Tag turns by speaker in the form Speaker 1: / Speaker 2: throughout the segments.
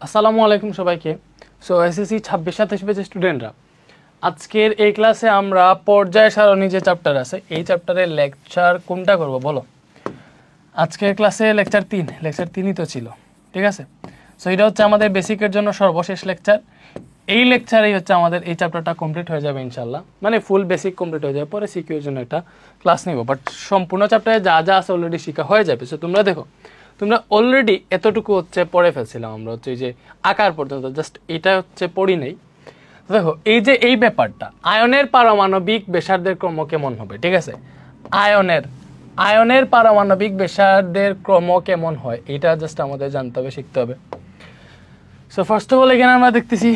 Speaker 1: আসসালামু আলাইকুম সবাইকে। সো এসএসসি 26-27 ব্যাচের স্টুডেন্টরা, আজকের এই ক্লাসে আমরা পর্যায় সারণী যে চ্যাপ্টার আছে এই চ্যাপ্টারের লেকচার কোনটা করব বলো? আজকের ক্লাসে লেকচার 3ই তো ছিল, ঠিক আছে? সো এটা হচ্ছে আমাদের বেসিকের জন্য সর্বশেষ লেকচার। এই লেকচারেই হচ্ছে আমাদের এই চ্যাপ্টারটা কমপ্লিট হয়ে যাবে ইনশাল্লাহ, মানে ফুল বেসিক কমপ্লিট হয়ে যাবে। পরে সিকিউর জন্য একটা ক্লাস নিব, বাট সম্পূর্ণ চ্যাপ্টারে যা যা আছে অলরেডি শেখা হয়ে যাবে। সো তোমরা দেখো, তোমরা অলরেডি এতটুকু হচ্ছে পড়ে ফেলছিলাম আমরা, হচ্ছে এই যে আকার পর্যন্ত, জাস্ট এটা হচ্ছে পড়ি নেই। দেখো এই যে এই ব্যাপারটা, আয়নের পারমাণবিক ব্যাসার্ধের ক্রম কেমন হবে, ঠিক আছে? আয়নের পারমাণবিক ব্যাসার্ধের ক্রম কেমন হয় এটা জাস্ট আমাদের জানতে হবে, শিখতে হবে। সো ফার্স্ট অফ অল এখানে আমরা দেখতেছি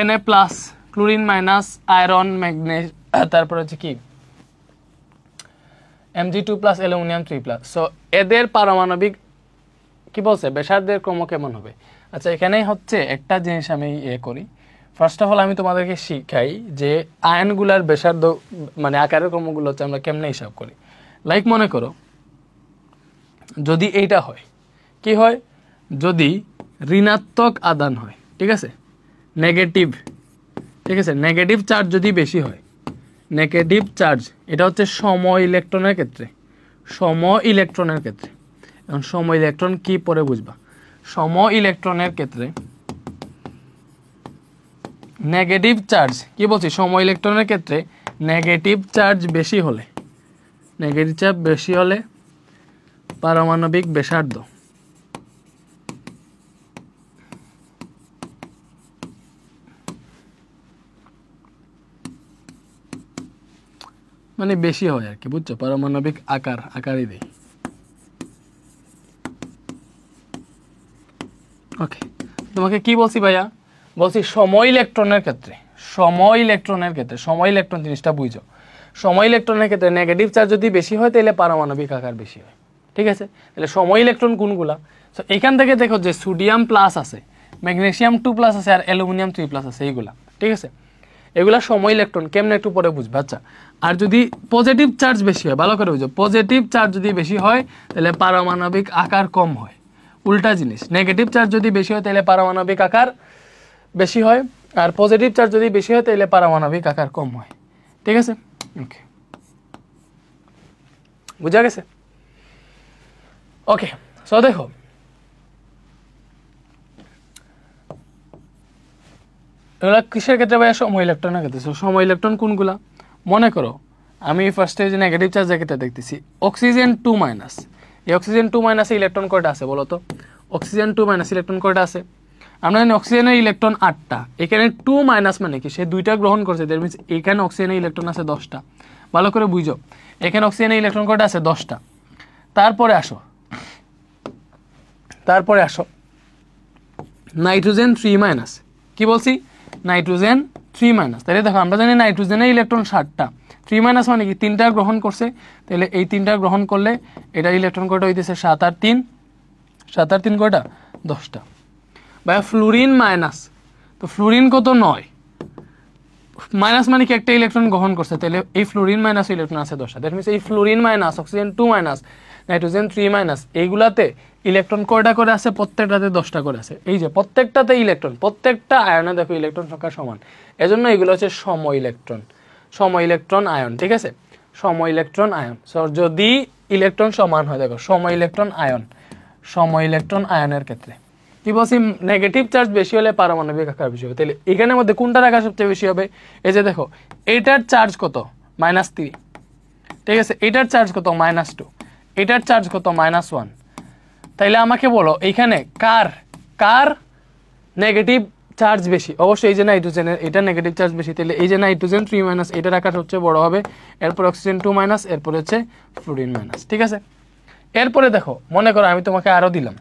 Speaker 1: Na plus, chlorine minus, iron, magnesium, তারপর হচ্ছে কি Mg2 plus, aluminium 3 plus. So এদের পারমাণবিক কি বলছে ব্যাসার্ধের ক্রম কেমন হবে। আচ্ছা, এখানেই হচ্ছে একটা জিনিস আমি করি। ফার্স্ট অফ অল আমি তোমাদেরকে শিখাই যে আয়নগুলার ব্যাসার্ধ মানে আকারের ক্রমগুলো হচ্ছে আমরা কেমনে হিসাব করি। লাইক মনে করো যদি এইটা হয়, কি হয়, যদি ঋণাত্মক আদান হয়, ঠিক আছে, নেগেটিভ, ঠিক আছে, নেগেটিভ চার্জ যদি বেশি হয়, নেগেটিভ চার্জ এটা হচ্ছে সম ইলেকট্রনের ক্ষেত্রে, সম ইলেকট্রনের ক্ষেত্রে। এখন সম ইলেকট্রন কি পরে বুঝবা। সম ইলেকট্রনের ক্ষেত্রে নেগেটিভ চার্জ কি বলছি, সম ইলেকট্রনের ক্ষেত্রে নেগেটিভ চার্জ বেশি হলে, নেগেটিভ চার্জ বেশি হলে পারমাণবিক ব্যাসার্ধ মানে বেশি হয় আর কি, বুঝছো? পারমাণবিক আকারই দেয়। ওকে, তোমাকে কি বলছি ভাইয়া? বলছি সময় ইলেকট্রনের ক্ষেত্রে, সময় ইলেকট্রনের ক্ষেত্রে, সময় ইলেকট্রন জিনিসটা বুঝো। সময় ইলেকট্রনের ক্ষেত্রে নেগেটিভ চার্জ যদি বেশি হয় তাহলে পারমাণবিক আকার বেশি হয়, ঠিক আছে? তাহলে সময় ইলেকট্রন কোনগুলা? সো এখান থেকে দেখো যে সোডিয়াম প্লাস আছে, ম্যাগনেসিয়াম 2 প্লাস আছে, আর অ্যালুমিনিয়াম 3 প্লাস আছে, এইগুলা, ঠিক আছে? এগুলা সময় ইলেকট্রন, কেমনে একটু পরে বুঝবে। আচ্ছা, আর যদি পজিটিভ চার্জ বেশি হয়, ভালো করে বুঝো, পজিটিভ চার্জ যদি বেশি হয় তাহলে পারমাণবিক আকার কম হয়। উল্টা জিনিস, নেগেটিভ চার্জ যদি বেশি হয় তাহলে পারমাণবিক আকার বেশি হয়, আর পজিটিভ চার্জ যদি বেশি হয় তাহলে পারমাণবিক আকার কম হয়, ঠিক আছে? ওকে, বুঝা গেছে? ওকে, সো দেখো এগুলা কিসের ক্ষেত্রে ভাইয়া? সময় ইলেকট্রনের ক্ষেত্রে। সো সময় ইলেকট্রন কোনগুলা? মনে করো আমি ফার্স্টে যে নেগেটিভ চার্জ জ্যাকেটটা দেখতেছি, অক্সিজেন 2 মাইনাস। এই অক্সিজেন 2 মাইনাসে ইলেকট্রন কয়টা আছে বলো তো? অক্সিজেন 2 মাইনাস ইলেকট্রন কয়টা আছে? আমরা জানি অক্সিজেনের ইলেকট্রন 8টা। এখানে 2 মাইনাস মানে কি, সে 2টা গ্রহণ করছে, দ্যাট মিনস এখানে অক্সিজেনের ইলেকট্রন আছে 10টা। ভালো করে বুঝো, এখানে অক্সিজেনের ইলেকট্রন কয়টা আছে? 10টা। তারপরে আসো নাইট্রোজেন 3 মাইনাস। কি বলছি? Nitrogen 3 minus. তাহলে দেখো আমরা জানি নাইট্রোজেনের ইলেকট্রন 7টা, 3 মাইনাস মানে কি 3টা গ্রহণ করছে, তাহলে এই 3টা গ্রহণ করলে এটা ইলেকট্রন কয়টা হইতেছে? 7 আর 3 কয়টা? 10টা। ভাইয়া ফ্লুরিন মাইনাস, তো ফ্লুরিন কত? 9 মাইনাস মানে কি একটা ইলেকট্রন গ্রহণ করছে, তাহলে এই ফ্লুরিন মাইনাস ইলেকট্রন আছে 10টা। দ্যাট মিনস এই fluorine minus, oxygen 2 minus, nitrogen 3 minus, এইগুলাতে ইলেকট্রন কয়টা করে আছে? প্রত্যেকটাতে 10টা করে আছে। এই যে প্রত্যেকটাতে ইলেকট্রন, প্রত্যেকটা আয়নে দেখো ইলেকট্রন সংখ্যা সমান, এজন্য এগুলো হচ্ছে সম ইলেকট্রন, সম ইলেকট্রন আয়ন, ঠিক আছে? সম ইলেকট্রন আয়ন। সো যদি ইলেকট্রন সমান হয়, দেখো সম ইলেকট্রন আয়ন, সম ইলেকট্রন আয়নের ক্ষেত্রে কি বলছি, নেগেটিভ চার্জ বেশি হলে পারমাণবিক আকার বেশি হবে। তাহলে এখানের মধ্যে কোনটার আকার সবচেয়ে বেশি হবে? এই যে দেখো এটার চার্জ কত? -3, ঠিক আছে? এটার চার্জ কত? -2, এটার চার্জ কত? -1। তাইলে আমাকে বলো এইখানে কার নেগেটিভ চার্জ বেশি? অবশ্যই এই যে নাইট্রোজেনের, এটা নেগেটিভ চার্জ বেশি, তাহলে এই যে নাইট্রোজেন 3 মাইনাস এটার আকার সবচেয়ে বড় হবে, এরপর অক্সিজেন 2 মাইনাস, এরপর হচ্ছে ফ্লুরিন মাইনাস, ঠিক আছে? এরপরে দেখো মনে করো আমি তোমাকে আরো দিলাম,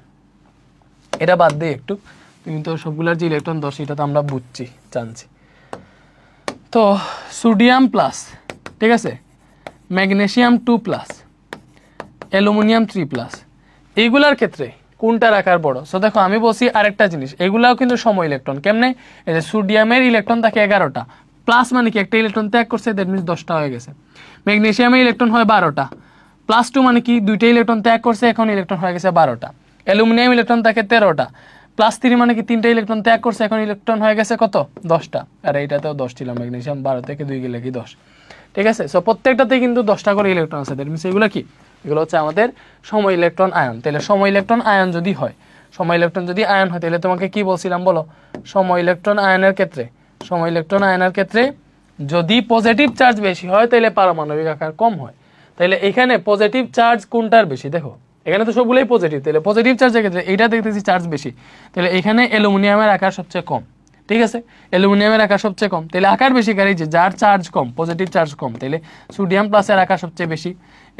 Speaker 1: এটা বাদ দিয়ে একটু, তুমি তো সবগুলার যে ইলেকট্রন 10 এটা তো আমরা বুঝছি, জানছি। তো সোডিয়াম প্লাস, ঠিক আছে, ম্যাগনেসিয়াম 2 প্লাস, অ্যালুমিনিয়াম 3 প্লাস, এইগুলার ক্ষেত্রে কোনটার আকার বড়? সো দেখো আমি বলছি আরেকটা জিনিস, এগুলাও কিন্তু সম ইলেকট্রন। কেমনে? এই যে সোডিয়ামের ইলেকট্রন থাকে 11টা, প্লাস মানে কি একটা ইলেকট্রন ত্যাগ করছে, দ্যাট মিনস 10টা হয়ে গেছে। ম্যাগনেসিয়ামের ইলেকট্রন হয় 12টা, +2 মানে কি 2টা ইলেকট্রন ত্যাগ করছে, এখন ইলেকট্রন হয়ে গেছে 12টা। অ্যালুমিনিয়াম ইলেকট্রন থাকে 13টা, +3 মানে কি 3টা ইলেকট্রন ত্যাগ করছে, এখন ইলেকট্রন হয়ে গেছে কত 10টা, আর এইটাতেও 10 ছিল, ম্যাগনেসিয়াম 12 থেকে 2 গেলে কি 10, ঠিক আছে। সো প্রত্যেকটাতে কিন্তু 10টা করে ইলেকট্রন আছে, দ্যাট মিন্স এগুলো কি, এগুলো হচ্ছে আমাদের সম ইলেকট্রন আয়ন। তাহলে সম ইলেকট্রন আয়ন যদি হয়, সম ইলেকট্রন যদি আয়ন হয়, তাহলে তোমাকে কি বলছিলাম বলো, সম ইলেকট্রন আয়নের ক্ষেত্রে, সম ইলেকট্রন আয়নের ক্ষেত্রে যদি পজিটিভ চার্জ বেশি হয় তাহলে পারমাণবিক আকার কম হয়। তাহলে এখানে পজিটিভ চার্জ কোনটার বেশি, দেখো এখানে তো সবগুলোই পজিটিভ, তাহলে পজিটিভ চার্জের ক্ষেত্রে এইটা দেখতেছি চার্জ বেশি, তাহলে এখানে অ্যালুমিনিয়ামের আকার সবচেয়ে কম, ঠিক আছে, অ্যালুমিনিয়ামের আকার সবচেয়ে কম, তাহলে আকার বেশি কারি যে যার চার্জ কম, পজিটিভ চার্জ কম, তাহলে সোডিয়াম প্লাসের আকার সবচেয়ে বেশি,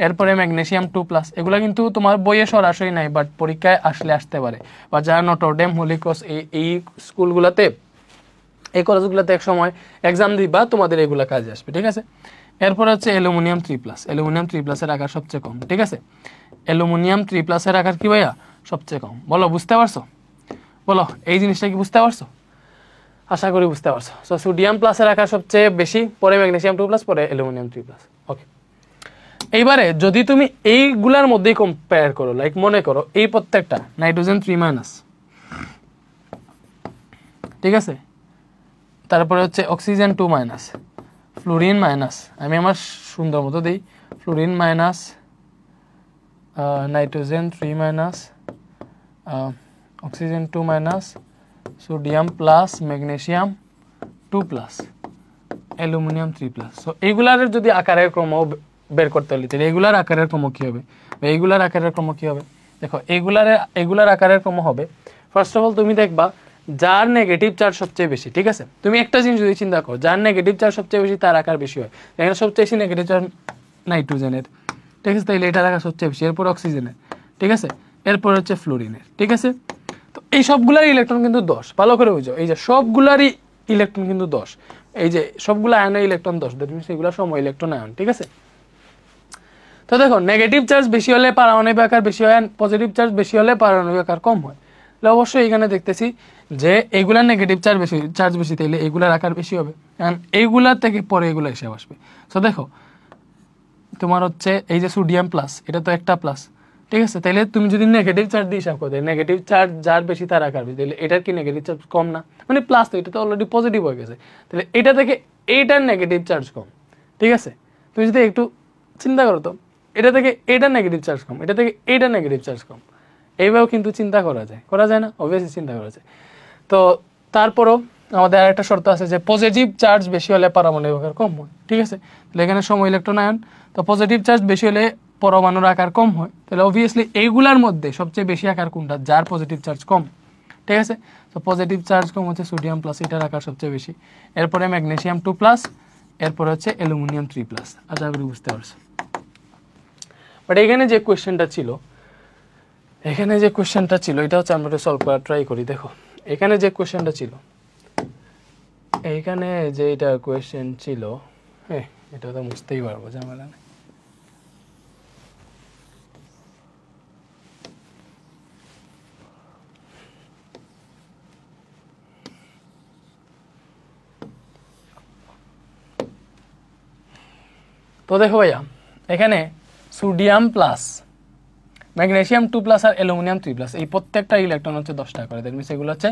Speaker 1: এরপরে ম্যাগনেসিয়াম 2+, এগুলো কিন্তু তোমার বইয়ে সরাসরি নাই, বাট পরীক্ষায় আসলে আসতে পারে, বা যারা নটরডেম, হোলি ক্রস এই স্কুলগুলোতে, এই কলেজগুলোতে এক সময় এক্সাম দিবা, তোমাদের এগুলো কাজে আসবে, ঠিক আছে। এরপর হচ্ছে অ্যালুমিনিয়াম 3+, অ্যালুমিনিয়াম 3+-এর আকার সবচেয়ে কম, ঠিক আছে, অ্যালুমিনিয়াম 3+-এর আকার কি ভাইয়া সবচেয়ে কম, বলো বুঝতে পারছো, বলো এই জিনিসটা কি বুঝতে পারছো, আশা করি বুঝতে পারছো। সো সোডিয়াম প্লাসের আকার সবচেয়ে বেশি, পরে ম্যাগনেসিয়াম 2+, পরে অ্যালুমিনিয়াম 3+, ওকে। এইবারে যদি তুমি এইগুলার মধ্যেই কম্পেয়ার করো, লাইক মনে করো এই প্রত্যেকটা নাইট্রোজেন 3-, ঠিক আছে, তারপরে হচ্ছে অক্সিজেন 2-, ফ্লোরিন মাইনাস, আমি আমার সুন্দর মতো দিই, fluorine minus, nitrogen 3-, oxygen 2-, sodium plus, magnesium 2+, aluminium 3+। So এইগুলার যদি আকারের ক্রম বের করতে হলে, তাহলে এগুলার আকারের ক্রম কী হবে, বা এইগুলার আকারের ক্রম কী হবে, দেখো এগুলার আকারের ক্রম হবে, ফার্স্ট অফ অল তুমি দেখবা যার নেগেটিভ চার্জ সবচেয়ে বেশি, ঠিক আছে, তুমি একটা জিনিস যদি চিন্তা করো, যার নেগেটিভ চার্জ সবচেয়ে বেশি তার আকার বেশি হয়, এখানে সবচেয়ে বেশি নেগেটিভ চার্জ নাইট্রোজেনের, ঠিক আছে, তাহলে এটার আকার সবচেয়ে বেশি, এরপর অক্সিজেনের, ঠিক আছে, এরপর হচ্ছে ফ্লোরিনের, ঠিক আছে। তো এই সবগুলার ইলেকট্রন কিন্তু 10, ভালো করে বুঝো, এই যে সবগুলারই ইলেকট্রন কিন্তু 10, এই যে সবগুলো আয়নের ইলেকট্রন 10, দ্যাট মিনস এগুলো সম ইলেকট্রন আয়ন, ঠিক আছে। তো দেখো নেগেটিভ চার্জ বেশি হলে পারমাণবিক আকার বেশি হয়, পজিটিভ চার্জ বেশি হলে পারমাণবিক আকার কম হয়, তাহলে অবশ্যই এখানে দেখতেছি যে এইগুলার নেগেটিভ চার্জ বেশি, তাইলে এইগুলার আকার বেশি হবে, কারণ এইগুলার থেকে পরে এগুলো এসে আসবে। সো দেখো তোমার হচ্ছে এই যে সোডিয়াম প্লাস, এটা তো একটা প্লাস, ঠিক আছে, তাহলে তুমি যদি নেগেটিভ চার্জ দিয়ে হিসাব করো, নেগেটিভ চার্জ যার বেশি তার আকার বেশি, তাহলে এটার কি নেগেটিভ চার্জ কম না, মানে প্লাস, তো এটা তো অলরেডি পজিটিভ হয়ে গেছে, তাহলে এটা থেকে এইটার নেগেটিভ চার্জ কম, ঠিক আছে। তুমি যদি একটু চিন্তা করো তো, এটা থেকে এইটার নেগেটিভ চার্জ কম, এটা থেকে এইটার নেগেটিভ চার্জ কম, এইভাবেও কিন্তু চিন্তা করা যায় না, অবভিয়াসলি চিন্তা করা যায়। তো তারপরও আমাদের আরেকটা শর্ত আছে যে পজিটিভ চার্জ বেশি হলে পারমাণবিক আকার কম হয়, ঠিক আছে, তাহলে এখানে সম ইলেকট্রন আয়ন, তো পজিটিভ চার্জ বেশি হলে পরমাণুর আকার কম হয়, তাহলে অবভিয়াসলি এইগুলার মধ্যে সবচেয়ে বেশি আকার কোনটা, যার পজিটিভ চার্জ কম, ঠিক আছে। তো পজিটিভ চার্জ কম হচ্ছে সোডিয়াম প্লাস, এটার আকার সবচেয়ে বেশি, এরপরে ম্যাগনেসিয়াম 2+, এরপরে হচ্ছে অ্যালুমিনিয়াম 3+, আশা করি বুঝতে পারছো। বাট এখানে যে কোয়েশ্চেনটা ছিল, এটা হচ্ছে আমরা সলভ করার ট্রাই করি। দেখো এখানে যে কোয়েশ্চেনটা ছিল, এইখানে যে এটা কোয়েশ্চেন ছিল, এটা তো বুঝতেই পারবো, ঝামেলা নেই। তো দেখো ভাইয়া, এখানে সোডিয়াম প্লাস, ম্যাগনেসিয়াম 2+ আর অ্যালুমিনিয়াম 3+, এই প্রত্যেকটা ইলেকট্রন হচ্ছে 10টা করে, দ্যাট মিনস এগুলো হচ্ছে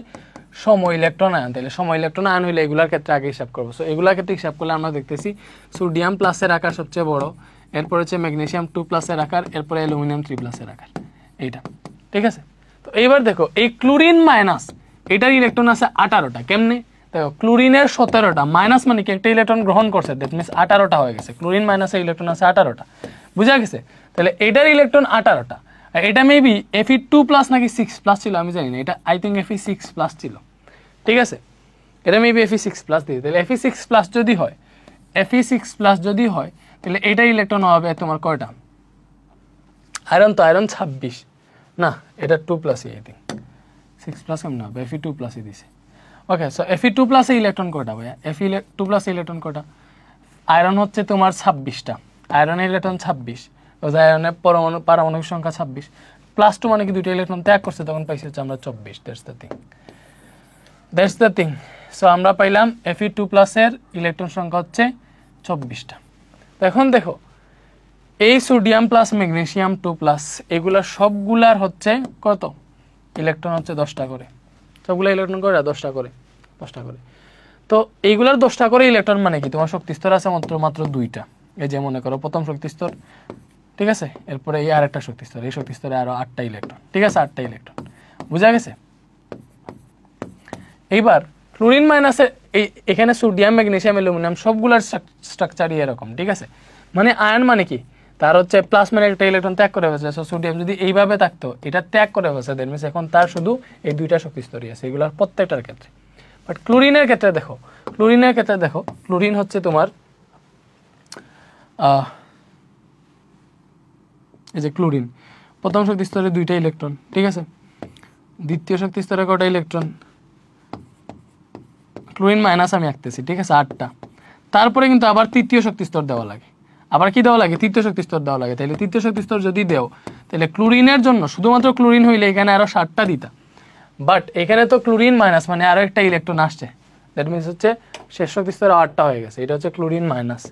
Speaker 1: সম ইলেকট্রন আয়ন, তাহলে সম ইলেকট্রন আয়ন হলে এগুলোর ক্ষেত্রে আগে হিসাব করবো। সো এগুলোর ক্ষেত্রে হিসাব করলে আমরা দেখতেছি সোডিয়াম প্লাসের আকার সবচেয়ে বড়, এরপর হচ্ছে ম্যাগনেসিয়াম 2+-এর আকার, এরপরে অ্যালুমিনিয়াম 3+-এর আকার, এইটা, ঠিক আছে। তো এইবার দেখো এই ক্লোরিন মাইনাস, এটার ইলেকট্রন আছে 18টা, কেমনে দেখো, ক্লোরিনের 17টা, মাইনাস মানে কি একটা ইলেকট্রন গ্রহণ করছে, দ্যাট মিনস 18টা হয়ে গেছে, ক্লোরিন মাইনাসের ইলেকট্রন আছে 18টা, বুঝা গেছে। তাহলে এটার ইলেকট্রন 18টা, এটা মেবি Fe2+ নাকি 6+ ছিল, আমি জানি না, এটা আই থিঙ্ক Fe6+ ছিল, ঠিক আছে, এটা মেবি Fe6+ দিয়ে, তাহলে Fe6+ যদি হয় তাহলে এটার ইলেকট্রন হবে তোমার কয়টা, আয়রন 26, না এটা 2+, আই থিঙ্ক 6+ কেমন হবে, Fe2+ দিছে, ওকে। সো Fe2+ ইলেকট্রন কয়টা ভাইয়া, Fe2+ ইলেকট্রন কয়টা, আয়রন হচ্ছে তোমার 26টা, আয়রনের ইলেকট্রন 26, আয়রনের পারমাণবিক সংখ্যা 26, +2 মানে কি দুইটা ইলেকট্রন ত্যাগ করছে, তখন পাইছি হচ্ছে আমরা 24, দ্যাটস দ্য থিং। সো আমরা পাইলাম Fe2+ এর ইলেকট্রন সংখ্যা হচ্ছে 24টা। তো এখন দেখো এই সোডিয়াম প্লাস ম্যাগনেসিয়াম 2+, এগুলা সবগুলার হচ্ছে কত ইলেকট্রন হচ্ছে 10টা করে, সবগুলো ইলেকট্রন করে 10টা করে 10টা করে। তো এইগুলার 10টা করে ইলেকট্রন মানে কি তোমার শক্তি স্তর আছে মাত্র 2টা। এই যে মনে করো প্রথম শক্তি স্তর, ঠিক আছে, এরপরে এই আরেকটা শক্তি স্তর, এই শক্তি স্তরে আরো 8টা ইলেকট্রন, ঠিক আছে, 8টা ইলেকট্রন, বুঝা গেছে? এইবার ক্লোরিন মাইনাসে এখানে সোডিয়াম ম্যাগনেসিয়াম অ্যালুমিনিয়াম সবগুলোর স্ট্রাকচারই এরকম, ঠিক আছে। মানে আয়ন মানে কি, তার হচ্ছে প্লাস মানে একটা ইলেকট্রন ত্যাগ করে ফেলছে। সো সোডিয়াম যদি এইভাবে থাকতো, এটা ত্যাগ করে ফেলছে, দ্যাট মিনস এখন তার শুধু এই 2টা শক্তি স্তরই আছে এগুলোর প্রত্যেকটার ক্ষেত্রে। বাট ক্লোরিনের ক্ষেত্রে দেখো, ক্লোরিন হচ্ছে তোমার এই যে ক্লোরিন প্রথম শক্তি স্তরে 2টা ইলেকট্রন, ঠিক আছে, দ্বিতীয় শক্তি স্তরে কয়টা ইলেকট্রন, ক্লোরিন মাইনাস আমি আঁকতেছি, ঠিক আছে, 8টা। তারপরে কিন্তু আবার তৃতীয় শক্তি স্তর দেওয়া লাগে, আবার কি দেওয়া লাগে, তৃতীয় শক্তি স্তর দেওয়া লাগে। তাহলে তৃতীয় শক্তি স্তর যদি দেও, তাহলে ক্লোরিনের জন্য শুধুমাত্র ক্লোরিন হইলে এখানে আরো 7টা দিতা। বাট এখানে তো ক্লোরিন মাইনাস মানে আরো একটা ইলেকট্রন আসছে, দ্যাট মিনস হচ্ছে শেষ শক্তি স্তরে 8টা হয়ে গেছে, এটা হচ্ছে ক্লোরিন মাইনাস।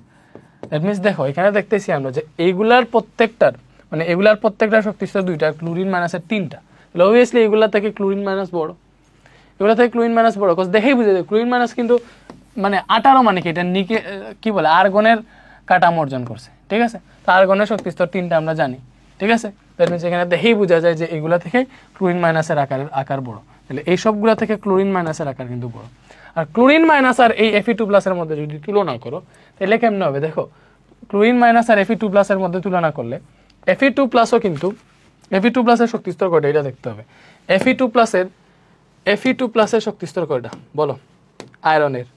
Speaker 1: দ্যাট মিনস দেখো এখানে দেখতেছি আমরা যে এগুলার প্রত্যেকটার শক্তি স্তর 2টা, ক্লোরিন মাইনাসের 3টা। তাহলে অবভিয়াসলি এগুলা থেকে ক্লোরিন মাইনাস বড়, এগুলো থেকে ক্লোরিন মাইনাস বড়, কজ দেখেই বুঝে যায় ক্লোরিন মাইনাস কিন্তু মানে 18 মানে কি, এটা নিকে কি বলে আর্গনের কাঠামো অর্জন করছে, ঠিক আছে। তো আর্গনের শক্তি স্তর 3টা আমরা জানি, ঠিক আছে। দ্যাট মিনস এখানে দেখেই বোঝা যায় যে এগুলা থেকে ক্লোরিন মাইনাসের আকার বড়। তাহলে এই সবগুলা থেকে ক্লোরিন মাইনাসের আকার কিন্তু বড়। আর ক্লোরিন মাইনাস আর এই Fe2+ এর মধ্যে যদি তুলনা করো, তাহলে কেমন হবে দেখো, ক্লোরিন মাইনাস আর Fe2+ এর মধ্যে তুলনা করলে Fe2+ও কিন্তু Fe2+ এর শক্তি স্তর কয়টা এটা দেখতে হবে। Fe2+ এর শক্তি স্তর কয়টা বলো, আয়রনের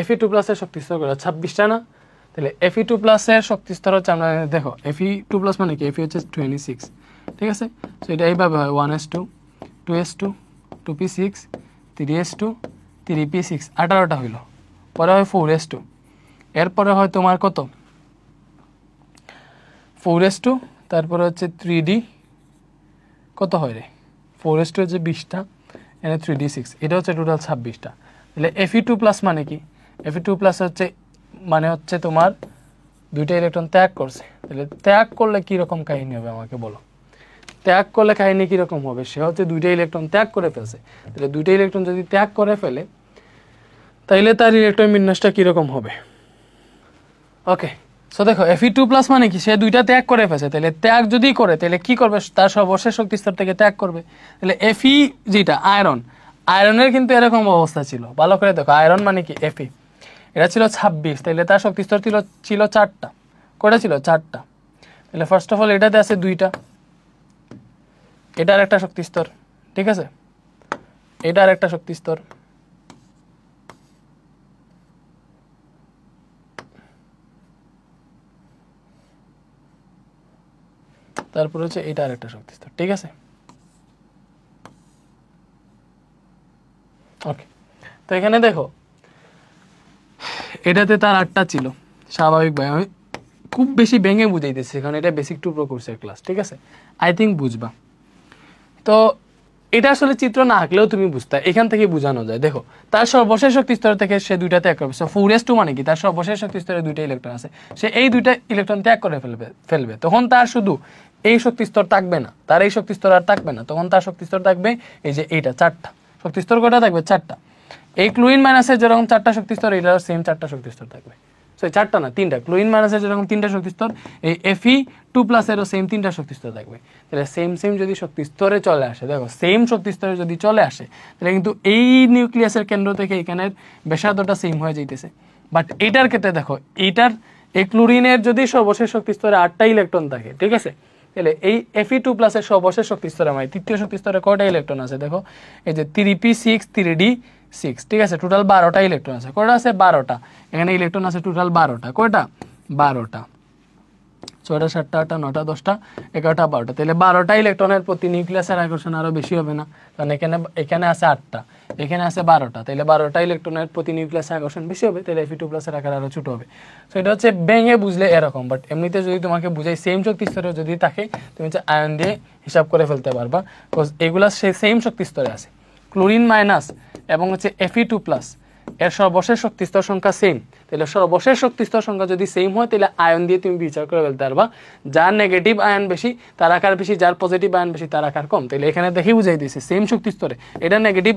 Speaker 1: Fe2+ এর শক্তি স্তর কয়টা, 26টা না? তাহলে Fe2+ এর শক্তি স্তর হচ্ছে আমরা দেখো Fe2+ মানে কি, Fe হচ্ছে 26, ঠিক আছে। সো এটা এইভাবে হয় 1s2 2s2 2p6 3s2 3p6, 18টা হইল। পরে হয় 4s2, এরপরে হয় তোমার কত 4s2, তারপরে হচ্ছে 3d কত হয় রে, 4s2 হচ্ছে 20টা, এনে 3d6, এটা হচ্ছে টোটাল 26টা। তাহলে Fe2+ মানে কি, Fe2+ হচ্ছে তোমার 2টা ইলেকট্রন ত্যাগ করছে। তাহলে ত্যাগ করলে কীরকম কাহিনী হবে আমাকে বলো, ত্যাগ করলে কাহিনী কীরকম হবে, সে হচ্ছে 2টা ইলেকট্রন ত্যাগ করে ফেলছে। তাহলে 2টা ইলেকট্রন যদি ত্যাগ করে ফেলে, তাইলে তার ইলেকট্রন বিন্যাসটা কীরকম হবে। ওকে, সো দেখো Fe2+ মানে কি, সে 2টা ত্যাগ করে ফেলছে। তাহলে ত্যাগ যদি করে, তাহলে কি করবে, তার সর্বশেষ শক্তি স্তর থেকে ত্যাগ করবে। তাহলে Fe যেটা আয়রনের কিন্তু এরকম অবস্থা ছিল, ভালো করে দেখো, আয়রন মানে কি Fe, এটা ছিল 26, তাহলে তার শক্তি স্তর ছিল 4টা, কয়টা ছিল 4টা। তাহলে ফার্স্ট অফ অল এটাতে আছে 2টা, এটার একটা শক্তি স্তর, ঠিক আছে, এটার একটা শক্তি স্তর, তারপর হচ্ছে এটার একটা শক্তি স্তর, ঠিক আছে। ওকে, তো এখানে দেখো এটাতে তার 8টা ছিল, স্বাভাবিকভাবে আমি খুব বেশি ভেঙে বুঝাইতেছি, কারণ এটা বেসিক 2 প্রো কোর্সের ক্লাস, ঠিক আছে, আই থিঙ্ক বুঝবা। তো এটা আসলে চিত্র না আঁকলেও তুমি বুঝতে, এখান থেকে বোঝানো যায়। দেখো তার সর্বশেষ শক্তি স্তর থেকে সে 2টা ত্যাগ করবে। সো 4s2 মানে কি, তার সর্বশেষ শক্তি স্তরে 2টা ইলেকট্রন আছে, সে এই 2টা ইলেকট্রন ত্যাগ করে ফেলবে। তখন তার শুধু এই শক্তি স্তর থাকবে না, তার এই শক্তি স্তর আর থাকবে না, তখন তার শক্তি স্তর থাকবে এই যে এইটা 4টা শক্তি স্তর, কয়টা থাকবে 4টা। এই ক্লোরিন মাইনাসের যেরকম 4টা শক্তি স্তর, এটারও সেম 4টা শক্তি স্তর থাকবে। সো 4টা না 3টা, ক্লোরিন মাইনাসের যেরকম 3টা শক্তি স্তর, এই Fe2+ এরও সেম 3টা শক্তি স্তর থাকবে। তাহলে সেম যদি শক্তি স্তরে চলে আসে, দেখো সেম শক্তি স্তরে যদি চলে আসে, তাহলে কিন্তু এই নিউক্লিয়াসের কেন্দ্র থেকে এখানের ব্যাসার্ধটা সেম হয়ে যাইতেছে। বাট এইটার ক্ষেত্রে দেখো, এই ক্লোরিনের যদি সর্বশেষ শক্তি স্তরে 8টা ইলেকট্রন থাকে, ঠিক আছে, তাহলে এই Fe2+ এর সর্বশেষ শক্তি স্তরে মানে তৃতীয় শক্তি স্তরে কয়টা ইলেকট্রন আছে দেখো, এই যে 3p6 3d6, ঠিক আছে, টোটাল 12টা ইলেকট্রন আছে। কয়টা আছে 12টা, এখানে ইলেকট্রন আছে টোটাল 12টা, কয়টা 12টা, 6টা 7টা 8টা 9টা 10টা 11টা 12টা। তাহলে 12টা ইলেকট্রনের প্রতি নিউক্লিয়াসের আকর্ষণ আরো বেশি হবে না, কারণ এখানে আছে 8টা, এখানে আছে 12টা, তাহলে 12টা ইলেকট্রনের প্রতি নিউক্লিয়াসের আকর্ষণ বেশি হবে, তাহলে Fe2+ এর আকার আরো ছোট হবে। সো এটা হচ্ছে ভেঙে বুঝলে এরকম, বাট এমনিতে যদি তোমাকে বুঝাই সেম শক্তি স্তরে যদি থাকে, তুমি হচ্ছে আয়ন দিয়ে হিসাব করে ফেলতে পারবা, বিকজ এগুলা সেম শক্তি স্তরে আছে। ক্লোরিন মাইনাস এবং হচ্ছে Fe2+ এর সর্বশেষ শক্তি স্তর সংখ্যা সেম, তাহলে সর্বশেষ শক্তি স্তর সংখ্যা যদি সেম হয় তাহলে আয়ন দিয়ে তুমি বিচার করে ফেলতে পারবা, যার নেগেটিভ আয়ন বেশি তার আকার বেশি, যার পজিটিভ আয়ন বেশি তার আকার কম। তাহলে এখানে দেখে বুঝাই দিয়েছে সেম শক্তি স্তরে এটা নেগেটিভ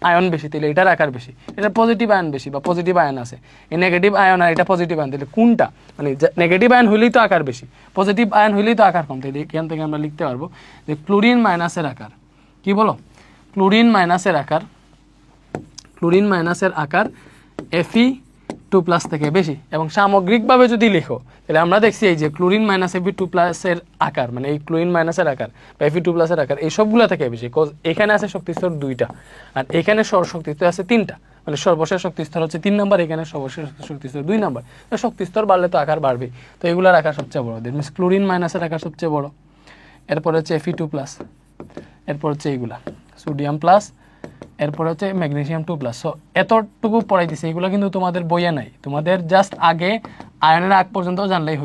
Speaker 1: আয়ন বেশি, তাহলে এটার আকার বেশি, এটা পজিটিভ আয়ন বেশি বা পজিটিভ আয়ন আছে, এই নেগেটিভ আয়ন আর এটা পজিটিভ আয়ন, তাহলে কোনটা মানে নেগেটিভ আয়ন হইলেই তো আকার বেশি, পজিটিভ আয়ন হইলেই তো আকার কম। তাহলে এখান থেকে আমরা লিখতে পারবো যে ক্লোরিন মাইনাসের আকার কি বলো, ক্লোরিন মাইনাসের আকার Fe2+ থেকে বেশি। এবং সামগ্রিকভাবে যদি লিখো তাহলে আমরা দেখছি এই যে ক্লোরিন মাইনাস Fe2+ এর আকার মানে এই ক্লোরিন মাইনাসের আকার বা Fe2+ এর আকার এই সবগুলো থেকে বেশি, কজ এখানে আছে শক্তিস্তর 2টা আর এখানে শক্তিস্তর আছে 3টা, মানে সর্বশেষ শক্তিস্তর হচ্ছে 3 নম্বর, এখানে সর্বশেষ শক্তিস্তর 2 নম্বর। তো শক্তিস্তর বাড়লে তো আকার বাড়বে, তো এগুলোর আকার সবচেয়ে বড়, দ্যাট মিনস ক্লোরিন মাইনাসের আকার সবচেয়ে বড়, এরপর হচ্ছে Fe2+, এরপর হচ্ছে এইগুলা সোডিয়াম প্লাস, এরপর হচ্ছে ম্যাগনেসিয়াম 2+। সো এতটুকু পড়াই দিছে, এগুলো কিন্তু তোমাদের বইয়ে নাই, তোমাদের জাস্ট আগে আয়নের আগ পর্যন্ত জানলেই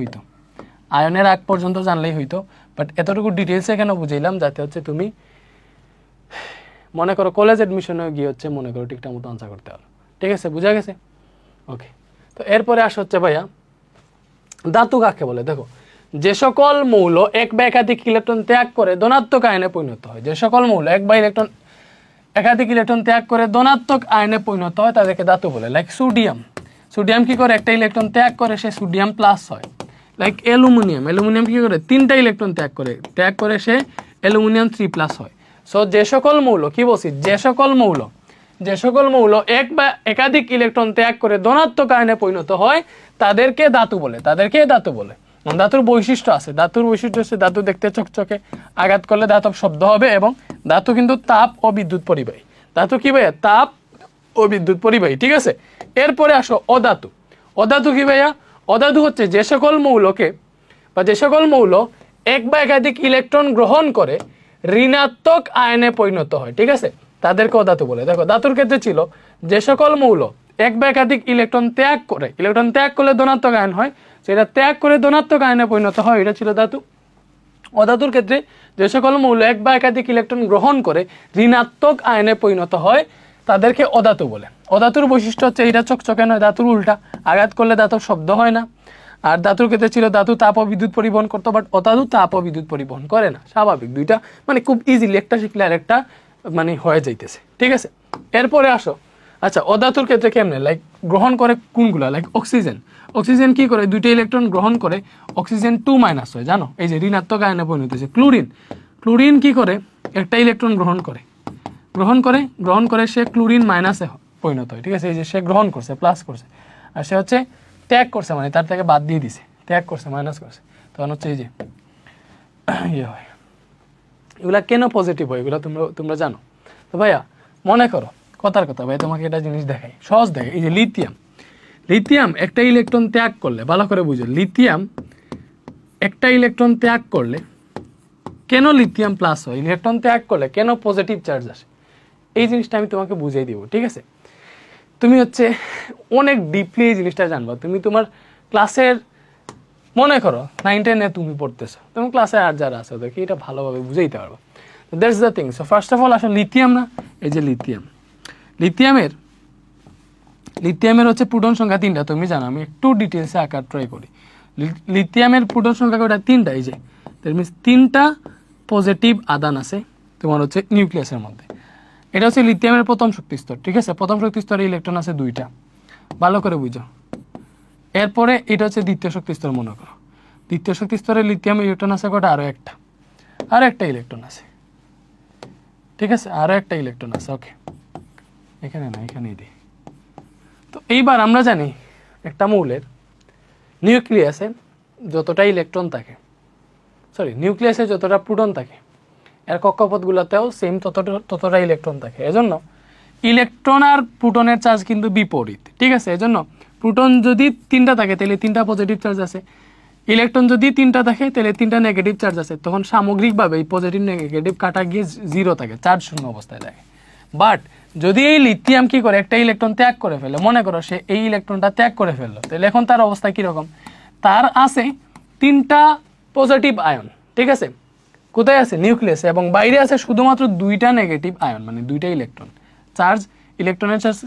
Speaker 1: হইতো, বাট এতটুকু ডিটেলসে কেন বুঝাইলাম যাতে হচ্ছে তুমি মনে করো কলেজ অ্যাডমিশনে গিয়ে হচ্ছে মনে করো ঠিকঠাক মতো আনসার করতে পারো। ঠিক আছে, বোঝা গেছে? ওকে, তো এরপরে আসা হচ্ছে ভাইয়া ধাতু কাকে বলে। দেখো, যে সকল মৌল এক বা একাধিক ইলেকট্রন ত্যাগ করে ধনাত্মক আয়নে পরিণত হয়, যে সকল মৌল এক বা একাধিক ইলেকট্রন ত্যাগ করে ধনাত্মক আয়নে পরিণত হয় তাদেরকে ধাতু বলে। লাইক সোডিয়াম কি করে, একটা ইলেকট্রন ত্যাগ করে সে সোডিয়াম প্লাস হয়। লাইক অ্যালুমিনিয়াম কি করে, 3টা ইলেকট্রন ত্যাগ করে সে অ্যালুমিনিয়াম 3+ হয়। সো যে সকল মৌল কি বলছি, যে সকল মৌল এক বা একাধিক ইলেকট্রন ত্যাগ করে ধনাত্মক আয়নে পরিণত হয় তাদেরকে ধাতু বলে। ধাতুর বৈশিষ্ট্য আছে, হচ্ছে ধাতু দেখতে চকচকে, আঘাত করলে ধাতব শব্দ হবে, এবং ধাতু কিন্তু তাপ ও বিদ্যুৎ পরিবাহী। ধাতু কি ভাইয়া, তাপ ও বিদ্যুৎ পরিবাহী। ঠিক আছে, এরপরে আসো অধাতু কি ভাইয়া, অধাতু হচ্ছে যে সকল মৌল এক বা একাধিক ইলেকট্রন গ্রহণ করে ঋণাত্মক আয়নে পরিণত হয়। ঠিক আছে, তাদেরকে অধাতু বলে। দেখো, ধাতুর ক্ষেত্রে ছিল যে সকল মৌল এক বা একাধিক ইলেকট্রন ত্যাগ করলে ধনাত্মক আয়ন হয়, সেটা ত্যাগ করে ধনাত্মক আয়নে পরিণত হয়, এটা ছিল ধাতু। অধাতুর ক্ষেত্রে যে সকল মৌল এক বা একাধিক ইলেকট্রন গ্রহণ করে ঋণাত্মক আয়নে পরিণত হয় তাদেরকে অধাতু বলে। অধাতুর বৈশিষ্ট্য হচ্ছে এটা চকচকে নয়, ধাতুর উল্টা, আঘাত করলে ধাতব শব্দ হয় না। আর ধাতুর ক্ষেত্রে ছিল ধাতু তাপ ও বিদ্যুৎ পরিবহন করতো, বাট অধাতু তাপ ও বিদ্যুৎ পরিবহন করে না। স্বাভাবিক, দুইটা মানে খুব ইজিলি একটা শিখলে আর একটা মানে হয়ে যাইতেছে। ঠিক আছে, এরপরে আসো, আচ্ছা অধাতুর ক্ষেত্রে কেমনে, লাইক গ্রহণ করে কোনগুলা, লাইক অক্সিজেন কি করে, 2টা ইলেকট্রন গ্রহণ করে অক্সিজেন 2- হয়, জানো, এই যে ঋণাত্মক আয়নে পরিণত হয়েছে। ক্লোরিন কি করে, একটা ইলেকট্রন গ্রহণ করে সে ক্লোরিন মাইনাসে পরিণত হয়। ঠিক আছে, এই যে সে গ্রহণ করছে প্লাস করছে, আর সে হচ্ছে ত্যাগ করছে মানে তার থেকে বাদ দিয়ে দিছে, ত্যাগ করছে মাইনাস করছে, তখন হচ্ছে এই যে ইয়ে হয়। এগুলা কেন পজিটিভ হয় এগুলা তোমরা জানো তো ভাইয়া? মনে করো কথার কথা ভাই, তোমাকে এটা জিনিস দেখাই, সহজ দেখাই। এই যে লিথিয়াম একটা ইলেকট্রন ত্যাগ করলে, ভালো করে বুঝো, লিথিয়াম একটা ইলেকট্রন ত্যাগ করলে কেন লিথিয়াম প্লাস হয়, ইলেকট্রন ত্যাগ করলে কেন পজিটিভ চার্জ আসে, এই জিনিসটা আমি তোমাকে বুঝিয়ে দিব। ঠিক আছে, তুমি হচ্ছে অনেক ডিপলি এই জিনিসটা জানবা। তুমি তোমার ক্লাসের মনে করো 9-10-এ তুমি পড়তেছো, তুমি ক্লাসে আর যারা আছে ওদেরকে এটা ভালোভাবে বুঝাইতে পারবো। That's the thing. So first of all আসলে লিথিয়াম না, এই যে লিথিয়ামের হচ্ছে প্রোটন সংখ্যা 3টা, তুমি জানো, আমি একটু ডিটেলসে আঁকার ট্রাই করি। লিথিয়ামের প্রোটন সংখ্যা ওটা 3টা, এই যে দ্যাট মিনস 3টা পজিটিভ আদান আছে তোমার হচ্ছে নিউক্লিয়াসের মধ্যে। এটা হচ্ছে লিথিয়ামের প্রথম শক্তি স্তর। ঠিক আছে, প্রথম শক্তি স্তরে ইলেকট্রন আছে 2টা, ভালো করে বুঝো। এরপরে এটা হচ্ছে দ্বিতীয় শক্তি স্তর, মনে করো দ্বিতীয় শক্তি স্তরে লিথিয়াম ইলেকট্রন আছে কটা, আরো একটা ইলেকট্রন আছে। ঠিক আছে, আরো একটা ইলেকট্রন আছে। ওকে, এখানে না, এখানেই দিই। তো এইবার আমরা জানি একটা মৌলের নিউক্লিয়াসে যতটা ইলেকট্রন থাকে, নিউক্লিয়াসে যতটা প্রোটন থাকে, এর কক্ষপথগুলোতেও সেম ততটা ইলেকট্রন থাকে। এজন্য ইলেকট্রন আর প্রোটনের চার্জ কিন্তু বিপরীত। ঠিক আছে, এজন্য প্রোটন যদি 3টা থাকে তাহলে 3টা পজিটিভ চার্জ আছে, ইলেকট্রন যদি 3টা থাকে তাহলে 3টা নেগেটিভ চার্জ আছে। তখন সামগ্রিকভাবে এই পজিটিভ নেগেটিভ কাটা গিয়ে 0 থাকে, চার্জ শূন্য অবস্থায় থাকে। বাট যদি এই লিথিয়াম কি করে, একটা ইলেকট্রন ত্যাগ করে ফেলে, মনে করো সে এই ইলেকট্রনটা ত্যাগ করে ফেললো, তাহলে এখন তার অবস্থা কিরকম, তার আছে 3টা পজিটিভ আয়ন। ঠিক আছে, কোথায় আছে, নিউক্লিয়াসে, এবং বাইরে আছে শুধুমাত্র 2টা নেগেটিভ আয়ন, মানে 2টা ইলেকট্রন। ইলেকট্রনের চার্জ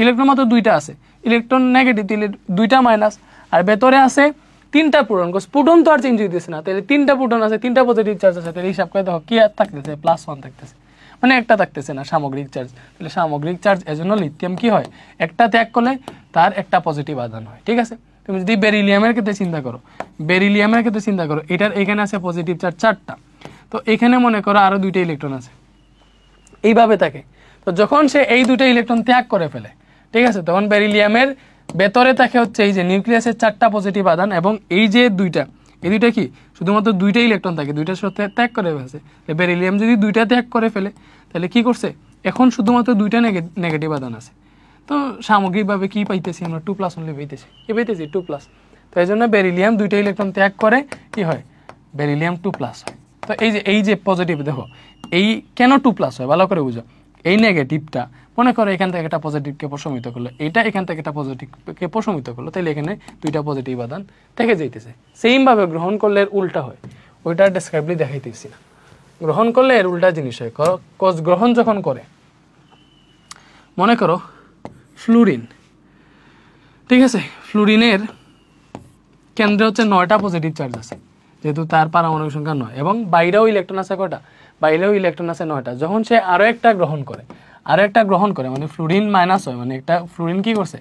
Speaker 1: ইলেকট্রন মাত্র দুইটা আছে, ইলেকট্রন নেগেটিভ, দুইটা মাইনাস, আর ভেতরে আছে তিনটা প্রোটন। প্রোটন তো আর চেঞ্জ হইতেছে না, তাহলে তিনটা প্রোটন আছে, তিনটা পজিটিভ চার্জ আছে, তাহলে হিসাব করে দেখো কি আর থাকতেছে, +1 থাকতেছে, মানে একটা থাকতেছে না সামগ্রিক চার্জ। তাহলে সামগ্রিক চার্জ এজন্য লিথিয়াম কি হয়, একটা ত্যাগ করলে তার একটা পজিটিভ আধান হয়। ঠিক আছে, তুমি যদি বেরিলিয়ামের ক্ষেত্রে চিন্তা করো, এটার এখানে আছে পজিটিভ চার্জ 4টা, তো এখানে মনে করো আরো 2টা ইলেকট্রন আছে, এইভাবে থাকে। তো যখন সে এই 2টা ইলেকট্রন ত্যাগ করে ফেলে, ঠিক আছে, তখন বেরিলিয়ামের ভেতরে থাকে হচ্ছে এই যে নিউক্লিয়াসের 4টা পজিটিভ আধান, এবং এই যে এই দুইটা কি শুধুমাত্র 2টা ইলেকট্রন থাকে, 2টার সাথে ত্যাগ করে ফেলছে। বেরিলিয়াম যদি 2টা ত্যাগ করে ফেলে তাহলে কি করছে, এখন শুধুমাত্র 2টা নেগেটিভ আধান আছে। তো সামগ্রিকভাবে কি পাইতেছি আমরা, 2+ অনলি পাইতেছি, কি পাইতেছি 2+। তো এই জন্য বেরিলিয়াম 2টা ইলেকট্রন ত্যাগ করে কি হয়, বেরিলিয়াম 2+ হয়। তো এই যে পজিটিভ দেখো, এই কেন 2+ হয় ভালো করে বুঝো। এই নেগেটিভটা মনে করো এখান থেকে একটা পজিটিভকে প্রশমিত করলো, এটা এখান থেকে একটা পজিটিভকে প্রশমিত করলো, তাহলে এখানে 2টা পজিটিভ আধান থেকে যাইতেছে। সেম ভাবে গ্রহণ করলে এর উল্টা হয়, ওইটা ডেসক্রাইবলি দেখাইতেছি না। গ্রহণ করলে এর উল্টা জিনিস হয়। গ্রহণ যখন করে, মনে করো ফ্লুরিন, ঠিক আছে, ফ্লুরিনের কেন্দ্রে হচ্ছে 9টা পজিটিভ চার্জ আছে, যেহেতু তার পারমাণবিক সংখ্যা 9, এবং বাইরেও ইলেকট্রন আছে কয়টা, বাইরেও ইলেকট্রন আছে 9টা। যখন সে আরো একটা গ্রহণ করে মানে ফ্লুরিন মাইনাস হয়, মানে একটা ফ্লুরিন কি করছে,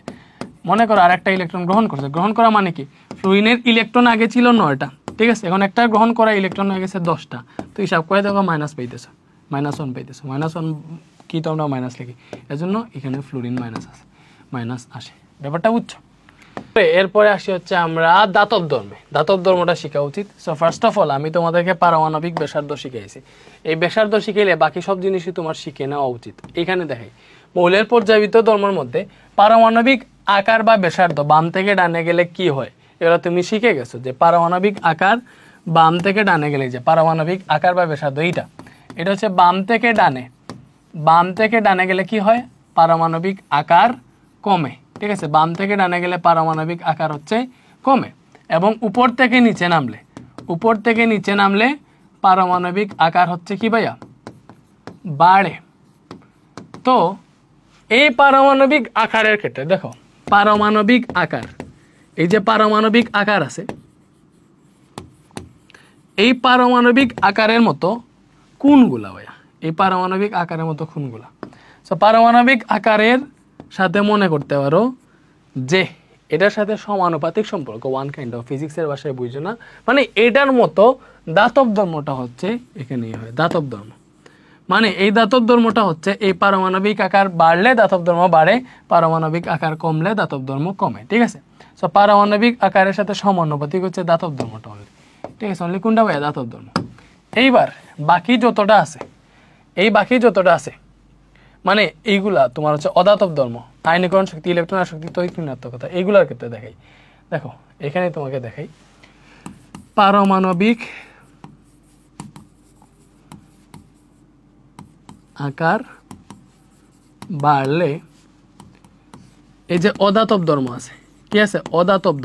Speaker 1: মনে করো আর একটা ইলেকট্রন গ্রহণ করছে। গ্রহণ করা মানে কি, ফ্লুরিনের ইলেকট্রন আগে ছিল 9টা, ঠিক আছে, এখন একটা গ্রহণ করা ইলেকট্রন হয়ে গেছে 10টা। তো হিসাব করে দেখো মাইনাস পাইতেছো, -1 পাইতেছো, -1 কি তো আমরা মাইনাস লিখি, এজন্য এখানে ফ্লুরিন মাইনাস আসে। ব্যাপারটা বুঝছো? এরপরে আসি হচ্ছে আমরা দাতব ধর্মটা শেখা উচিত। সো ফার্স্ট অফ অল আমি তোমাদেরকে পারমাণবিক ব্যাসার্ধ শিখাইছি। এই ব্যাসার্ধ শিখাইলে বাকি সব জিনিসই তোমার শিখে নেওয়া উচিত। এখানে দেখাই মৌলের পর্যায়বৃত্ত ধর্মের মধ্যে পারমাণবিক আকার বা ব্যাসার্ধ বাম থেকে ডানে গেলে কি হয়, এগুলো তুমি শিখে গেছো যে পারমাণবিক আকার বাম থেকে ডানে গেলে যে পারমাণবিক আকার বা ব্যাসার্ধ এটা হচ্ছে বাম থেকে ডানে গেলে কি হয়, পারমাণবিক আকার কমে। ঠিক আছে, বাম থেকে ডানে গেলে পারমাণবিক আকার হচ্ছে কমে, এবং উপর থেকে নিচে নামলে পারমাণবিক আকার হচ্ছে কি ভাইয়া, বাড়ে। তো এই পারমাণবিক আকারের ক্ষেত্রে দেখো, পারমাণবিক আকার, এই যে পারমাণবিক আকার আছে, এই পারমাণবিক আকারের মতো কোণগুলা ভাইয়া, এই পারমাণবিক আকারের মতো কোণগুলা। সো পারমাণবিক আকারের সাথে মনে করতে পারো যে এটার সাথে সমানুপাতিক সম্পর্ক, ওয়ান কাইন্ড অফ, ফিজিক্সের ভাষায় বুঝছো না, মানে এটার মতো দাতব ধর্মটা হচ্ছে এখানেই হয় দাতব ধর্ম। মানে এই দাতব ধর্মটা হচ্ছে এই পারমাণবিক আকার বাড়লে দাতব ধর্ম বাড়ে, পারমাণবিক আকার কমলে দাতব ধর্ম কমে। ঠিক আছে, সো পারমাণবিক আকারের সাথে সমানুপাতিক হচ্ছে দাতব ধর্মটা অনলি। ঠিক আছে, অনলি কোনটা ভাইয়া, দাতব ধর্ম। এইবার বাকি যতটা আছে মানে এইগুলা তোমার হচ্ছে অদাতব ধর্ম, আয়নীকরণ শক্তি, ইলেকট্রন শক্তি, তড়িৎ ঋণাত্মকতা, এইগুলার ক্ষেত্রে দেখাই। দেখো এখানে তোমাকে দেখাই পারমাণবিক আকার বাড়লে এই যে অদাতব ধর্ম আছে, কি আছে, অদাতব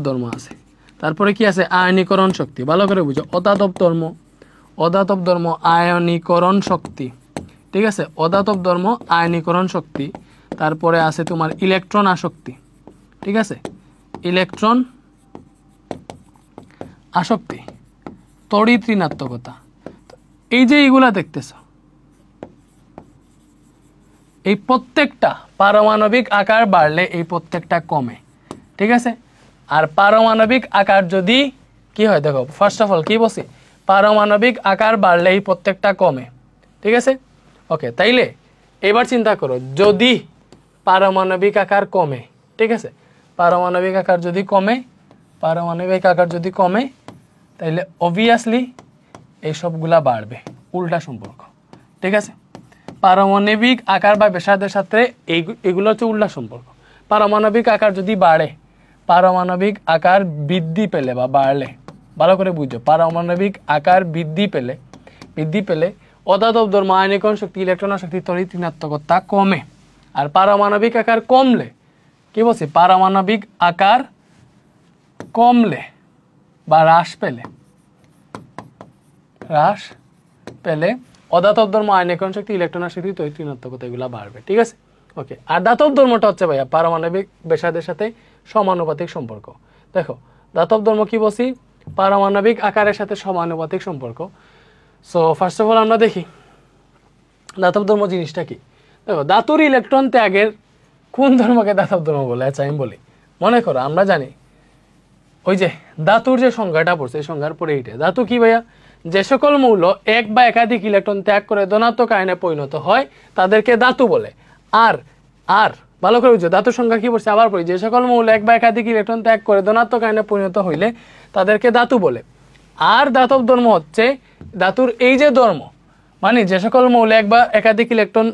Speaker 1: ধর্ম আছে। তারপরে কি আছে, আয়নীকরণ শক্তি। ভালো করে বুঝো, অদাতব ধর্ম আয়নীকরণ শক্তি। ঠিক আছে, অদাতব ধর্ম আয়নীকরণ শক্তি। তারপরে আছে তোমার ইলেকট্রন আসক্তি। ঠিক আছে, ইলেকট্রন আসক্তি, তড়িৎ ঋণাত্মকতা। এই যে এইগুলা দেখতেছ, এই প্রত্যেকটা পারমাণবিক আকার বাড়লে এই প্রত্যেকটা কমে। ঠিক আছে, আর পারমাণবিক আকার যদি কি হয়, দেখো ফার্স্ট অফ অল কি বলছি, পারমাণবিক আকার বাড়লে এই প্রত্যেকটা কমে। ঠিক আছে, ওকে, তাইলে এবার চিন্তা করো, যদি পারমাণবিক আকার কমে, ঠিক আছে, পারমাণবিক আকার যদি কমে তাইলে অবভিয়াসলি এই সবগুলা বাড়বে, উল্টা সম্পর্ক। ঠিক আছে, পারমাণবিক আকার বা ব্যাসার্ধের সাথে এগুলো হচ্ছে উল্টা সম্পর্ক। পারমাণবিক আকার যদি বাড়ে, পারমাণবিক আকার বৃদ্ধি পেলে বা বাড়লে, ভালো করে বুঝো, পারমাণবিক আকার বৃদ্ধি পেলে অদাতব ধর্ম, আয়নীকরণ শক্তি, ইলেকট্রন শক্তি, তড়িৎ ঋণাত্মকতা কমে। আর পারমাণবিক আকার কমলে কি বলছি, পারমাণবিক আকার কমলে বা হ্রাস পেলে অদাতব ধর্ম, আয়নীকরণ শক্তি, ইলেকট্রন শক্তি, তড়িৎ ঋণাত্মকতা এগুলো বাড়বে। ঠিক আছে, ওকে, আর দাতব ধর্মটা হচ্ছে ভাইয়া পারমাণবিক ব্যাসার্ধের সাথে সমানুপাতিক সম্পর্ক। দেখো দাতব ধর্ম কি বলছি, পারমাণবিক আকারের সাথে সমানুপাতিক সম্পর্ক। সো ফার্স্ট অফ অল আমরা দেখি দাতব ধর্ম জিনিসটা কি। দেখো ধাতুর ইলেকট্রন ত্যাগের কোন ধর্মকে দাতব ধর্ম বলে? আচ্ছা আমি বলি, মনে করো আমরা জানি ওই যে ধাতুর যে সংজ্ঞাটা পড়ছে এই সংজ্ঞার পরে এইটা, ধাতু কি ভাইয়া, যে সকল মৌল এক বা একাধিক ইলেকট্রন ত্যাগ করে ধনাত্মক আয়নে পরিণত হয় তাদেরকে ধাতু বলে। আর আর ভালো করে বুঝছো ধাতুর সংজ্ঞা কি পড়ছে, আবার পড়ি, যে সকল মৌল এক বা একাধিক ইলেকট্রন ত্যাগ করে ধনাত্মক আয়নে পরিণত হইলে তাদেরকে ধাতু বলে। আর দাতব ধর্ম হচ্ছে ধাতুর এই যে ধর্ম, মানে যে সকল মৌল এক বা একাধিক ইলেকট্রন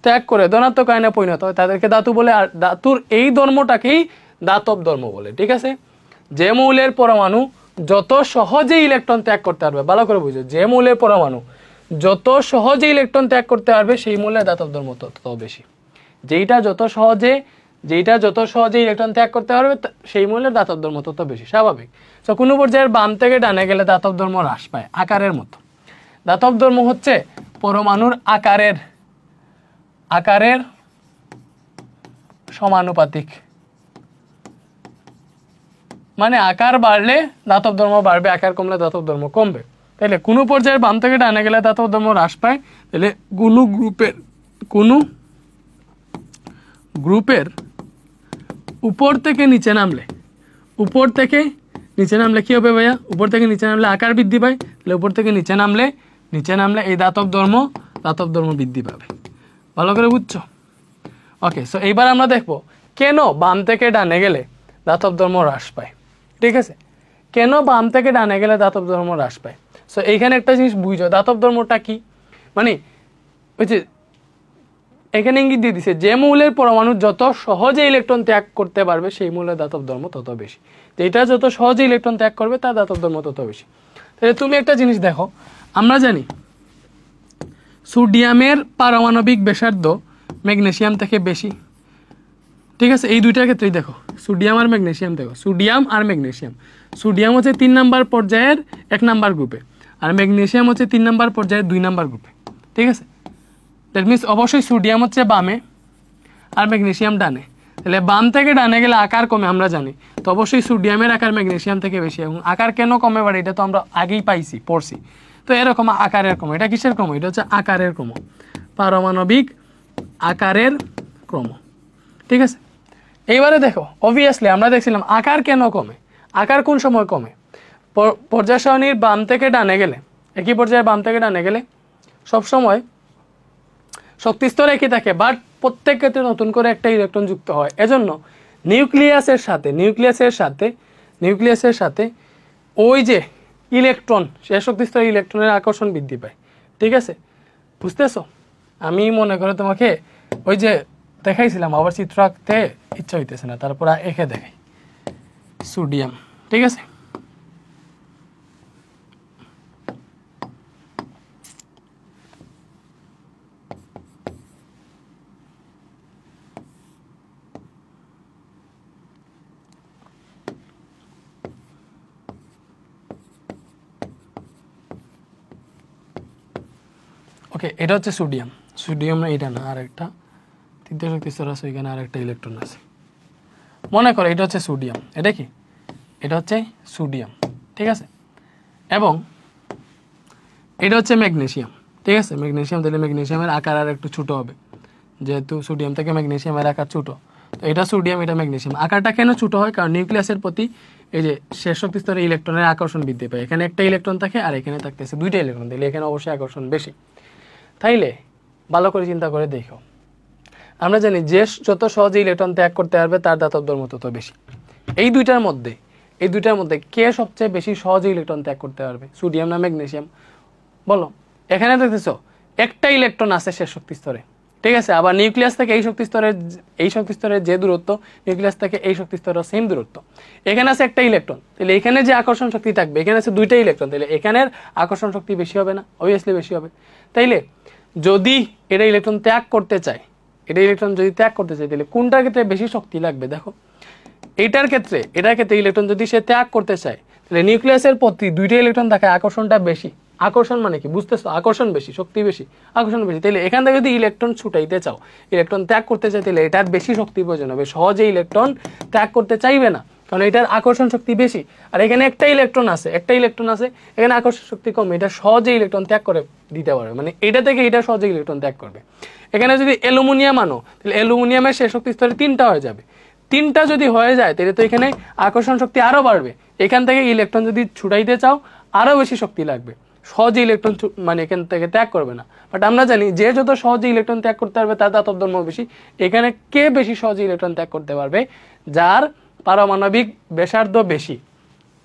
Speaker 1: ত্যাগ করে ধনাত্মক আয়নে পরিণত হয় তাদেরকে ধাতু বলে। আর ধাতুর এই ধর্মটাকেই দাতব ধর্ম বলে। ঠিক আছে, যে মৌলের পরমাণু যত সহজে ইলেকট্রন ত্যাগ করতে পারবে, ভালো করে বুঝো, যে মৌলের পরমাণু যত সহজে ইলেকট্রন ত্যাগ করতে পারবে সেই মৌলের দাতব ধর্ম তত বেশি। যেইটা যত সহজে ইলেকট্রন ত্যাগ করতে পারবে সেই মৌলের দাতব ধর্ম তত বেশি, স্বাভাবিক। তো কোনো পর্যায়ের বাম থেকে ডানে গেলে দাতব ধর্ম হ্রাস পায় আকারের মতো। দাতব ধর্ম হচ্ছে পরমাণুর আকারের সমানুপাতিক, মানে আকার বাড়লে দাতব ধর্ম বাড়বে, আকার কমলে দাতব ধর্ম কমবে। তাহলে কোনো পর্যায়ের বাম থেকে ডানে গেলে দাতব ধর্ম হ্রাস পায়। তাহলে কোনো গ্রুপের উপর থেকে নিচে নামলে কি হবে ভাইয়া, উপর থেকে নিচে নামলে আকার বৃদ্ধি পায়। তাহলে উপর থেকে নিচে নামলে এই দাতব ধর্ম বৃদ্ধি পাবে। ভালো করে বুঝছো? ওকে, সো এইবার আমরা দেখবো কেন বাম থেকে ডানে গেলে দাতব ধর্ম হ্রাস পায়। ঠিক আছে, কেন বাম থেকে ডানে গেলে দাতব ধর্ম হ্রাস পায়। সো এইখানে একটা জিনিস বুঝো, দাতব ধর্মটা কি, মানে ওই যে এখানে ইঙ্গিত দিয়ে দিছে যে মৌলের পরমাণু যত সহজে ইলেকট্রন ত্যাগ করতে পারবে সেই মৌলের দাতব ধর্ম তত বেশি। যেটা যত সহজে ইলেকট্রন ত্যাগ করবে তার দাতব ধর্ম তত বেশি। তাহলে তুমি একটা জিনিস দেখো, আমরা জানি সোডিয়ামের পারমাণবিক ব্যাসার্ধ ম্যাগনেসিয়াম থেকে বেশি। ঠিক আছে, এই দুইটার ক্ষেত্রেই দেখো সোডিয়াম আর ম্যাগনেসিয়াম, দেখো সোডিয়াম হচ্ছে 3 নাম্বার পর্যায়ের 1 নাম্বার গ্রুপে, আর ম্যাগনেসিয়াম হচ্ছে 3 নাম্বার পর্যায়ের 2 নাম্বার গ্রুপে। ঠিক আছে, দ্যাট মিনস অবশ্যই সোডিয়াম হচ্ছে বামে আর ম্যাগনেসিয়াম ডানে। তাহলে বাম থেকে ডানে গেলে আকার কমে আমরা জানি, তো অবশ্যই সোডিয়ামের আকার ম্যাগনেসিয়াম থেকে বেশি। এবং আকার কেন কমে বাড়ে এটা তো আমরা আগেই পড়ছি। তো এরকম আকারের ক্রম, এটা কিসের ক্রম, এটা হচ্ছে আকারের ক্রম, পারমাণবিক আকারের ক্রম। ঠিক আছে, এইবারে দেখো অবভিয়াসলি আমরা দেখছিলাম আকার কেন কমে, আকার কোন সময় কমে, পর্যায় সারণীর বাম থেকে ডানে গেলে, একই পর্যায়ে বাম থেকে ডানে গেলে সবসময় শক্তিস্তর একই থাকে, বাট প্রত্যেক ক্ষেত্রে নতুন করে একটা ইলেকট্রন যুক্ত হয়। এজন্য নিউক্লিয়াসের সাথে ওই যে ইলেকট্রন, সে শক্তিস্তরের ইলেকট্রনের আকর্ষণ বৃদ্ধি পায়। ঠিক আছে, বুঝতেছো? আমি মনে করে তোমাকে ওই যে দেখাইছিলাম, আবার চিত্র আঁকতে ইচ্ছা হইতেছে না, তারপর এঁকে দেখাই সোডিয়াম। ঠিক আছে, ওকে, এটা হচ্ছে সোডিয়াম না, এটা না, আর একটা তৃতীয় শক্তিস্তর আছে, ওইখানে আর একটা ইলেকট্রন আছে। মনে করো এটা হচ্ছে সোডিয়াম, এটা কি, এটা হচ্ছে সোডিয়াম। ঠিক আছে, এবং এটা হচ্ছে ম্যাগনেসিয়াম। ঠিক আছে, ম্যাগনেসিয়াম, তাহলে ম্যাগনেসিয়ামের আকার আর একটু ছোটো হবে, যেহেতু সোডিয়াম থেকে ম্যাগনেসিয়ামের আকার ছোটো। তো এটা সোডিয়াম, এটা ম্যাগনেসিয়াম। আকারটা কেন ছোটো হয়, কারণ নিউক্লিয়াসের প্রতি এই যে শেষ শক্তিস্তরে ইলেকট্রনের আকর্ষণ বৃদ্ধি পায়। এখানে একটা ইলেকট্রন থাকে আর এখানে থাকতেছে 2টা ইলেকট্রন, তাহলে এখানে অবশ্যই আকর্ষণ বেশি। তাইলে ভালো করে চিন্তা করে দেখো, আমরা জানি যে যত সহজে ইলেকট্রন ত্যাগ করতে পারবে তার দাতব ধর্ম তত বেশি। এই দুইটার মধ্যে কে সবচেয়ে বেশি সহজে ইলেকট্রন ত্যাগ করতে পারবে, সোডিয়াম না ম্যাগনেসিয়াম? বলো। এখানে দেখতেছো একটা ইলেকট্রন আছে শেষ শক্তিস্তরে। ঠিক আছে, আবার নিউক্লিয়াস থেকে এই শক্তিস্তরের যে দূরত্ব, নিউক্লিয়াস থেকে এই শক্তিস্তরের সেম দূরত্ব। এখানে আছে একটা ইলেকট্রন, তাহলে এখানে যে আকর্ষণ শক্তি থাকবে, এখানে আছে 2টা ইলেকট্রন, তাহলে এখানের আকর্ষণ শক্তি বেশি হবে না? অবভিয়াসলি বেশি হবে। তাইলে যদি এটা ইলেকট্রন ত্যাগ করতে চায়, তাহলে কোনটার ক্ষেত্রে বেশি শক্তি লাগবে? দেখো এটার ক্ষেত্রে ইলেকট্রন যদি সে ত্যাগ করতে চায়, তাহলে নিউক্লিয়াসের প্রতি 2টা ইলেকট্রন থাকে, আকর্ষণটা বেশি। আকর্ষণ মানে কি বুঝতেছো? আকর্ষণ বেশি, শক্তি বেশি, আকর্ষণ বেশি। তাহলে এখান থেকে যদি ইলেকট্রন ছুটাইতে চাও, ইলেকট্রন ত্যাগ করতে চাই, তাহলে এটার বেশি শক্তি প্রয়োজন হবে। সহজে ইলেকট্রন ত্যাগ করতে চাইবে না, কারণ এটার আকর্ষণ শক্তি বেশি। আর এখানে একটা ইলেকট্রন আছে, এখানে আকর্ষণ শক্তি কম, এটা সহজে ইলেকট্রন ত্যাগ করে দিতে পারবে, মানে এটা থেকে এটা সহজে ইলেকট্রন ত্যাগ করবে। এখানে যদি অ্যালুমিনিয়াম আনো, তাহলে অ্যালুমিনিয়ামের শেষ শক্তি স্তরে 3টা হয়ে যাবে। 3টা যদি হয়ে যায় তাহলে তো এখানে আকর্ষণ শক্তি আরো বাড়বে। এখান থেকে ইলেকট্রন যদি ছুটাইতে চাও আরো বেশি শক্তি লাগবে, সহজে ইলেকট্রন মানে এখান থেকে ত্যাগ করবে না। বাট আমরা জানি যে যত সহজে ইলেকট্রন ত্যাগ করতে পারবে তার দাতব ধর্ম বেশি। এখানে কে বেশি সহজে ইলেকট্রন ত্যাগ করতে পারবে? যার পারমাণবিক ব্যাসার্ধ বেশি,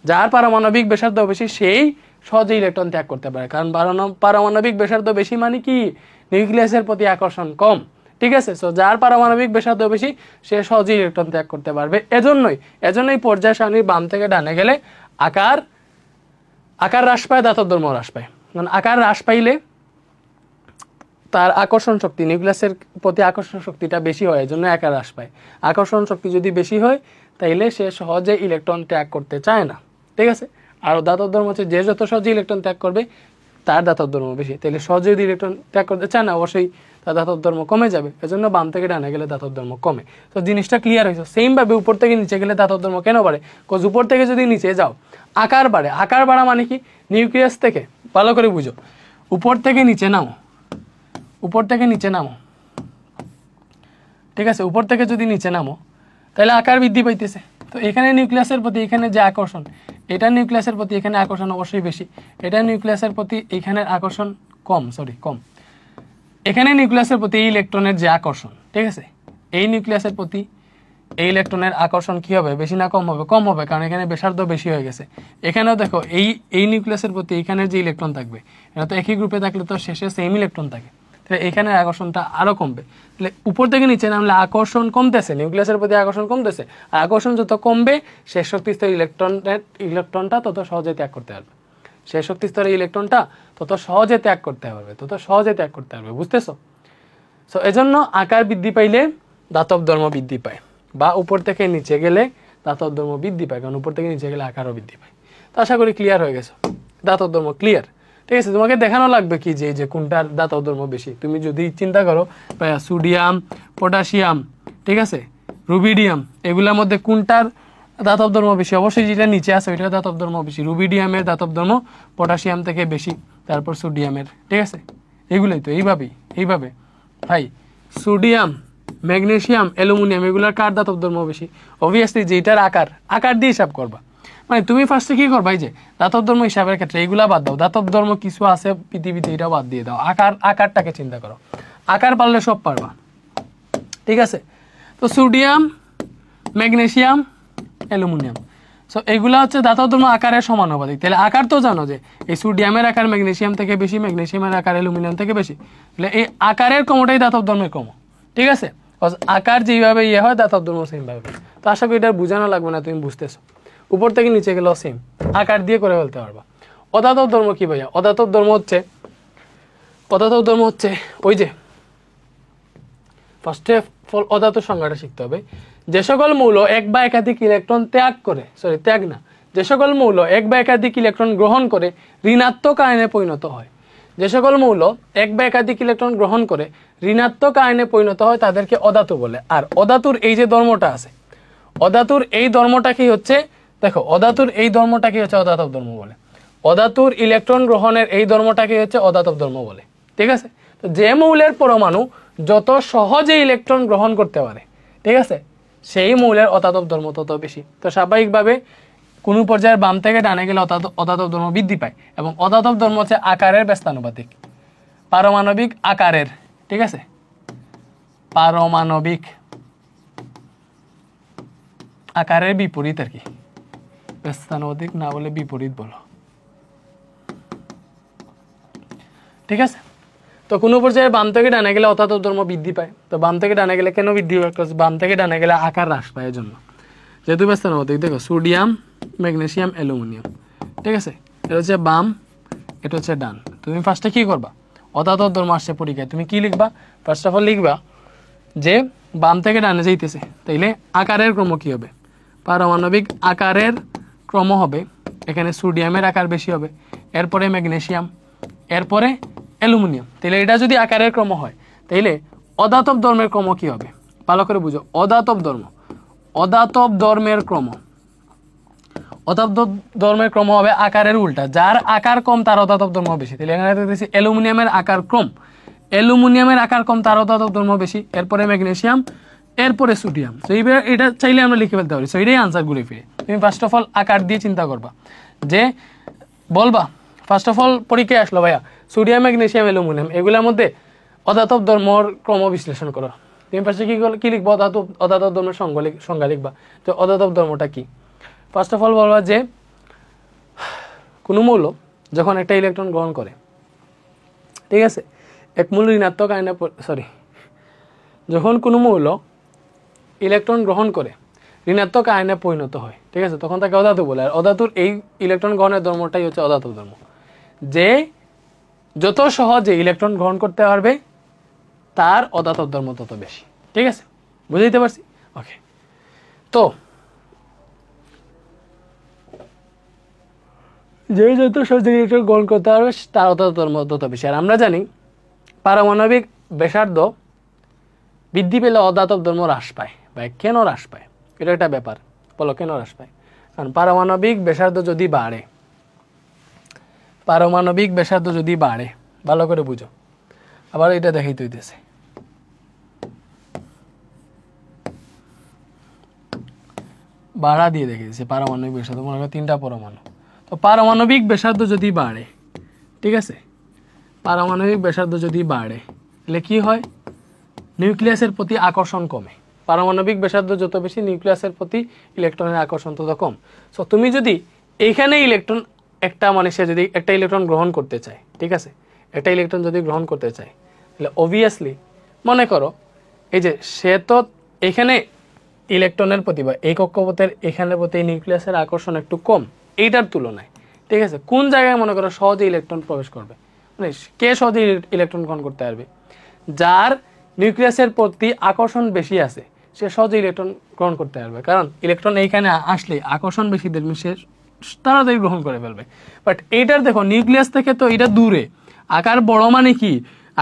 Speaker 1: যার পারমাণবিক ব্যাসার্ধ বেশি সেই সহজে ইলেকট্রন ত্যাগ করতে পারে। কারণ পারমাণবিক ব্যাসার্ধ বেশি মানে কি? নিউক্লিয়াসের প্রতি আকর্ষণ কম, ঠিক আছে? সো যার পারমাণবিক ব্যাসার্ধ বেশি সে সহজে ইলেকট্রন ত্যাগ করতে পারবে। এজন্যই পর্যায় সারণীর বাম থেকে ডানে গেলে আকার হ্রাস পায়, দাতব ধর্ম হ্রাস পায়। কারণ আকার হ্রাস পাইলে তার আকর্ষণ শক্তি, নিউক্লিয়াসের প্রতি আকর্ষণ শক্তিটা বেশি হয়, এজন্য আকার হ্রাস পায়। আকর্ষণ শক্তি যদি বেশি হয় তাইলে সে সহজে ইলেকট্রন ত্যাগ করতে চায় না, ঠিক আছে? আর দাতব ধর্ম হচ্ছে যে যত সহজে ইলেকট্রন ত্যাগ করবে তার দাতব ধর্ম বেশি। তাইলে সহজে যদি ইলেকট্রন ত্যাগ করতে চায় না, অবশ্যই তার দাতব ধর্ম কমে যাবে। এজন্য বাম থেকে ডানে গেলে দাতব ধর্ম কমে। তো জিনিসটা ক্লিয়ার হয়েছে। সেম ভাবে উপর থেকে নিচে গেলে দাতব ধর্ম কেন বাড়ে? কজ উপর থেকে যদি নিচে যাও আকার বাড়ে। আকার বাড়া মানে কি? নিউক্লিয়াস থেকে, ভালো করে বুঝো, উপর থেকে নিচে নামো, ঠিক আছে? উপর থেকে যদি নিচে নামো তাহলে আকার বৃদ্ধি পাইতেছে। তো এখানে নিউক্লিয়াসের প্রতি এখানে যে আকর্ষণ, এটা নিউক্লিয়াসের প্রতি এখানে আকর্ষণ অবশ্যই বেশি, এটা নিউক্লিয়াসের প্রতি এখানের আকর্ষণ কম। এখানে নিউক্লিয়াসের প্রতি এই ইলেকট্রনের যে আকর্ষণ, ঠিক আছে, এই নিউক্লিয়াসের প্রতি এই ইলেকট্রনের আকর্ষণ কি হবে? বেশি না কম হবে? কম হবে, কারণ এখানে ব্যাসার্ধ বেশি হয়ে গেছে। এখানেও দেখো এই নিউক্লিয়াসের প্রতি এখানের যে ইলেকট্রন থাকবে, এটা তো একই গ্রুপে থাকলে তো শেষে সেম ইলেকট্রন থাকে, তাহলে এখানের আকর্ষণটা আরো কমবে। তাহলে উপর থেকে নিচে নামলে আকর্ষণ কমতেছে, নিউক্লিয়াসের প্রতি আকর্ষণ কমতেছে। আর আকর্ষণ যত কমবে শেষ শক্তি স্তরের ইলেকট্রনটা তত সহজে ত্যাগ করতে পারবে, শেষ শক্তি স্তরের ইলেকট্রনটা তত সহজে ত্যাগ করতে পারবে, বুঝতেছো? সো এজন্য আকার বৃদ্ধি পাইলে দাতব ধর্ম বৃদ্ধি পায়, বা উপর থেকে নিচে গেলে দাতব ধর্ম বৃদ্ধি পায়, কারণ উপর থেকে নিচে গেলে আকারও বৃদ্ধি পায়। তো আশা করি ক্লিয়ার হয়ে গেছে, দাতব ধর্ম ক্লিয়ার, ঠিক আছে? তোমাকে দেখানো লাগবে কি যে কোনটার দাতব ধর্ম বেশি। তুমি যদি চিন্তা করো সোডিয়াম, পটাশিয়াম, ঠিক আছে, রুবিডিয়াম, এগুলোর মধ্যে কোনটার দাতব ধর্ম বেশি? অবশ্যই যেটা নিচে আছে ওইটার দাতব ধর্ম বেশি। রুবিডিয়ামের দাতব ধর্ম পটাশিয়াম থেকে বেশি, তারপর সোডিয়ামের, ঠিক আছে? এগুলোই তো এইভাবে ভাই, সোডিয়াম, ম্যাগনেসিয়াম, অ্যালুমিনিয়াম, এগুলোর কার দাতব ধর্ম বেশি? অবভিয়াসলি যেটার আকার দিয়ে হিসাব করবা। মানে তুমি ফার্স্টে কি করবা? এই যে দাতব ধর্ম হিসাবের ক্ষেত্রে এগুলা বাদ দাও, দাতব ধর্ম কিছু আছে পৃথিবীতে এটা বাদ দিয়ে দাও, আকারটাকে চিন্তা করো। আকার পারলে সব পারবা, ঠিক আছে? তো সোডিয়াম, ম্যাগনেসিয়াম, অ্যালুমিনিয়াম, সো এগুলা হচ্ছে দাতব ধর্ম আকারের সমানুপাতিক। তাহলে আকার তো জানো যে এই সোডিয়ামের আকার ম্যাগনেসিয়াম থেকে বেশি, ম্যাগনেসিয়ামের আকার অ্যালুমিনিয়াম থেকে বেশি। তাহলে এই আকারের ক্রমটাই দাতব ধর্মের ক্রম, ঠিক আছে? আকার যেভাবে হয় দাতব ধর্ম সেম ভাবে। তো আশা করি এটা বোঝানো লাগবে না, তুমি বুঝতেছো। উপর থেকে নিচে গেলেও সেম, আকার দিয়ে করে ফেলতে পারবা। অদাতব ধর্ম কি ভাইয়া? অদাতব ধর্ম হচ্ছে ওই যে ফার্স্টে অধাতুর সংজ্ঞাটা শিখতে হবে। যে সকল মৌল এক বা একাধিক ইলেকট্রন যে সকল মৌল এক বা একাধিক ইলেকট্রন গ্রহণ করে ঋণাত্মক আয়নে পরিণত হয়, যে সকল মৌল এক বা একাধিক ইলেকট্রন গ্রহণ করে ঋণাত্মক আয়নে পরিণত হয় তাদেরকে অধাতু বলে। আর অধাতুর এই যে ধর্মটা আছে, অধাতুর এই ধর্মটা কি হচ্ছে? দেখো, অধাতুর এই ধর্মটা কি হচ্ছে? অধাতব ধর্ম বলে। অধাতুর ইলেকট্রন গ্রহণের এই ধর্মটা কি হচ্ছে? অধাতব ধর্ম বলে, ঠিক আছে? তো যে মৌলের পরমাণু যত সহজে ইলেকট্রন গ্রহণ করতে পারে, ঠিক আছে, সেই মৌলের অধাতব ধর্ম তত বেশি। তো স্বাভাবিকভাবে কোনো পর্যায়ের বাম থেকে ডানে গেলে অধাতব ধর্ম বৃদ্ধি পায়, এবং অধাতব ধর্ম হচ্ছে আকারের ব্যস্তানুপাতিক, পারমাণবিক আকারের, ঠিক আছে, পারমাণবিক আকারের বিপরীত আর কি, ব্যস্তানুপাতিক না বলে বিপরীত বলো, ঠিক আছে? তো কোনো পর্যায়ে বাম থেকে ডানে গেলে অধাতব ধর্ম বৃদ্ধি পায়। তো বাম থেকে ডানে গেলে কেন বৃদ্ধি পায়? বাম থেকে ডানে গেলে আকার হ্রাস পায়, এর জন্য। যেহেতু ব্যস্তানুপাতিক, দেখো সোডিয়াম, ম্যাগনেসিয়াম, অ্যালুমিনিয়াম, ঠিক আছে, এটা হচ্ছে বাম, এটা হচ্ছে ডান। তুমি ফার্স্টে কি করবা? অধাতব ধর্ম আসছে পরীক্ষায়, তুমি কি লিখবা? ফার্স্ট অফ অল লিখবা যে বাম থেকে ডানে যাইতেছে, তাইলে আকারের ক্রম কি হবে? পারমাণবিক আকারের ক্রম হবে, এখানে সোডিয়ামের আকার বেশি হবে, এরপরে ম্যাগনেসিয়াম, এরপরে অ্যালুমিনিয়াম। তাহলে এটা যদি আকারের ক্রম হয় তাইলে অধাতব ধর্মের ক্রম কি হবে? ভালো করে বুঝো। অধাতব ধর্মের ক্রম, অধাতব ধর্মের ক্রম হবে আকারের উল্টা। যার আকার কম তার অধাতব ধর্ম বেশি। তাহলে এখানে দেখতেছি অ্যালুমিনিয়ামের আকার কম, তার অধাতব ধর্ম বেশি। এরপরে ম্যাগনেসিয়াম, এরপরে সোডিয়াম। তো এইবার এটা চাইলে আমরা লিখে ফেলতে পারি। সো এটাই আনসার ঘুরে ফিরে। তুমি ফার্স্ট অফ অল আকার দিয়ে চিন্তা করবা, যে বলবা ফার্স্ট অফ অল পরীক্ষায় আসলো ভাইয়া সোডিয়াম, ম্যাগনেসিয়াম, অ্যালুমিনিয়াম এগুলোর মধ্যে অধাতব ধর্মর ক্রম বিশ্লেষণ করো। তুমি পাশে কি লিখবো? অধাতব ধর্মের সংজ্ঞা লিখবা। তো অধাতব ধর্মটা কি? ফার্স্ট অফ অল বলবা যে কোনো মৌল যখন একটা ইলেকট্রন গ্রহণ করে, ঠিক আছে, এক মূল ঋণাত্মক আয়নে যখন কোনো মৌল ইলেকট্রন গ্রহণ করে ঋণাত্মক আয়নে পরিণত হয়, ঠিক আছে, তখন তাকে অধাতু বলে। আর অধাতুর এই ইলেকট্রন গ্রহণের ধর্মটাই হচ্ছে অধাতব ধর্ম, যে যত সহজে ইলেকট্রন গ্রহণ করতে পারবে তার অধাতব ধর্ম তত বেশি। ঠিক আছে, বুঝাইতে পারছি? ওকে, তো যে যত সহজে ইলেকট্রন গ্রহণ করতে পারবে তার অধাতব ধর্ম তত বেশি। আর আমরা জানি পারমাণবিক ব্যাসার্ধ বৃদ্ধি পেলে অধাতব ধর্ম হ্রাস পায়। ভাই কেন হ্রাস পায়? এটা একটা ব্যাপার। বলো কেন হ্রাস পায়? কারণ পারমাণবিক ব্যাসার্ধ যদি বাড়ে, ভালো করে বুঝো। আবার এটা দেখাইতে হইতেছে, বাড়া দিয়ে দেখিয়েছে পারমাণবিক ব্যাসার্ধ, মনে করো 3টা পরমাণু। তো পারমাণবিক ব্যাসার্ধ যদি বাড়ে, ঠিক আছে, পারমাণবিক ব্যাসার্ধ যদি বাড়ে তাহলে কি হয়? নিউক্লিয়াসের প্রতি আকর্ষণ কমে। পারমাণবিক ব্যাসার্ধ যত বেশি, নিউক্লিয়াসের প্রতি ইলেকট্রনের আকর্ষণ তত কম। সো তুমি যদি এইখানে ইলেকট্রন একটা সে যদি একটা ইলেকট্রন গ্রহণ করতে চায়, ঠিক আছে, একটা ইলেকট্রন যদি গ্রহণ করতে চায় তাহলে অবভিয়াসলি মনে করো এই যে সে তো এখানে ইলেকট্রনের প্রতি বা এই কক্ষপথের এখানের প্রতি নিউক্লিয়াসের আকর্ষণ একটু কম এইটার তুলনায়, ঠিক আছে। কোন জায়গায় মনে করো সহজে ইলেকট্রন প্রবেশ করবে? কে সহজে ইলেকট্রন গ্রহণ করতে পারবে? যার নিউক্লিয়াসের প্রতি আকর্ষণ বেশি আছে সে সহজে ইলেকট্রন গ্রহণ করতে পারবে, কারণ ইলেকট্রন এইখানে আসলে আকর্ষণ বেশি দেবে, সে তাড়াতাড়ি গ্রহণ করে ফেলবে। বাট এইটার দেখো নিউক্লিয়াস থেকে তো এটা দূরে, আকার বড় মানে কি?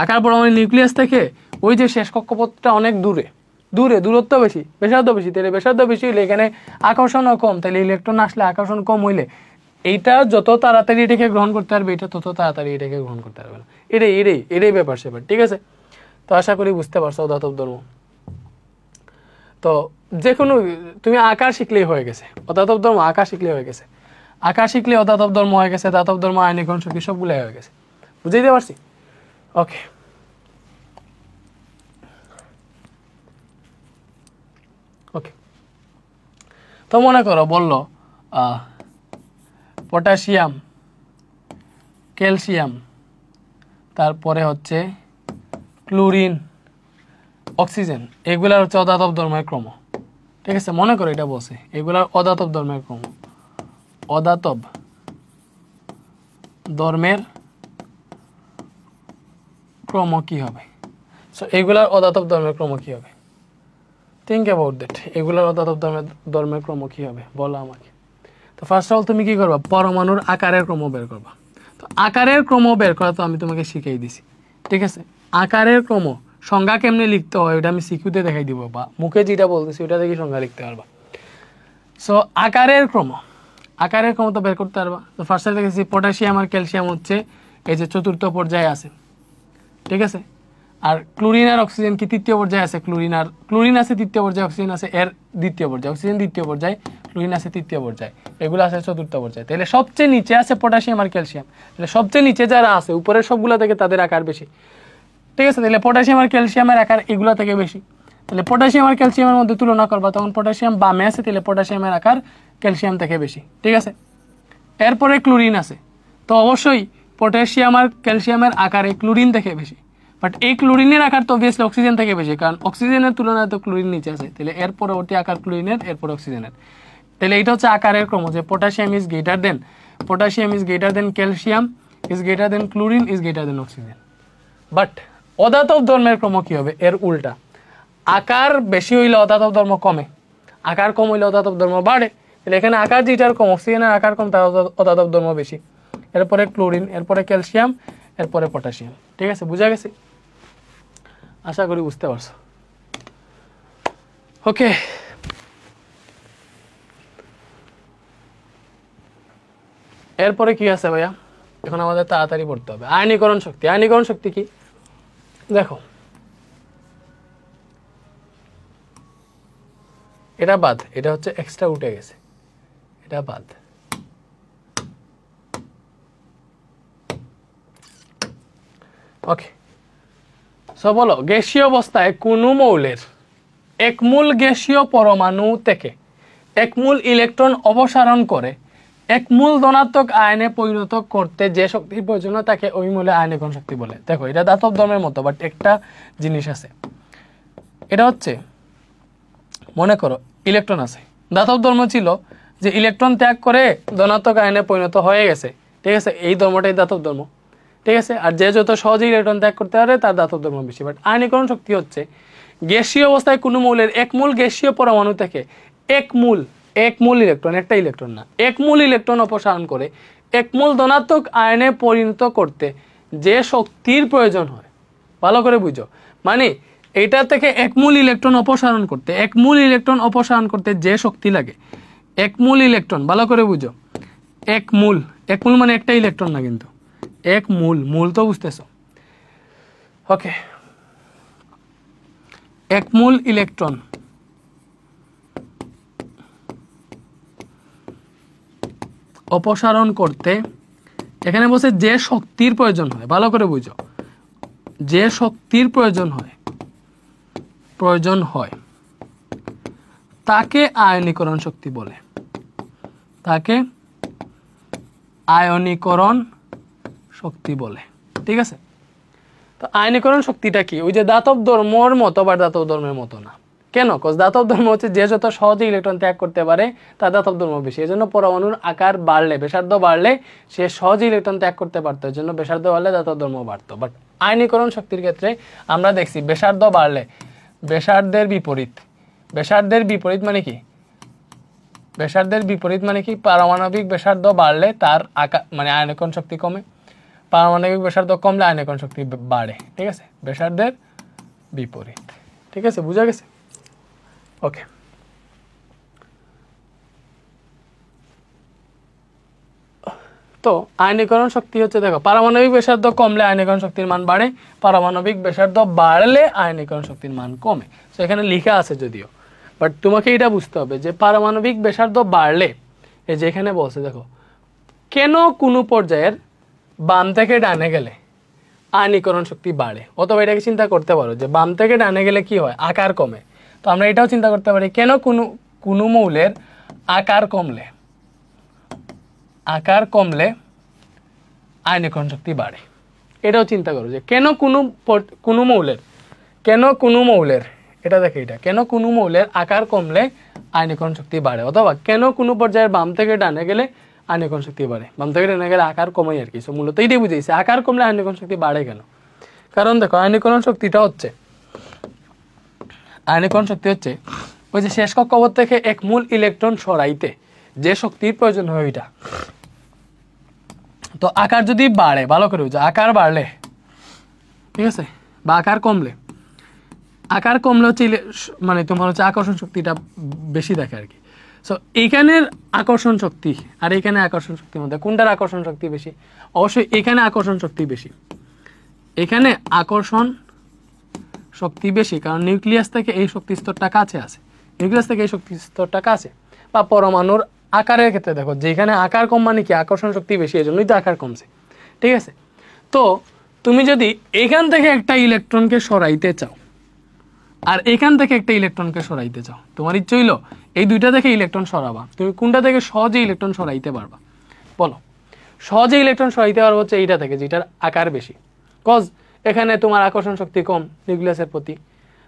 Speaker 1: আকার বড় মানে নিউক্লিয়াস থেকে ওই যে শেষ কক্ষপথটা অনেক দূরত্ব বেশি, ব্যাসার্ধ বেশি। তাহলে ব্যাসার্ধ বেশি হইলে এখানে আকর্ষণও কম, তাহলে ইলেকট্রন আসলে আকর্ষণ কম হইলে এইটা যত তাড়াতাড়ি এটাকে গ্রহণ করতে পারবে এটা তত তাড়াতাড়ি এটাকে গ্রহণ করতে পারবে না। এটাই ব্যাপার সেবার, ঠিক আছে। তো আশা করি বুঝতে পারছো অধাতব ধর্ম। তো যে কোনো তুমি আকার শিখলেই হয়ে গেছে, অধাতব ধর্ম আকার শিখলেই হয়ে গেছে। আকার শিখলে অধাতব ধর্ম হয়ে গেছে, ধাতব ধর্ম, আয়নিক ঘন শক্তি সবগুলো হয়ে গেছে। বুঝাইতে পারছি? ওকে, তো মনে করো বললো পটাশিয়াম, ক্যালসিয়াম, তারপরে হচ্ছে ক্লোরিন, অক্সিজেন, এগুলার হচ্ছে অধাতব ধর্মের ক্রম, ঠিক আছে। মনে করো এটা বলছে এগুলার অধাতব ধর্মের ক্রম, অধাতব ধর্মের ক্রম কি হবে? সো এগুলার অধাতব ধর্মের ক্রম কি হবে? Think about that. এগুলার অধাতব ধর্মের ক্রম কি হবে বলো আমাকে। তো ফার্স্ট অফ অল তুমি কি করবা? পরমাণুর আকারের ক্রম বের করবা। তো আকারের ক্রম বের করা তো আমি তোমাকে শিখিয়ে দিছি, ঠিক আছে। আকারের ক্রম সংজ্ঞা কেমনে লিখতে হয় ওটা আমি সিকিউতে দেখাই দিব, বা মুখে যেটা বলতেছি ওটা থেকে সংজ্ঞা লিখতে পারবা। সো আকারের ক্রম তো বের করতে পারবা। তো ফার্স্টে দেখেছি পটাশিয়াম আর ক্যালসিয়াম হচ্ছে এই যে চতুর্থ পর্যায়ে আছে, ঠিক আছে। আর ক্লোরিন আর অক্সিজেন কি তৃতীয় পর্যায়ে আছে? ক্লোরিন আছে তৃতীয় পর্যায়ে, অক্সিজেন আছে এর দ্বিতীয় পর্যায়ে, অক্সিজেন দ্বিতীয় পর্যায়ে, ক্লোরিন আছে তৃতীয় পর্যায়ে, এগুলো আছে চতুর্থ পর্যায়ে। তাহলে সবচেয়ে নিচে আছে পটাশিয়াম আর ক্যালসিয়াম। তাহলে সবচেয়ে নিচে যারা আছে উপরের সবগুলো থেকে তাদের আকার বেশি, ঠিক আছে। তাহলে পটাশিয়াম আর ক্যালসিয়ামের আকার এগুলো থেকে বেশি। তাহলে পটাশিয়াম আর ক্যালসিয়ামের মধ্যে তুলনা করবা, তখন পটাশিয়াম বামে আছে, তাহলে পটাশিয়ামের আকার ক্যালসিয়াম থেকে বেশি, ঠিক আছে। এরপরে ক্লোরিন আছে, তো অবশ্যই পটাশিয়াম আর ক্যালসিয়ামের আকারে ক্লোরিন থেকে বেশি। বাট এই ক্লোরিনের আকার তো অবভিয়াসলি অক্সিজেন থেকে বেশি, কারণ অক্সিজেনের তুলনায় তো ক্লোরিন নিচে আছে। তাহলে এর পরবর্তী আকার ক্লোরিনের, এরপর অক্সিজেনের। তাহলে এটা হচ্ছে আকারের ক্রম, যে potassium is greater than calcium, is greater than chlorine, is greater than oxygen. But অধাতব ধর্মের ক্রম কি হবে? এর উল্টা। আকার বেশি হইলে অধাতব ধর্ম কমে, আকার কম হইলে অধাতব ধর্ম বাড়ে। তাহলে এখানে আকার যেটার কম, অক্সিজেনের আকার কম, তার অধাতব ধর্ম বেশি। এরপরে ক্লোরিন, এরপরে ক্যালসিয়াম, এরপরে পটাশিয়াম। ঠিক আছে, বুঝা গেছে? আশা করি বুঝতে পারছো। ওকে, এরপরে কি আছে ভাইয়া? এখন আমাদের তাড়াতাড়ি পড়তে হবে আয়নীকরণ শক্তি। আয়নীকরণ শক্তি কি দেখো, এটা বাদ, এটা হচ্ছে এক্সট্রা উঠে গেছে, এটা বাদ। ওকে, সো বলো গ্যাসীয় অবস্থায় কোন মৌলের এক মূল গ্যাসীয় পরমাণু থেকে এক মূল ইলেকট্রন অপসারণ করে এক মূল ধনাত্মক আয়নে পরিণত করতে যে শক্তির প্রয়োজন তাকে ওই মূলে আয়নীকরণ শক্তি বলে। দেখো এটা ধাতব ধর্মের মতো, বাট একটা জিনিস আছে, এটা হচ্ছে মনে করো ইলেকট্রন আছে, ধাতব ধর্ম ছিল যে ইলেকট্রন ত্যাগ করে ধনাত্মক আয়নে পরিণত হয়ে গেছে। ঠিক আছে, এই ধর্মটাই ধাতব ধর্ম। ঠিক আছে, আর যে যত সহজে ইলেকট্রন ত্যাগ করতে পারে তার ধাতব ধর্ম বেশি। বাট আয়নীকরণ শক্তি হচ্ছে গ্যাসীয় অবস্থায় কোনো মৌলের এক মূল গ্যাসীয় পরমাণু থেকে এক মূল ইলেকট্রন, একটা ইলেকট্রন না, এক মূল ইলেকট্রন অপসারণ করে এক মূল ধনাত্মক আয়নে পরিণত করতে যে শক্তির প্রয়োজন হয়। ভালো করে বুঝো, মানে এটা থেকে এক মূল ইলেকট্রন অপসারণ করতে, এক মূল ইলেকট্রন অপসারণ করতে যে শক্তি লাগে, এক মূল ইলেকট্রন, ভালো করে বুঝো, এক মূল মানে একটা ইলেকট্রন না, কিন্তু এক মূল তো বুঝতেছো? ওকে, এক মূল ইলেকট্রন অপসারণ করতে, এখানে বলছে যে শক্তির প্রয়োজন হয়, ভালো করে বুঝো, যে শক্তির প্রয়োজন হয় তাকে আয়নীকরণ শক্তি বলে, তাকে আয়নীকরণ শক্তি বলে। ঠিক আছে, তো আয়নীকরণ শক্তিটা কি? ওই যে ধাতব ধর্মের মতো, বা ধাতব ধর্মের মতো না। কেন? কজ ধাতব ধর্ম হচ্ছে যে যত সহজে ইলেকট্রন ত্যাগ করতে পারে তার ধাতব ধর্ম বেশি। এই জন্য পরমাণুর আকার বাড়লে, ব্যাসার্ধ বাড়লে সে সহজে ইলেকট্রন ত্যাগ করতে পারতো, এই জন্য ব্যাসার্ধ বাড়লে ধাতব ধর্ম বাড়তো। বাট আয়নীকরণ শক্তির ক্ষেত্রে আমরা দেখছি ব্যাসার্ধ বাড়লে ব্যাসার্ধের বিপরীত মানে কি? ব্যাসার্ধের বিপরীত মানে কি? পারমাণবিক ব্যাসার্ধ বাড়লে তার আকার মানে আয়নীকরণ শক্তি কমে, পারমাণবিক ব্যাসার্ধ কমলে আয়নীকরণ শক্তি বাড়ে। ঠিক আছে, ব্যাসার্ধের বিপরীত। ঠিক আছে, বুঝা গেছে? ওকে, তো আয়নীকরণ শক্তি হচ্ছে, দেখো পারমাণবিক ব্যাসার্ধ কমলে আয়নীকরণ শক্তির মান বাড়ে, পারমাণবিক ব্যাসার্ধ বাড়লে আয়নীকরণ শক্তির মান কমে। তো এখানে লেখা আছে যদিও, বাট তোমাকে এটা বুঝতে হবে যে পারমাণবিক ব্যাসার্ধ বাড়লে, এই যে এখানে বলছে দেখো, কেন কোনো পর্যায়ের বাম থেকে ডানে গেলে আয়নীকরণ শক্তি বাড়ে, অথবা এটাকে চিন্তা করতে পারো যে বাম থেকে ডানে গেলে কি হয়, আকার কমে। তো আমরা এটাও চিন্তা করতে পারি কেন কোনো মৌলের আকার কমলে আয়নীকরণ শক্তি বাড়ে। এটাও চিন্তা করো যে কেন কোনো মৌলের এটা দেখে, এটা কেন কোনো মৌলের আকার কমলে আয়নীকরণ শক্তি বাড়ে, অথবা কেন কোনো পর্যায়ের বাম থেকে ডানে গেলে আয়নীকরণ শক্তি বাড়ে। বাম থেকে ডানে গেলে আকার কমে আর কি। মূলত এইটাই বুঝেছে আকার কমলে আয়নীকরণ শক্তি বাড়ে কেন। কারণ দেখো আয়নীকরণ শক্তি হচ্ছে ওই যে শেষ কক্ষপথ থেকে এক মূল ইলেকট্রন সরাইতে যে শক্তির প্রয়োজন হয় ওইটা। তো আকার যদি বাড়ে, ভালো করে বুঝো, আকার বাড়লে, ঠিক আছে, বা আকার কমলে হচ্ছে মানে তোমার হচ্ছে আকর্ষণ শক্তিটা বেশি দেখে আর কি। সো এইখানের আকর্ষণ শক্তি আর এইখানে আকর্ষণ শক্তির মধ্যে কোনটার আকর্ষণ শক্তি বেশি? অবশ্যই এখানে আকর্ষণ শক্তি বেশি, এখানে আকর্ষণ শক্তি বেশি, কারণ নিউক্লিয়াস থেকে এই শক্তি স্তরটা কাছে আছে, বা পরমাণুর আকারের ক্ষেত্রে দেখো যেখানে আকার কম মানে কি আকর্ষণ শক্তি বেশি, এই জন্যই তো আকার কমছে। ঠিক আছে, তো তুমি যদি এখান থেকে একটা ইলেকট্রনকে সরাইতে চাও আর এখান থেকে একটা ইলেকট্রনকে সরাইতে চাও, তোমার ইচ্ছে হইলো এই দুইটা থেকে ইলেকট্রন সরাবা, তুমি কোনটা থেকে সহজে ইলেকট্রন সরাইতে পারবা? বলো, সহজে ইলেকট্রন সরাইতে পারবো হচ্ছে এইটা থেকে যেটার আকার বেশি, কজ এখানে তোমার আকর্ষণ শক্তি কম নিউক্লিয়াসের প্রতি।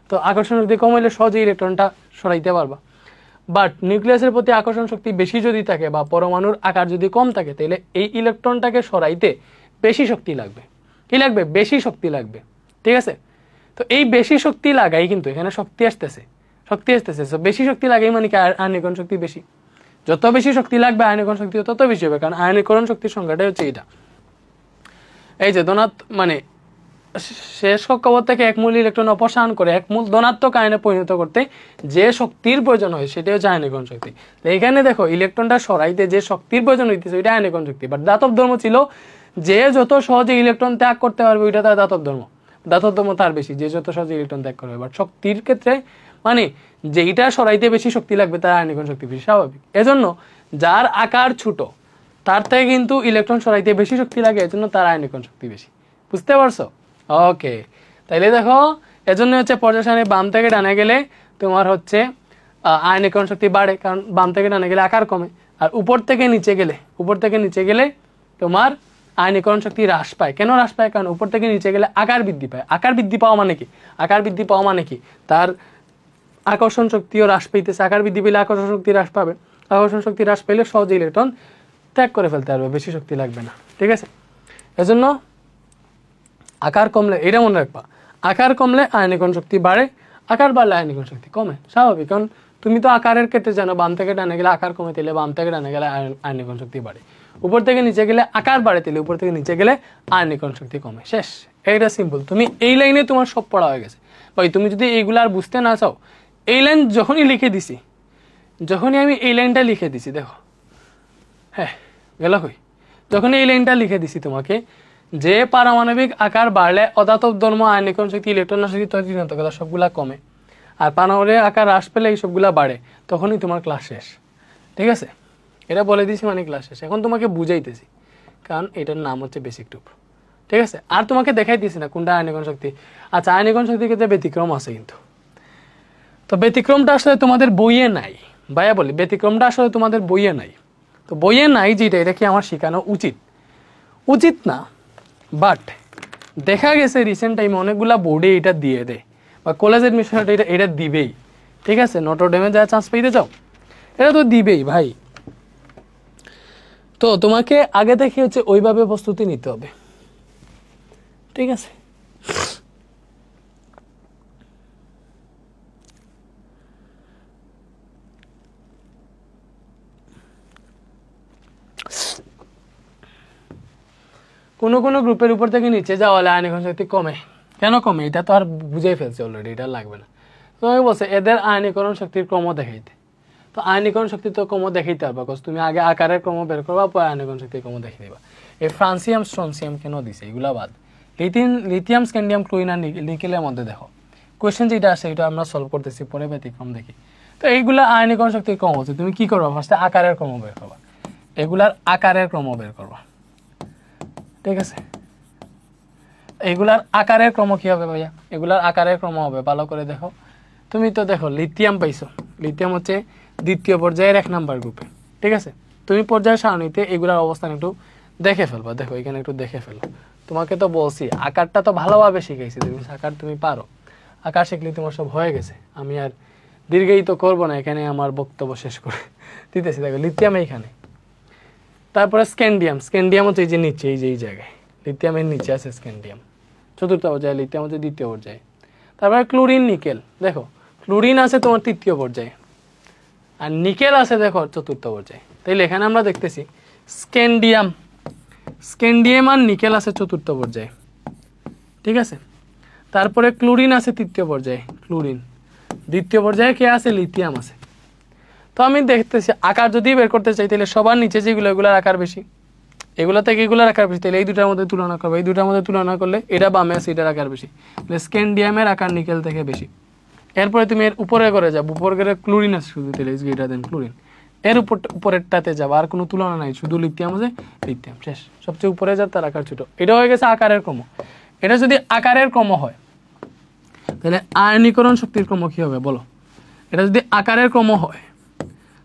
Speaker 1: তো আকর্ষণ শক্তি কম হলে সহজে ইলেকট্রনটা সরাইতে পারবা। বাট নিউক্লিয়াসের প্রতি আকর্ষণ শক্তি বেশি যদি থাকে বা পরমাণুর আকার যদি কম থাকে, তাহলে এই ইলেকট্রনটাকে সরাইতে বেশি শক্তি লাগবে। কি লাগবে? বেশি শক্তি লাগবে। ঠিক আছে, তো এই বেশি শক্তি লাগাই কিন্তু এখানে শক্তি আসতেছে। বেশি শক্তি লাগাই মানে কি আয়নীকরণ শক্তি বেশি। যত বেশি শক্তি লাগবে আয়নীকরণ শক্তি তত বেশি হবে, কারণ আয়নীকরণ শক্তির সংখ্যাটাই হচ্ছে এটা। এই যে মানে শেষ কক্ষপথ থেকে এক মূল ইলেকট্রন অপসারণ করে এক মূল ধনাত্মক আয়নে পরিণত করতে যে শক্তির প্রয়োজন হয় সেটাই হচ্ছে আয়নীকরণ শক্তি। এখানে দেখো ইলেকট্রনটা সরাইতে যে শক্তির প্রয়োজন হইতেছে ওইটা আয়নীকরণ শক্তি। বাট ধাতব ধর্ম ছিল যে যত সহজে ইলেকট্রন ত্যাগ করতে পারবে ওইটা তার ধাতব ধর্ম। ধাতব ধর্ম তার বেশি, যে যত সহজে ইলেকট্রন ত্যাগ করবে। বাট শক্তির ক্ষেত্রে মানে যেইটা সরাইতে বেশি শক্তি লাগবে তার আয়নীকরণ শক্তি বেশি, স্বাভাবিক। এজন্য যার আকার ছোট তার থেকে কিন্তু ইলেকট্রন সরাইতে বেশি শক্তি লাগে, এজন্য তার আয়নীকরণ শক্তি বেশি। বুঝতে পারছো? ওকে, তাইলে দেখো এজন্য হচ্ছে পর্যায় সারণী বাম থেকে ডানে গেলে তোমার হচ্ছে আয়নীকরণ শক্তি বাড়ে, কারণ বাম থেকে ডানে গেলে আকার কমে। আর উপর থেকে নিচে গেলে তোমার আয়নীকরণ শক্তি হ্রাস পায়। কেন হ্রাস পায়? কারণ উপর থেকে নিচে গেলে আকার বৃদ্ধি পায়। আকার বৃদ্ধি পাওয়া মানে কি? তার আকর্ষণ শক্তিও হ্রাস পাইতেছে। আকার বৃদ্ধি পেলে আকর্ষণ শক্তি হ্রাস পাবে। আকর্ষণ শক্তি হ্রাস পেলে সহজে ইলেকট্রন ত্যাগ করে ফেলতে পারবে, বেশি শক্তি লাগবে না। ঠিক আছে, এজন্য আকার কমলে, এটা মনে রাখবা, আকার কমলে আয়নীকরণ শক্তি বাড়ে, আকার বাড়লে আয়নীকরণ শক্তি কমে, স্বাভাবিক। কারণ তুমি তো আকারের ক্ষেত্রে জানো বাম থেকে ডানে গেলে আকার কমে, তাহলে বাম থেকে ডানে গেলে আয়নীকরণ শক্তি বাড়ে। উপর থেকে নিচে গেলে আকার বাড়ে, তাহলে উপর থেকে নিচে গেলে আয়নীকরণ শক্তি কমে। শেষ, এইটা সিম্পল। তুমি এই লাইনে তোমার সব পড়া হয়ে গেছে ভাই। তুমি যদি এইগুলো আর বুঝতে না চাও, এই লাইন যখনই আমি এই লাইনটা লিখে দিছি, দেখো হ্যাঁ গেল কই, যখন এই লাইনটা লিখে দিছি তোমাকে, যে পারমাণবিক আকার বাড়লে অধাতব ধর্ম, আয়নীকরণ শক্তি, ইলেকট্রন শক্তি, ঋণাত্মকতা সবগুলা কমে, আর পারমাণবিক আকার হ্রাস পেলে এই সবগুলা বাড়ে, তখনই তোমার ক্লাস শেষ। ঠিক আছে, এটা বলে দিয়েছি মানে ক্লাস শেষ। এখন তোমাকে বুঝাইতেছি, কারণ এটার নাম হচ্ছে বেসিক টুপ। ঠিক আছে, আর তোমাকে দেখাই দিয়েছি না কোনটা আয়নীকরণ শক্তি। আচ্ছা, আয়নীকরণ শক্তির ক্ষেত্রে ব্যতিক্রম আছে কিন্তু, তো ব্যতিক্রমটা আসলে তোমাদের বইয়ে নাই ভাইয়া, বলি ব্যতিক্রমটা আসলে তোমাদের বইয়ে নাই। তো বইয়ে নাই যেটা, এটা কি আমার শেখানো উচিত না, বাট দেখা গেছে রিসেন্ট টাইমে অনেকগুলা বোর্ডে এটা দিয়ে দেয়, বা কলেজ এডমিশন এটা দিবেই। ঠিক আছে, নটরডেমে যা চান্স পেতে চাও এটা তো দিবেই ভাই। তো তোমাকে আগে থেকে হচ্ছে ওইভাবে প্রস্তুতি নিতে হবে। ঠিক আছে, কোনো গ্রুপের উপর থেকে নিচে যাওয়ালে আয়নীকরণ শক্তি কমে। কেন কমে এটা তো আর বুঝেই ফেলছে অলরেডি, এটা লাগবে না। তোমাকে বলছে এদের আয়নীকরণ শক্তির ক্রম দেখাইতে, তো আয়নীকরণ শক্তি তো ক্রম দেখাইতে হবে, বিকজ তুমি আগে আকারের ক্রম বের করবা, পরে আয়নীকরণ শক্তির ক্রম দেখিয়ে দিবা। এই ফ্রান্সিয়াম স্ট্রনসিয়াম কেন দিছে এগুলা বাদ, লিথিয়াম স্ক্যান্ডিয়াম ক্লোরিন আর নিকেলের মধ্যে দেখো কোয়েশ্চেন যেটা আছে এটা আমরা সলভ করতেছি, পরে ব্যতিক্রম দেখি। তো এইগুলা আয়নীকরণ শক্তির ক্রম হচ্ছে, তুমি কি করবা ফার্স্টে আকারের ক্রম বের করবা, এগুলার আকারের ক্রম বের করবা। ঠিক আছে, এগুলার আকারের ক্রম কি হবে ভাইয়া? এগুলার আকারের ক্রম হবে, ভালো করে দেখো। তুমি তো দেখো লিথিয়াম পাইছো, লিথিয়াম হচ্ছে দ্বিতীয় পর্যায়ের 1 নাম্বার গ্রুপে। ঠিক আছে, তুমি পর্যায় সারণীতে এগুলার অবস্থান একটু দেখে ফেলবা। দেখো এখানে একটু দেখে ফেলো। তোমাকে তো বলছি আকারটা তো ভালোভাবে শিখাইছি, তুমি আকার তুমি পারো, আকার শিখলে তোমার সব হয়ে গেছে। আমি আর দীর্ঘায়িত করবো না, এখানে আমার বক্তব্য শেষ করে দিতেছি। দেখো লিথিয়াম এইখানে, তারপরে স্ক্যান্ডিয়াম হচ্ছে এই যে নিচে, এই জায়গায় লিথিয়ামের নিচে আছে স্ক্যান্ডিয়াম, চতুর্থ পর্যায়ে, লিথিয়াম হচ্ছে দ্বিতীয় পর্যায়ে। তারপরে ক্লোরিন নিকেল, দেখো ক্লোরিন আছে তোমার তৃতীয় পর্যায়ে, আর নিকেল আছে দেখো চতুর্থ পর্যায়ে। তাইলে এখানে আমরা দেখতেছি স্ক্যান্ডিয়াম আর নিকেল আছে চতুর্থ পর্যায়ে। ঠিক আছে, তারপরে ক্লোরিন আছে তৃতীয় পর্যায়ে, ক্লোরিন দ্বিতীয় পর্যায়ে কে আছে? লিথিয়াম আছে। তো আমি দেখতেছি আকার যদি বের করতে চাই তাহলে সবার নিচে যেগুলো এগুলোর আকার বেশি, এগুলো থেকে এগুলোর আকার বেশি, তাহলে এই দুটার মধ্যে তুলনা করবো, এই দুটার মধ্যে তুলনা করলে এটা বামে আছে, এটার আকার বেশি, তাহলে স্ক্যান্ডিয়ামের আকার নিকেল থেকে বেশি। এরপরে তুমি এর উপরে করে যাবো, উপরে করে ক্লোরিন আছে শুধু, তাহলে এটা দেন ক্লোরিন, এর উপরেরটাতে যাবো, আর কোনো তুলনা নাই, শুধু লিথিয়াম আছে, লিথিয়াম শেষ। সবচেয়ে উপরে যার তার আকার ছোট, এটা হয়ে গেছে আকারের ক্রম। এটা যদি আকারের ক্রম হয় তাহলে আয়নীকরণ শক্তির ক্রম কি হবে বলো? এটা যদি আকারের ক্রম হয়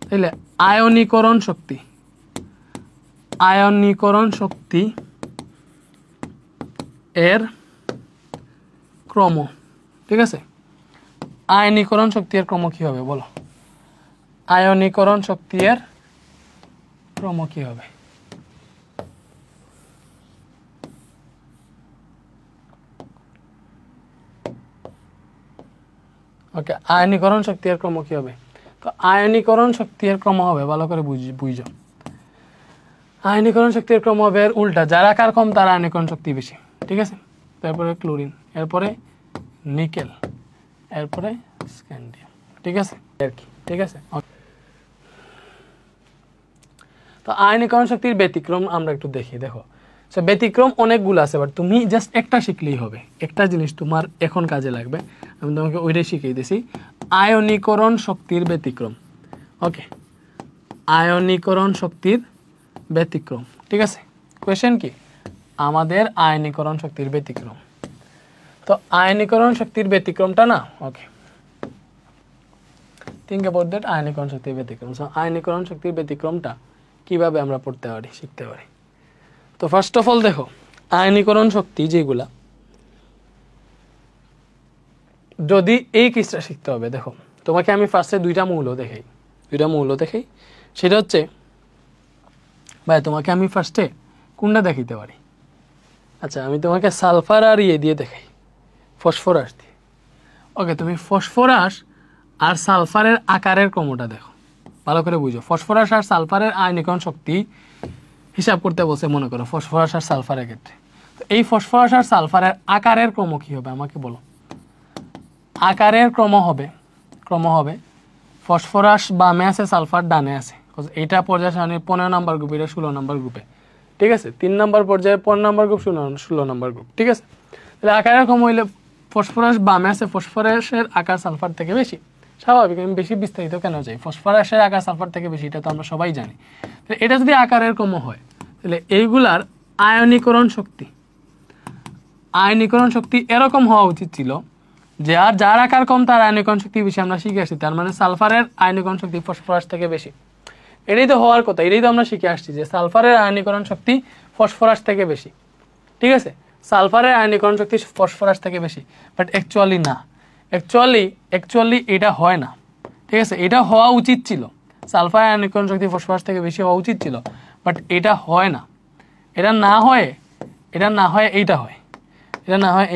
Speaker 1: তাহলে আয়নীকরণ শক্তি এর ক্রম। ঠিক আছে, আয়নীকরণ শক্তি এর ক্রম কি হবে বলো? আয়নীকরণ শক্তি এর ক্রম কি হবে? ওকে, আয়নীকরণ শক্তি এর ক্রম কি হবে? তো আয়নীকরণ শক্তি এর ক্রম হবে, ভালো করে বুঝো। আয়নীকরণ শক্তির ক্রম হবে এর উল্টা, যার আকার কম তার আয়নীকরণ শক্তি বেশি, ঠিক আছে। তারপরে ক্লোরিন, এরপরে নিকেল, এরপরে স্ক্যান্ডিয়াম, ঠিক আছে আর কি, ঠিক আছে। তো আয়নীকরণ শক্তির ব্যতিক্রম আমরা একটু দেখি। দেখো সো ব্যতিক্রম অনেকগুলো আছে, বাট তুমি জাস্ট একটা শিখলেই হবে, একটা জিনিস তোমার এখন কাজে লাগবে, আমি তোমাকে ওইটাই শিখিয়ে দিয়েছি, আয়নীকরণ শক্তির ব্যতিক্রম। ওকে, আয়নীকরণ শক্তির ব্যতিক্রম, ঠিক আছে। কোয়েশ্চেন কি, আমাদের আয়নীকরণ শক্তির ব্যতিক্রম। তো আয়নীকরণ শক্তির ব্যতিক্রমটা না, ওকে থিঙ্ক অ্যাবাউট দ্যাট, আয়নীকরণ শক্তির ব্যতিক্রম। সো আয়নীকরণ শক্তির ব্যতিক্রমটা কিভাবে আমরা পড়তে পারি, শিখতে পারি। তো ফার্স্ট অফ অল দেখো, আয়নীকরণ শক্তি যেগুলা, যদি এই কেসটা শিখতে হবে, দেখো তোমাকে আমি ফার্স্টে দুইটা মৌল দেখাই, সেটা হচ্ছে ভাই তোমাকে আমি ফার্স্টে কোনটা দেখাইতে পারি, আচ্ছা আমি তোমাকে সালফার আর ইয়ে দিয়ে দেখাই, ফসফরাস দিয়ে। ওকে, তুমি ফসফরাস আর সালফারের আকারের ক্রমটা দেখো, ভালো করে বুঝো। ফসফরাস আর সালফারের আয়নীকরণ শক্তি হিসাব করতে বলছে, মনে করো ফসফরাস আর সালফারের ক্ষেত্রে। তো এই ফসফরাস আর সালফারের আকারের ক্রম কী হবে আমাকে বলো। আকারের ক্রম হবে ফসফরাস বামে আছে, সালফার ডানে আছে। এটা পর্যায় সারণীর 15 নম্বর গ্রুপ, এটা 16 নম্বর গ্রুপে, ঠিক আছে। 3 নম্বর পর্যায়ে 15 নম্বর গ্রুপ, 16 নম্বর গ্রুপ, ঠিক আছে। তাহলে আকারের ক্রম হইলে ফসফরাস বামে আছে, ফসফরাসের আকার সালফার থেকে বেশি, স্বাভাবিক। আমি বেশি বিস্তারিত কেন চাই, ফসফরাসের আকার সালফার থেকে বেশি, এটা তো আমরা সবাই জানি। তাহলে এটা যদি আকারের ক্রম হয়, তাহলে এইগুলার আয়নীকরণ শক্তি এরকম হওয়া উচিত ছিল যে আর যার আকার কম তার আয়নীকরণ শক্তি বেশি, আমরা শিখে আসছি। তার মানে সালফারের আয়নীকরণ শক্তি ফসফরাস থেকে বেশি, এটাই তো হওয়ার কথা, এটাই তো আমরা শিখে আসছি যে সালফারের আয়নীকরণ শক্তি ফসফরাস থেকে বেশি, ঠিক আছে। সালফারের আয়নীকরণ শক্তি ফসফরাস থেকে বেশি, বাট অ্যাকচুয়ালি না, অ্যাকচুয়ালি এটা হয় না, ঠিক আছে। এটা হওয়া উচিত ছিল, সালফারের আয়নীকরণ শক্তি ফসফরাস থেকে বেশি হওয়া উচিত ছিল, বাট এটা হয় না। এটা না হয়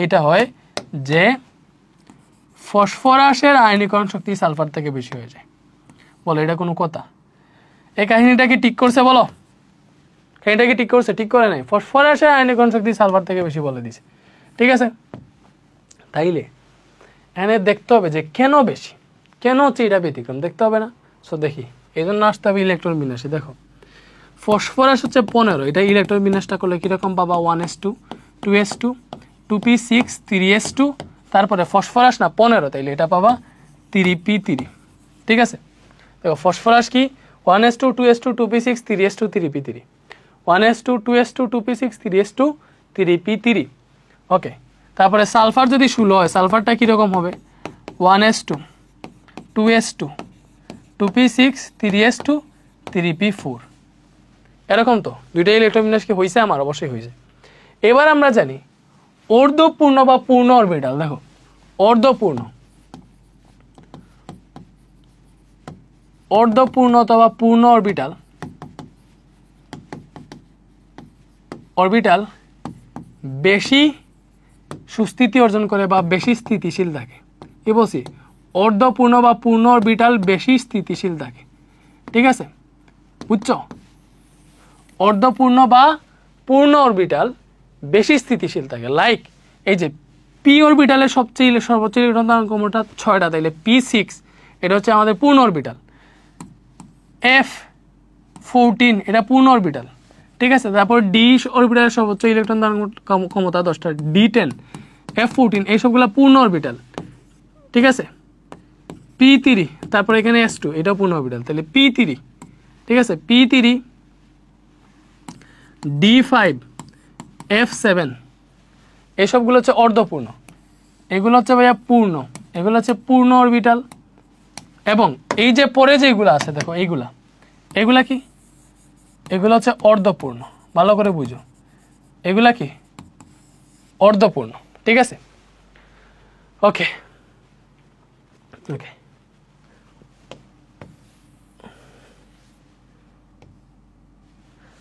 Speaker 1: এইটা হয় যে ফসফরাসের আয়নীকরণ শক্তি সালফার থেকে বেশি হয়ে যায়। বলো এটা কোনো কথা? এই কাহিনীটা কি ঠিক করছে বলো? কাহিনীটা কি ঠিক করছে? ঠিক করে নাই। ফসফরাসের আয়নীকরণ শক্তি সালফার থেকে বেশি বলে দিছে, ঠিক আছে। তাইলে এখানে দেখতে হবে যে কেন বেশি, কেন হচ্ছে এটা ব্যতিক্রম, দেখতে হবে না। সো দেখি, এই জন্য আসতে হবে ইলেকট্রন বিন্যাসে। দেখো ফসফরাস হচ্ছে 15, এটা ইলেকট্রন বিন্যাসটা করলে কীরকম পাবা, 1s2 2s2 2p6 3s2, তারপরে ফসফরাস না 15, তাইলে এটা পাবা 3p3, ঠিক আছে। দেখো ফসফরাস কি 1s2 2s2 2p6 3s2 3p3, 1s2 2s2 2p6 3s2 3p3, ওকে। তারপরে সালফার যদি 16 হয়, সালফারটা কীরকম হবে, 1s2 2s2 2p6 3s2 3p4, এরকম। তো দুইটা ইলেকট্রন বিন্যাস কি হয়েছে আমার? অবশ্যই হয়েছে। এবার আমরা জানি অর্ধপূর্ণ বা পূর্ণ অরবিটাল। দেখো অর্ধপূর্ণ অথবা পূর্ণ অরবিটাল বেশি সুস্থিতি অর্জন করে বা বেশি স্থিতিশীল থাকে। কি বলছি? অর্ধপূর্ণ বা পূর্ণ অরবিটাল বেশি স্থিতিশীল থাকে, ঠিক আছে, বুঝছো? অর্ধপূর্ণ বা পূর্ণ অরবিটাল বেশি স্থিতিশীল থাকে। লাইক এই যে পি অরবিটালের সর্বোচ্চ ইলেকট্রন ধারণ ক্ষমতা 6টা, তাইলে p6 এটা হচ্ছে আমাদের পূর্ণ অরবিটাল। f14 এটা পূর্ণ অরবিটাল, ঠিক আছে। তারপর ডি অরবিটালের সর্বোচ্চ ইলেকট্রন ধারণ ক্ষমতা 10টা, d10 f14 এইসবগুলো পূর্ণ অরবিটাল, ঠিক আছে। p3 তারপর এখানে s2 এটাও পূর্ণ অরবিটাল, তাহলে p3, ঠিক আছে, p3 d5 f7 এসবগুলো হচ্ছে অর্ধপূর্ণ, এগুলো হচ্ছে ভাইয়া পূর্ণ, এগুলো হচ্ছে পূর্ণ অরবিটাল। এবং এই যে পরে যেগুলো আছে দেখো এগুলা কি, এগুলো হচ্ছে অর্ধপূর্ণ, ভালো করে বুঝো, এগুলা কি অর্ধপূর্ণ, ঠিক আছে। ওকে ওকে,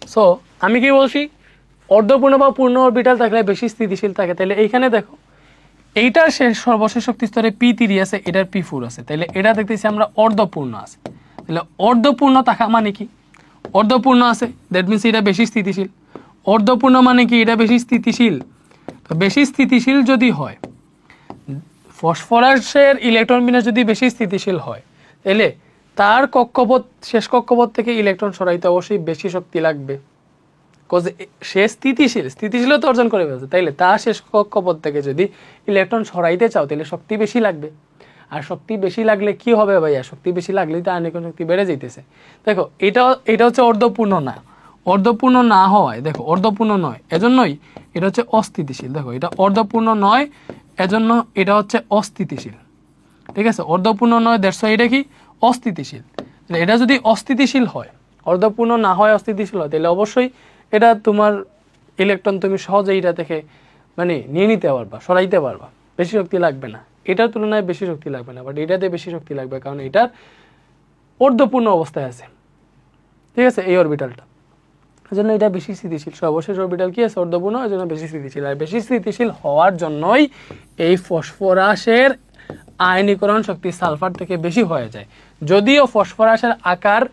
Speaker 1: সো আমি কি বলছি, অর্ধপূর্ণ বা পূর্ণ অরবিটাল থাকলে বেশি স্থিতিশীল থাকে। তাহলে এইখানে দেখো এইটার সর্বশেষ শক্তি স্তরে p3 আছে, এটার p4 আছে, তাহলে এটা দেখতেছি আমরা অর্ধপূর্ণ আছে। তাহলে অর্ধপূর্ণ থাকা মানে কি? অর্ধপূর্ণ আছে, দ্যাট মিনস এটা বেশি স্থিতিশীল। অর্ধপূর্ণ মানে কি? এটা বেশি স্থিতিশীল। তো বেশি স্থিতিশীল যদি হয়, ফসফরাসের ইলেকট্রন বিন্যাস যদি বেশি স্থিতিশীল হয়, তাহলে তার কক্ষপথ, শেষ কক্ষপথ থেকে ইলেকট্রন সরাইতে অবশ্যই বেশি শক্তি লাগবে। বিকজ সে স্থিতিশীলতা অর্জন করে ফেলছে, তাইলে তার শেষ কক্ষপথ থেকে যদি ইলেকট্রন সরাইতে চাও তাহলে শক্তি বেশি লাগবে। আর শক্তি বেশি লাগলে কি হবে ভাইয়া? শক্তি বেশি লাগলেই তো আয়নিকরণ শক্তি বেড়ে যাইতেছে। দেখো এটা হচ্ছে অর্ধপূর্ণ না। অর্ধপূর্ণ না হওয়ায়, দেখো অর্ধপূর্ণ নয়, এজন্যই এটা হচ্ছে অস্থিতিশীল। দেখো এটা অর্ধপূর্ণ নয়, এজন্য এটা হচ্ছে অস্থিতিশীল। ঠিক আছে, অর্ধপূর্ণ নয়, দ্যাটস ওয়াই এটা কি? অস্থিতিশীল। এটা যদি অস্থিতিশীল হয়, অর্ধপূর্ণ না হয় অস্থিতিশীল হয়, তাহলে অবশ্যই এটা তোমার ইলেকট্রন তুমি সহজে এটা থেকে মানে নিয়ে নিতে পারবা, সরাইতে পারবা, বেশি শক্তি লাগবে না। এটার তুলনায় বেশি শক্তি লাগবে না, বাট এটাতে বেশি শক্তি লাগবে, কারণ এটার অর্ধপূর্ণ অবস্থায় আছে। ঠিক আছে, এই অরবিটালটা, এই জন্য এটা বেশি স্থিতিশীল। সর্বশেষ অরবিটাল কি আছে? অর্ধপূর্ণ, এই জন্য বেশি স্থিতিশীল। আর বেশি স্থিতিশীল হওয়ার জন্যই এই ফসফরাসের আয়নীকরণ শক্তি সালফার থেকে বেশি হয়ে যায়। যদিও ফসফরাসের আকার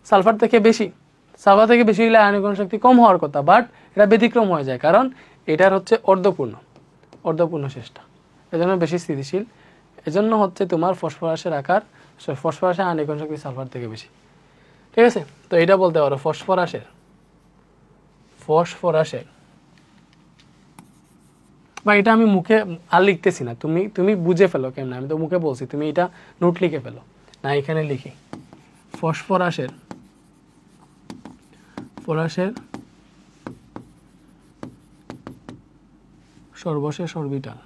Speaker 1: সালফার থেকে বেশি, সালফার থেকে বেশি হলে আয়নীকরণ শক্তি কম হওয়ার কথা, বাট এটা ব্যতিক্রম হয়ে যায়, কারণ এটার হচ্ছে অর্ধপূর্ণ শেষটা, এজন্য বেশি স্থিতিশীল। এজন্য হচ্ছে তোমার ফসফরাসের আকার, ফসফরাসের আয়নীকরণ শক্তি সালফার থেকে বেশি। ঠিক আছে, তো এটা বলতে পারো ফসফরাসের বা এটা আমি মুখে আর লিখতেছি না, তুমি বুঝে ফেলো কেমন, আমি তো মুখে বলছি, তুমি এটা নোট লিখে ফেলো না, এখানে লিখি ফসফরাসের সর্বশেষ অরবিটাল।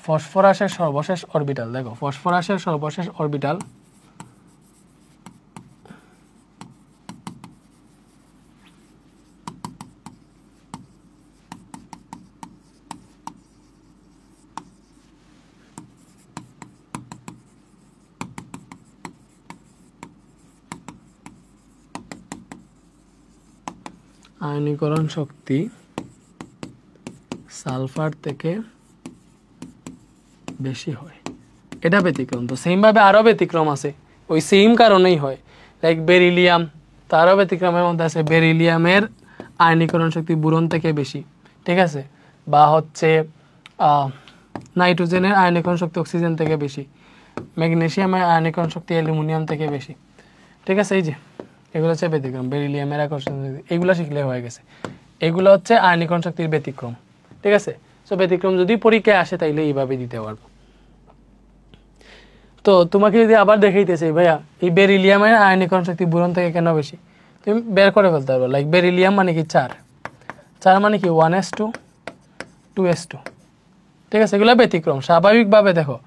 Speaker 1: ফসফরাসের সর্বশেষ অরবিটাল, দেখো ফসফরাসের সর্বশেষ অরবিটাল আয়নীকরণ শক্তি সালফার থেকে বেশি হয়, এটা ব্যতিক্রম। তো সেম ভাবে আরো ব্যতিক্রম আছে, ওই সেম কারণেই হয়। লাইক বেরিলিয়াম, তারও ব্যতিক্রমের মধ্যে আছে, বেরিলিয়ামের আয়নীকরণ শক্তি বোরন থেকে বেশি। ঠিক আছে, বা হচ্ছে নাইট্রোজেনের আয়নীকরণ শক্তি অক্সিজেন থেকে বেশি, ম্যাগনেসিয়ামের আয়নীকরণ শক্তি অ্যালুমিনিয়াম থেকে বেশি। ঠিক আছে, এই যে এগুলো হচ্ছে ব্যতিক্রম, বেরিলিয়ামের আকর্ষণ, এগুলো শিখলে হয়ে গেছে। এগুলো হচ্ছে আয়নীকরণ শক্তির ব্যতিক্রম। ঠিক আছে, সো ব্যতিক্রম যদি পরীক্ষায় আসে তাইলে এইভাবে দিতে পারবো। তো তোমাকে যদি আবার দেখাইতেছে ভাইয়া এই বেরিলিয়ামের আয়নীকরণ শক্তি বোরন থেকে কেন বেশি, তুমি বের করে ফেলতে পারবে। লাইক বেরিলিয়াম মানে কি 4 মানে কি 1s2 2s2। ঠিক আছে, এগুলো ব্যতিক্রম। স্বাভাবিকভাবে দেখো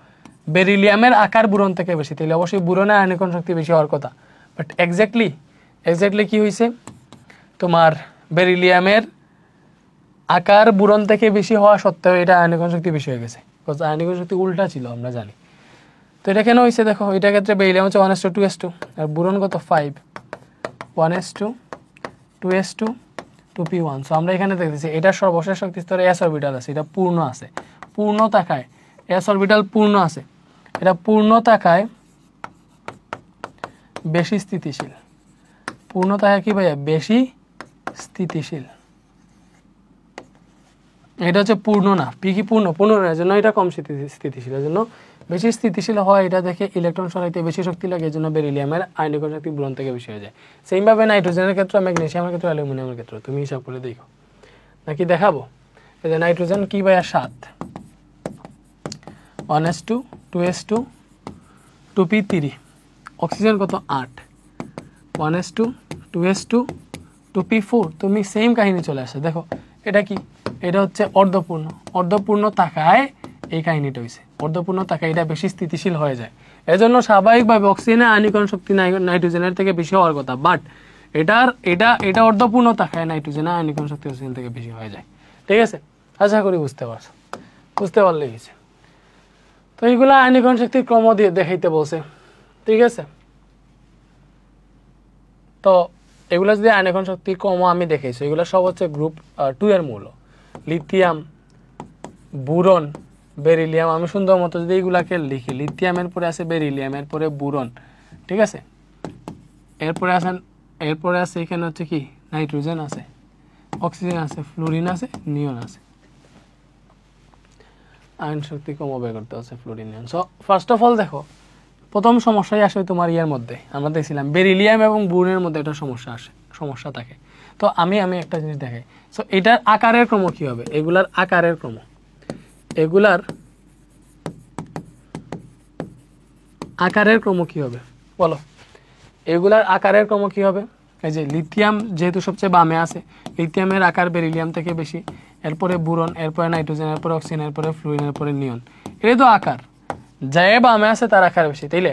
Speaker 1: বেরিলিয়ামের আকার বোরন থেকে বেশি, তাহলে অবশ্যই বোরনের আয়নীকরণ শক্তি বেশি হওয়ার কথা। বাট এক্স্যাক্টলি কি হয়েছে, তোমার বেরিলিয়ামের আকার বোরন থেকে বেশি হওয়া সত্ত্বেও এটা আয়নীকরণ শক্তি বেশি হয়ে গেছে, বিকজ আয়নীকরণ শক্তি উল্টা ছিল, আমরা জানি। তো এটা কেন হয়েছে দেখো, এটার ক্ষেত্রে বেরিলিয়াম হচ্ছে 1s2 2s2, আর বোরন কত 5, 1s2 2s2 2p1। সো আমরা এখানে দেখতেছি এটা সর্বশেষ শক্তি স্তরে s অরবিটাল আছে, এটা পূর্ণ আছে, পূর্ণ তাকায় s অরবিটাল পূর্ণ আছে, এটা পূর্ণ তাকায় বেশি স্থিতিশীল। পূর্ণ তাকায় কি ভাইয়া? বেশি স্থিতিশীল। এটা হচ্ছে পূর্ণ না, পি কি পূর্ণ না, এর জন্য এটা কম স্থিতিশীল, এর জন্য বেশি স্থিতিশীল হয়। এটা দেখে ইলেকট্রন সরাইতে বেশি শক্তি লাগে, এর জন্য বেরিলিয়ামের আয়নীকরণ শক্তি বোরন থেকে বেশি হয়ে যায়। সেইভাবে নাইট্রোজেনের ক্ষেত্রে, ম্যাগনেসিয়ামের ক্ষেত্রে, অ্যালুমিনিয়ামের ক্ষেত্রে তুমি হিসাব করে দেখো, নাকি দেখাবো? এই যে নাইট্রোজেন কি ভাইয়া 7, 1s2 2s2 2p3, অক্সিজেন কত 8, 1s2 2s2 2p4। তুমি সেম কাহিনী চলে আসে। দেখো এটা কি, এটা হচ্ছে অর্ধপূর্ণ তাকায় এই কাহিনীটা হয়েছে, অর্ধপূর্ণ তাকায় এটা বেশি স্থিতিশীল হয়ে যায়। এজন্য স্বাভাবিকভাবে অক্সিজেনের আয়নীকরণ শক্তি নাইট্রোজেনের থেকে বেশি হওয়ার কথা, বাট এটা অর্ধপূর্ণ তাকায় নাইট্রোজেনের আয়নীকরণ শক্তি অক্সিজেন থেকে বেশি হয়ে যায়। ঠিক আছে, আশা করি বুঝতে পারলে গেছে। তো এইগুলো আয়নীকরণ শক্তির ক্রম দিয়ে দেখাইতে বলছে। ঠিক আছে, তো এগুলো যদি আয়নীকরণ শক্তির ক্রম আমি দেখাইছি, এগুলো সব হচ্ছে গ্রুপ 2 এর মৌল। লিথিয়াম বুরন, বেরিলিয়াম, আমি সুন্দর মতো যদি এইগুলাকে লিখি, লিথিয়ামের পরে আছে বেরিলিয়াম, এরপরে বুরন, ঠিক আছে, এরপরে আছে এখানে হচ্ছে কি নাইট্রোজেন আছে, অক্সিজেন আছে, ফ্লোরিন আছে, নিয়ন আছে। আয়ন শক্তি কম ব্যয় করতে আছে fluorine, neon. So first of all দেখো, প্রথম সমস্যাই আসে তোমার ইয়ার মধ্যে, আমরা দেখছিলাম বেরিলিয়াম এবং বুরনের মধ্যে একটা সমস্যা থাকে। তো আমি একটা জিনিস দেখাই। সো এটার আকারের ক্রম কি হবে, এগুলার আকারের ক্রম, কি হবে বলো, এগুলার আকারের ক্রম কি হবে? এই যে লিথিয়াম যেহেতু সবচেয়ে বামে আছে, লিথিয়ামের আকার বেরিলিয়াম থেকে বেশি, এরপরে বুরন, এরপরে নাইট্রোজেন, এরপরে অক্সিজেন, এরপরে ফ্লুরিন, এরপরে নিয়ন। এটা তো আকার, যে বামে আছে তার আকার বেশি। তাইলে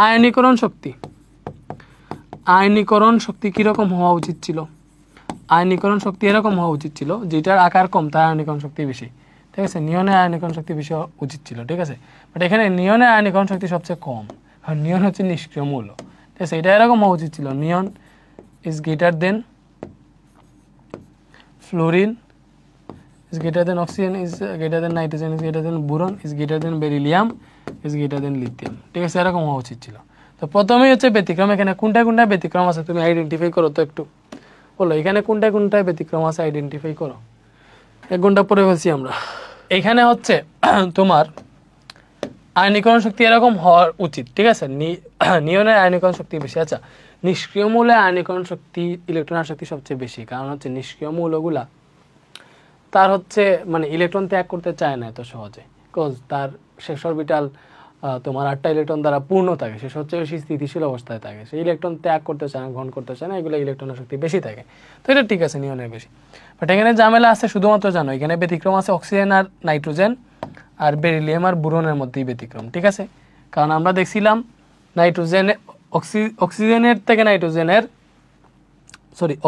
Speaker 1: আয়নীকরণ শক্তি কিরকম হওয়া উচিত ছিল? আয়নীকরণ শক্তি এরকম হওয়া উচিত ছিল, যেটার আকার কম তার আয়নীকরণ শক্তি বেশি, ঠিক আছে। নিয়নের আয়নীকরণ শক্তি বেশি হওয়া উচিত ছিল, ঠিক আছে। বাট এখানে নিয়নের আয়নীকরণ শক্তি সবচেয়ে কম, কারণ নিয়ন হচ্ছে নিষ্ক্রিয় মৌল, ঠিক আছে। এটা এরকম হওয়া উচিত ছিল, neon is greater than fluorine, is greater than oxygen, is greater than nitrogen, is greater than boron, is greater than beryllium, is greater than lithium, ঠিক আছে। এরকম হওয়া উচিত ছিল। তো প্রথমেই হচ্ছে ব্যতিক্রম, এখানে কোনটা ব্যতিক্রম আছে তুমি আইডেন্টিফাই করো তো একটু বলো, এখানে কোনটা ব্যতিক্রম আছে আইডেন্টিফাই করো। 1 ঘন্টা পরে বলছি আমরা। এখানে হচ্ছে তোমার আয়নীকরণ শক্তি এরকম হওয়ার উচিত, ঠিক আছে। নিয়নের আয়নীকরণ শক্তি বেশি। আচ্ছা, নিষ্ক্রিয় মৌলে আয়নীকরণ শক্তি, ইলেকট্রন শক্তি সবচেয়ে বেশি, কারণ হচ্ছে নিষ্ক্রিয় মৌলগুলা তার হচ্ছে মানে ইলেকট্রন ত্যাগ করতে চায় না এত সহজে, বিকজ তার শেষ অরবিটাল তোমার 8টা ইলেকট্রন দ্বারা পূর্ণ থাকে, শেষ হচ্ছে বেশি স্থিতিশীল অবস্থায় থাকে, সেই ইলেকট্রন ত্যাগ করতে চায় না, গ্রহণ করতে চায় না, এগুলো ইলেকট্রনের শক্তি বেশি থাকে। তো এটা ঠিক আছে, নিয়নের বেশি। বাট এখানে ঝামেলা আছে শুধুমাত্র জানো, এখানে ব্যতিক্রম আছে অক্সিজেন আর নাইট্রোজেন, আর বেরিলিয়াম আর বুরনের মধ্যেই ব্যতিক্রম, ঠিক আছে। কারণ আমরা দেখছিলাম অক্সিজেনের থেকে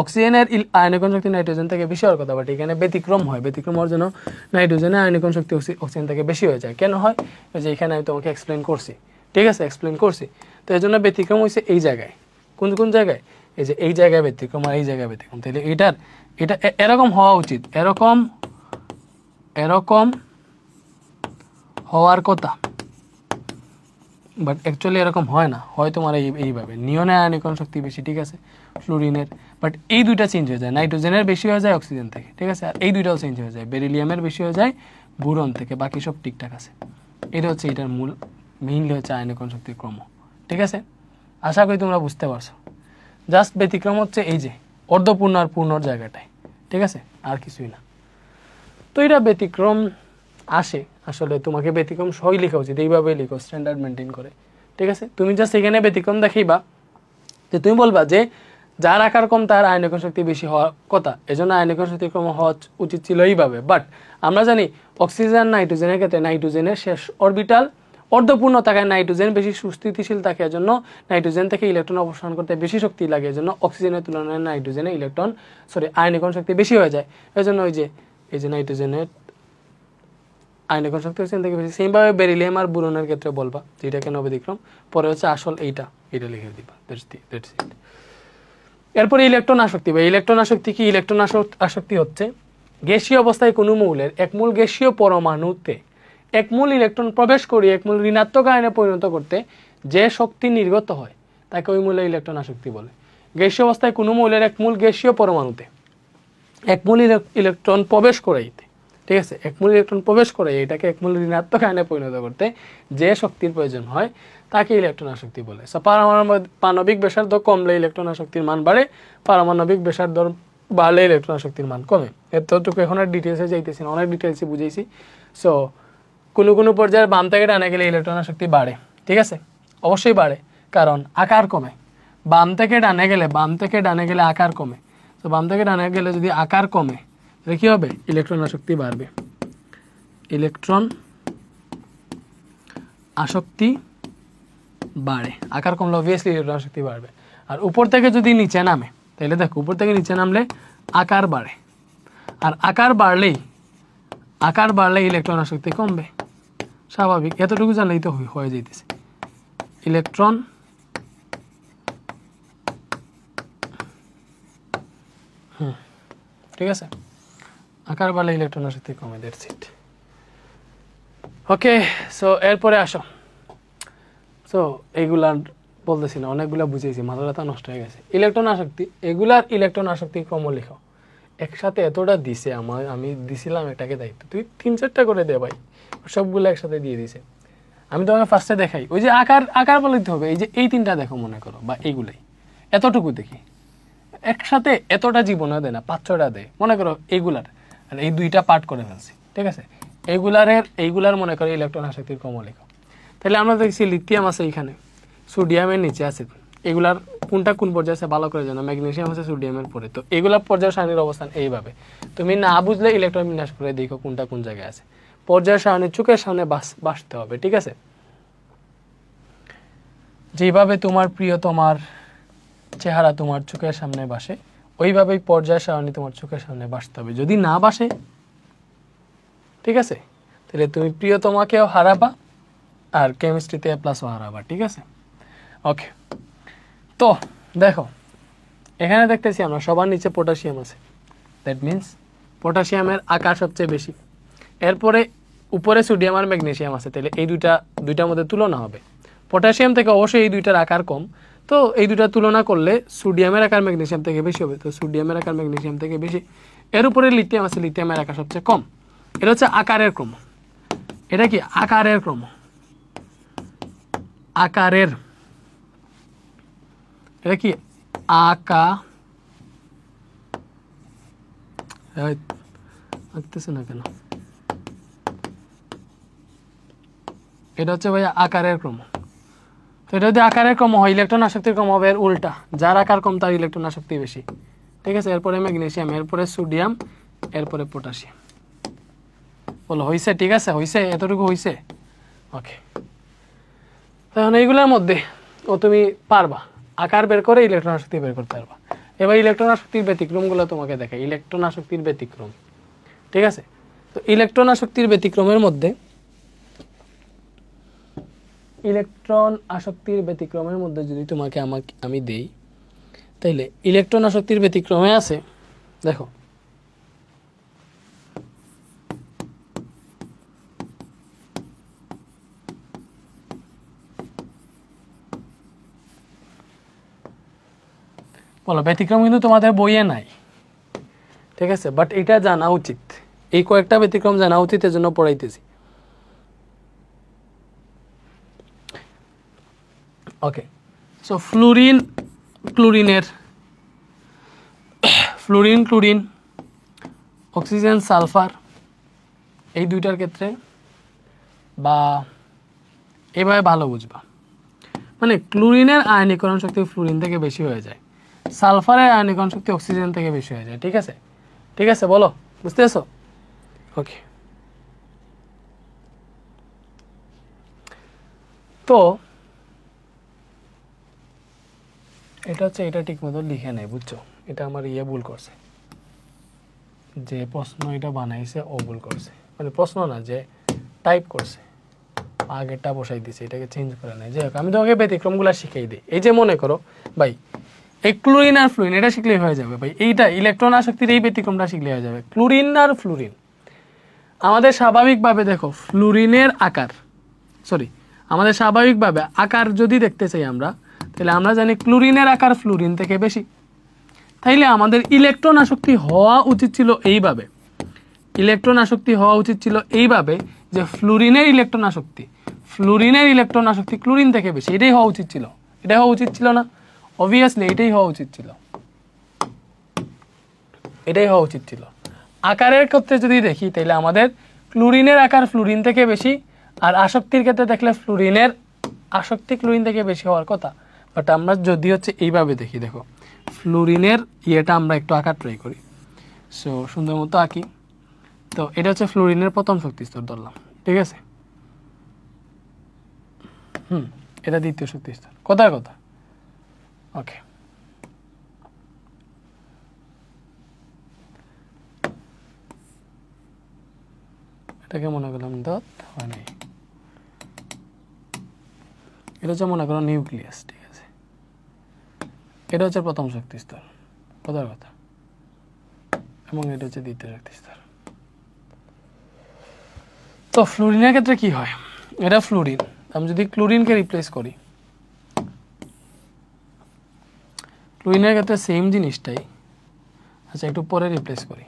Speaker 1: অক্সিজেনের আয়নীকরণ শক্তি নাইট্রোজেন থেকে বেশি হওয়ার কথা, বাট এখানে ব্যতিক্রম হয়। ব্যতিক্রম হওয়ার জন্য নাইট্রোজেনের আয়নীকরণ শক্তি অক্সিজেন থেকে বেশি হয়ে যায়। কেন হয়? যে এখানে আমি তোমাকে এক্সপ্লেন করছি, ঠিক আছে, তো এর জন্য ব্যতিক্রম হয়েছে এই জায়গায়। কোন জায়গায়? এই যে এই জায়গায় ব্যতিক্রম আর এই জায়গায় ব্যতিক্রম। তাহলে এটা এরকম হওয়া উচিত, এরকম হওয়ার কথা, বাট অ্যাকচুয়ালি এরকম হয় না, হয় তোমার এইভাবে। নিয়নের আয়নীকরণ শক্তি বেশি, ঠিক আছে, ফ্লোরিনের, বাট এই দুইটা চেঞ্জ হয়ে যায়, নাইট্রোজেনের বেশি হয়ে যায় অক্সিজেন থেকে, ঠিক আছে, আর এই দুইটাও চেঞ্জ হয়ে যায়, বেরিলিয়ামের বেশি হয়ে যায় বুরন থেকে, বাকি সব ঠিকঠাক আছে। এটা হচ্ছে এটার মূল, মেইনলি হচ্ছে আয়নীকরণ শক্তির ক্রম, ঠিক আছে। আশা করি তোমরা বুঝতে পারছো। জাস্ট ব্যতিক্রম হচ্ছে এই যে অর্ধপূর্ণ আর পূর্ণর জায়গাটায়, ঠিক আছে, আর কিছুই না। তো এটা ব্যতিক্রম আসে, আসলে তোমাকে ব্যতিক্রম সই লেখা উচিত, এইভাবে লিখো স্ট্যান্ডার্ড মেনটেন করে, ঠিক আছে। তুমি জাস্ট এখানে ব্যতিক্রম দেখাইবা, যে তুমি বলবা যে যার আকার কম তার আয়নীকরণ শক্তি বেশি হওয়ার কথা, এজন্য আয়নীকরণ শক্তি কম হওয়া উচিত ছিল এইভাবে। বাট আমরা জানি অক্সিজেন নাইট্রোজেনের ক্ষেত্রে নাইট্রোজেনের শেষ অরবিটাল অর্ধপূর্ণ থাকায় নাইট্রোজেন বেশি সুস্থিতিশীল থাকে, এজন্য নাইট্রোজেন থেকে ইলেকট্রন অপসারণ করতে বেশি শক্তি লাগে, এজন্য অক্সিজেনের তুলনায় নাইট্রোজেনের আয়নীকরণ শক্তি বেশি হয়ে যায়। এজন্য এই যে নাইট্রোজেনের আয়নীকরণ শক্তি অক্সিজেন থেকে বেশি। সেমভাবে বেরিলিয়াম আর বুরনের ক্ষেত্রে বলবা যে এটা কেন ব্যতিক্রম, পরে হচ্ছে আসল এটা লিখে দিবা। এরপরে ইলেকট্রন আসক্তি বা ইলেকট্রন আসক্তি কি? ইলেকট্রন আসক্তি হচ্ছে গ্যাসীয় অবস্থায় কোনো মৌলের এক মূল গ্যাসীয় পরমাণুতে এক মূল ইলেকট্রন প্রবেশ করিয়ে এক মূল ঋণাত্মক আয়নে পরিণত করতে যে শক্তি নির্গত হয় তাকে ওই মূলে ইলেকট্রন আসক্তি বলে। গ্যাসীয় অবস্থায় কোনো মৌলের এক মূল গ্যাসীয় পরমাণুতে এক মূল ইলেকট্রন প্রবেশ করাইতে, ঠিক আছে, এক মূল ইলেকট্রন প্রবেশ করে এটাকে এক মূল ঋণাত্মক আয়নে পরিণত করতে যে শক্তির প্রয়োজন হয় তাকে ইলেকট্রন আসক্তি বলে। পারমাণবিক ব্যাসার্ধ কমলে ইলেকট্রন আসক্তির মান বাড়ে, পারমাণবিক ব্যাসার্ধ বাড়লে ইলেকট্রন আসক্তির মান কমে। এতটুকু এখন আর ডিটেলসে যাইতেছি না, অনেক ডিটেলসে বুঝেছি। সো কোনো পর্যায়ে বাম থেকে ডানে গেলে ইলেকট্রন আসক্তি বাড়ে, ঠিক আছে, অবশ্যই বাড়ে, কারণ আকার কমে। বাম থেকে ডানে গেলে আকার কমে। তো বাম থেকে ডানে গেলে যদি আকার কমে তাহলে কী হবে? ইলেকট্রন আসক্তি বাড়বে, ইলেকট্রন আসক্তি বাড়ে। আকার কমলে অবভিয়াসলি ইলেকট্রন আসক্তি বাড়বে। আর উপর থেকে যদি নিচে নামে তাহলে দেখো, উপর থেকে নিচে নামলে আকার বাড়ে, আর আকার বাড়লে ইলেকট্রন আসক্তি কমবে, স্বাভাবিক। এতটুকু জানলেই তো হয়ে যাইতেছে। ইলেকট্রন ঠিক আছে, আকার বাড়লে ইলেকট্রন আসক্তি কমে, দ্যাটস ইট। ওকে, সো এরপরে আসো। সো এইগুলার বলতেছি না, অনেকগুলো বুঝেছি, মাথাটা নষ্ট হয়ে গেছে। ইলেকট্রন আসক্তি, এগুলার ইলেকট্রন আসক্তির ক্রম লিখো। একসাথে এতটা দিছে আমি দিছিলাম এটাকে দায়িত্ব, তুই 3-4টা করে দে ভাই, সবগুলো একসাথে দিয়ে দিছে। আমি তোমাকে ফার্স্টে দেখাই, ওই যে আকার বলে দিতে হবে, এই যে এই 3টা দেখো মনে করো, বা এইগুলাই এতটুকু দেখি, একসাথে এতটা জীবনে দেয় না, 5-6টা দেয় মনে করো এইগুলার, আর এই 2টা পার্ট করে ফেলছি, ঠিক আছে। এইগুলার মনে করো ইলেকট্রন আসক্তির ক্রম লিখো। তাহলে আমরা দেখছি লিথিয়াম আছে এইখানে, সোডিয়ামের নিচে আছে, এগুলার কোনটা কোন পর্যায়ে আছে ভালো করে জানো, ম্যাগনেসিয়াম আছে সোডিয়ামের পরে, তো এগুলার পর্যায় সারণীর অবস্থান এইভাবে। তুমি না বুঝলে ইলেকট্রন বিন্যাস করে দেখো কোনটা কোন জায়গায় আছে, পর্যায় সারণী চোখের সামনে বাসতে হবে, ঠিক আছে। যেভাবে তোমার প্রিয় তোমার চেহারা তোমার চোখের সামনে বাসে, ওইভাবেই পর্যায় সারণী তোমার চোখের সামনে বাসতে হবে। যদি না বাসে, ঠিক আছে, তাহলে তুমি প্রিয়তমাকেও হারাবা আর কেমিস্ট্রিতে A+ হারাবা, ঠিক আছে। ওকে, তো দেখো এখানে দেখতেছি আমরা সবার নিচে পটাশিয়াম আছে, দ্যাট মিন্স পটাশিয়ামের আকার সবচেয়ে বেশি। এরপরে উপরে সোডিয়াম আর ম্যাগনেসিয়াম আছে, তাহলে এই দুইটার মধ্যে তুলনা হবে। পটাশিয়াম থেকে অবশ্যই এই দুইটার আকার কম, তো এই দুইটা তুলনা করলে সোডিয়ামের আকার ম্যাগনেসিয়াম থেকে বেশি হবে, তো সোডিয়ামের আকার ম্যাগনেসিয়াম থেকে বেশি। এর উপরে লিথিয়াম আছে, লিথিয়ামের আকার সবচেয়ে কম। এটা হচ্ছে আকারের ক্রম। এটা কি আকারের ক্রম, আকারের, এটা কি আঁকতেছে না কেন, এটা হচ্ছে ভাই আকারের ক্রম। তো এটা যদি আকারের ক্রম হয়, ইলেকট্রন আসক্তির ক্রম হবে এর উল্টা, যার আকার কম তার ইলেকট্রন আসক্তি বেশি, ঠিক আছে। এরপরে ম্যাগনেসিয়াম, এরপরে সোডিয়াম, এরপরে পটাশিয়াম। বলো হইছে? ঠিক আছে, হইছে, এতটুকু হইছে। ওকে, তখন এইগুলোর মধ্যে তুমি পারবা আকার বের করে ইলেকট্রন আসক্তি বের করতে পারবা। এবার ইলেকট্রন আসক্তির ব্যতিক্রমগুলো তোমাকে দেখাই, ইলেকট্রন আসক্তির ব্যতিক্রম, ঠিক আছে। তো ইলেকট্রন আসক্তির ব্যতিক্রমের মধ্যে, যদি তোমাকে আমি দেই, তাইলে ইলেকট্রন আসক্তির ব্যতিক্রমে আছে, দেখো বলো ব্যতিক্রম কিন্তু তোমাদের বইয়ে নাই, ঠিক আছে, বাট এটা জানা উচিত, এই কয়েকটা ব্যতিক্রম জানা উচিত, এর জন্য পড়াইতেছি। Okay, so fluorine chlorine, oxygen sulphur, এই দুইটার ক্ষেত্রে বা এভাবে ভালো বুঝবা, মানে ক্লোরিনের আয়নীকরণ শক্তি ফ্লুরিন থেকে বেশি হয়ে যায়, সালফারের আয়নীকরণ শক্তি অক্সিজেন থেকে বেশি হয়ে যায়, ঠিক আছে। ঠিক আছে, বলো বুঝতে পেরেছো? ওকে, তো এটা হচ্ছে, এটা ঠিক মতো লিখে নেই, বুঝছো, এটা আমার ভুল করছে, যে প্রশ্ন এটা বানাইছে ও ভুল করছে, মানে প্রশ্ন না, যে টাইপ করছে আগেরটা বসাই দিছে, এটাকে চেঞ্জ করে নেয়। যাই হোক, আমি তোমাকে ব্যতিক্রমগুলো শিখিয়ে দিই। এই যে মনে করো ভাই, এই ক্লোরিন আর ফ্লুরিন এটা শিখলেই হয়ে যাবে ভাই, এইটা ইলেকট্রন আসক্তির এই ব্যতিক্রমটা শিখলে হয়ে যাবে। ক্লোরিন আর ফ্লুরিন আমাদের স্বাভাবিকভাবে দেখো, ফ্লুরিনের আকার, আমাদের স্বাভাবিকভাবে আকার যদি দেখতে চাই আমরা, তাহলে আমরা জানি ক্লোরিনের আকার ফ্লুরিন থেকে বেশি, তাইলে আমাদের ইলেকট্রন আসক্তি হওয়া উচিত ছিল এইভাবে, যে ফ্লুরিনের ইলেকট্রন আসক্তি ক্লোরিন থেকে বেশি, এটাই হওয়া উচিত ছিল। এটা হওয়া উচিত ছিল না? অবভিয়াসলি এটাই হওয়া উচিত ছিল। আকারের ক্ষেত্রে যদি দেখি, তাহলে আমাদের ক্লোরিনের আকার ফ্লুরিন থেকে বেশি, আর আসক্তির ক্ষেত্রে দেখলে ফ্লুরিনের আসক্তি ক্লোরিন থেকে বেশি হওয়ার কথা। বাট আমরা যদি হচ্ছে এইভাবে দেখি, দেখো ফ্লুরিনের ইয়েটা আমরা একটু আঁকার ট্রাই করি, সো সুন্দর মতো আঁকি। তো এটা হচ্ছে ফ্লুরিনের প্রথম শক্তি স্তর ধরলাম, ঠিক আছে। এটা দ্বিতীয় শক্তি স্তর, কথার কথা। ওকে, এটাকে মনে করলাম দত হয় নাই, এটা হচ্ছে মনে করো নিউক্লিয়াস, ঠিক আছে। এটা হচ্ছে প্রথম শক্তি স্তর, কথার কথা, এবং এটা হচ্ছে দ্বিতীয় শক্তি স্তর। তো তো ফ্লোরিনের ক্ষেত্রে কি হয়, এটা ফ্লোরিন, আমি যদি ক্লোরিনকে রিপ্লেস করি, ক্লোরিনের ক্ষেত্রে সেম জিনিসটাই, আচ্ছা একটু পরে রিপ্লেস করি।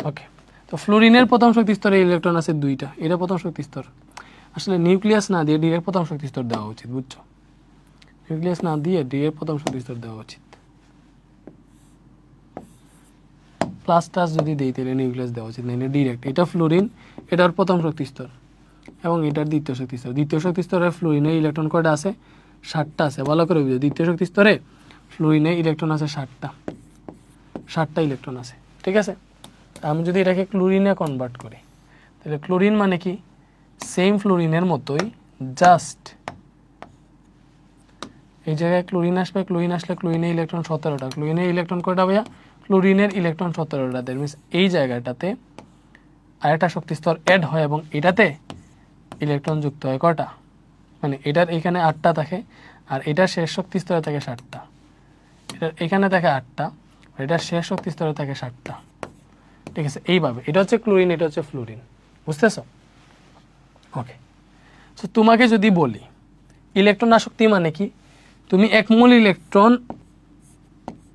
Speaker 1: ওকে, তো ফ্লোরিনের প্রথম শক্তি স্তরে ইলেকট্রন আছে 2টা, এটা প্রথম শক্তি স্তর। আসলে নিউক্লিয়াস না দিয়ে ডিরেক্ট প্রথম শক্তি স্তর দেওয়া উচিত, বুঝছো? নিউক্লিয়াস না দিয়ে ডিরেক্ট প্রথম শক্তি স্তর দেওয়া উচিত। প্লাস টাস যদি দেই তাহলে নিউক্লিয়াস দেওয়া উচিত না, ডিরেক্ট। এটা ফ্লোরিন, এটার প্রথম শক্তি স্তর এবং এটার দ্বিতীয় শক্তি স্তর। দ্বিতীয় শক্তি স্তরে ফ্লোরিনের ইলেকট্রন কয়টা আছে? 7টা আছে। ভালো করে বুঝো, দ্বিতীয় শক্তি স্তরে ফ্লোরিনের ইলেকট্রন আছে 7টা ইলেকট্রন আছে, ঠিক আছে? আমি যদি এটাকে ক্লোরিনে কনভার্ট করি তাহলে ক্লোরিন মানে কি? সেম ফ্লোরিনের মতোই, জাস্ট এই জায়গায় ক্লোরিন আসবে, ক্লোরিন আসলে ক্লোরিনের ইলেকট্রন 17টা। ক্লোরিনের ইলেকট্রন কয়টা ভাইয়া? ক্লোরিনের ইলেকট্রন 17টা। দ্যাট মিনস এই জায়গাটাতে আরেকটা শক্তি স্তর অ্যাড হয় এবং এটাতে ইলেকট্রন যুক্ত হয় কয়টা? মানে এটার এখানে 8টা থাকে আর এটার শেষ শক্তি স্তরে থাকে 7টা। এটার এখানে থাকে 8টা আর এটার শেষ শক্তি স্তরে থাকে 7টা, ঠিক আছে? এইভাবে এটা হচ্ছে ক্লোরিন, এটা হচ্ছে ফ্লোরিন, বুঝতেছ? ওকে, তো তোমাকে যদি বলি ইলেকট্রন আসক্তি মানে কি, তুমি এক মোল ইলেকট্রন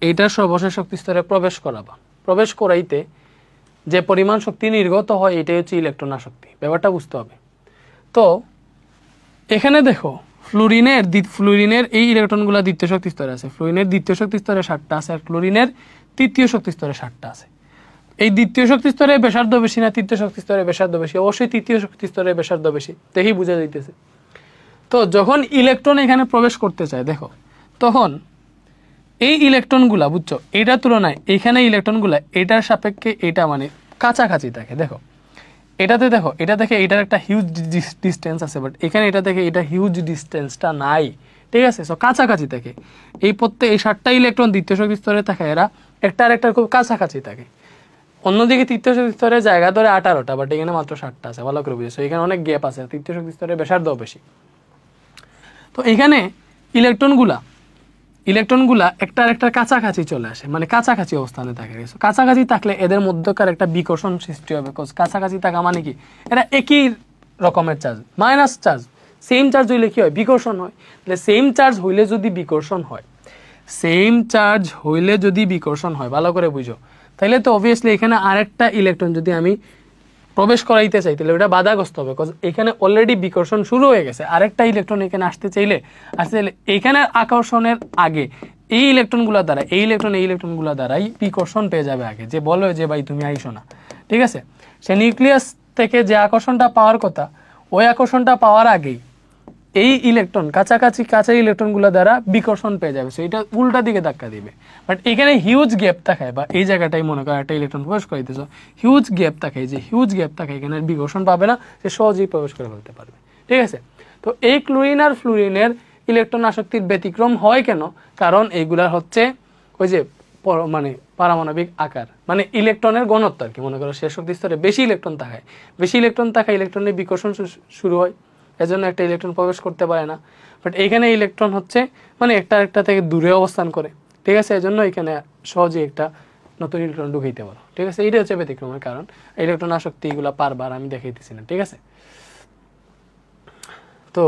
Speaker 1: এইটার সর্বশেষ শক্তি স্তরে প্রবেশ করাবা, প্রবেশ করাইতে যে পরিমাণ শক্তি নির্গত হয় এটাই হচ্ছে ইলেকট্রন আসক্তি। ব্যাপারটা বুঝতে হবে। তো এখানে দেখো ফ্লোরিনের এই ইলেকট্রনগুলো দ্বিতীয় শক্তি স্তরে আছে। ফ্লোরিনের দ্বিতীয় শক্তি স্তরে 7টা আছে আর ক্লোরিনের তৃতীয় শক্তি স্তরে 7টা আছে। এই দ্বিতীয় শক্তি স্তরে ব্যাসার্ধ বেশি না তৃতীয় শক্তি স্তরে ব্যাসার্ধ বেশি? অবশ্যই তৃতীয় শক্তি স্তরে ব্যাসার্ধ বেশি, দেখেই বোঝা যাইতেছে। তো যখন ইলেকট্রন এখানে প্রবেশ করতে চায় দেখো, তখন এই ইলেকট্রনগুলা, বুঝছো, এটার তুলনায় এইখানে ইলেকট্রনগুলা এটার সাপেক্ষে এটা মানে কাছাকাছি থাকে। দেখো এটাতে, দেখো এটা থেকে এটার একটা হিউজ ডিস্টেন্স আছে, বাট এখানে এটা থেকে এটা হিউজ ডিস্টেন্সটা নাই, ঠিক আছে? সো কাছাকাছি থাকে। এই 7টা ইলেকট্রন দ্বিতীয় শক্তি স্তরে থাকে, এরা একটা আর একটা খুব কাছাকাছি থাকে। অন্যদিকে তৃতীয় শক্তি স্তরে জায়গা ধরে 18টা, বাট এখানে মাত্র 7টা আছে। ভালো করে বুঝেছো, এখানে অনেক গ্যাপ আছে, তৃতীয় শক্তি স্তরে ব্যাসার্ধ বেশি। তো এখানে ইলেকট্রনগুলা একটা আর একটা কাছাকাছি চলে আসে, মানে কাছাকাছি অবস্থানে থাকে। কাছাকাছি থাকলে এদের মধ্যকার একটা বিকর্ষণ সৃষ্টি হবে। কাছাকাছি থাকা মানে কি? এটা একই রকমের charge, minus charge. Same charge হইলে কি হয়? বিকর্ষণ হয়। তাহলে সেম চার্জ হইলে যদি বিকর্ষণ হয়, ভালো করে বুঝো, তাহলে তো অবভিয়াসলি এখানে আরেকটা ইলেকট্রন যদি আমি প্রবেশ করাইতে চাই তাহলে ওটা বাধাগ্রস্ত হবে, বিকজ এখানে অলরেডি বিকর্ষণ শুরু হয়ে গেছে। আরেকটা ইলেকট্রন এখানে আসতে চাইলে এখানে আকর্ষণের আগে এই ইলেকট্রনগুলো দ্বারাই বিকর্ষণ পেয়ে যাবে আগে, যে বলো যে ভাই তুমি আইসো না, ঠিক আছে? সে নিউক্লিয়াস থেকে যে আকর্ষণটা পাওয়ার কথা, ওই আকর্ষণটা পাওয়ার আগেই এই ইলেকট্রন কাছাকাছি ইলেকট্রনগুলো দ্বারা বিকর্ষণ পেয়ে যাবে, সো এটা উল্টা দিকে ধাক্কা দিবে। বাট এখানে হিউজ গ্যাপ থাকায়, বা এই জায়গাটাই মনে করো একটা ইলেকট্রন প্রবেশ করে দিতেছ, হিউজ গ্যাপ থাকে, এখানে বিকর্ষণ পাবে না, সে সহজেই প্রবেশ করে ফেলতে পারবে, ঠিক আছে? তো এই ক্লোরিন আর ফ্লোরিনের ইলেকট্রন আসক্তির ব্যতিক্রম হয় কেন? কারণ এইগুলার হচ্ছে ওই যে মানে পারমাণবিক আকার, মানে ইলেকট্রনের ঘনত্ব আর কি। মনে করো শেষ শক্তি স্তরে বেশি ইলেকট্রন থাকায় ইলেকট্রনের বিকর্ষণ শুরু হয়, এজন্য একটা ইলেকট্রন প্রবেশ করতে পারে না। বাট এখানে ইলেকট্রন হচ্ছে মানে একটা থেকে দূরে অবস্থান করে, ঠিক আছে? এজন্য এখানে সহজে একটা নতুন ইলেকট্রন ঢুকাইতে পারো, ঠিক আছে? এইটা হচ্ছে ব্যতিক্রমের কারণ। ইলেকট্রন আসক্তি এগুলো পারবার আমি দেখাইতেছি না, ঠিক আছে? তো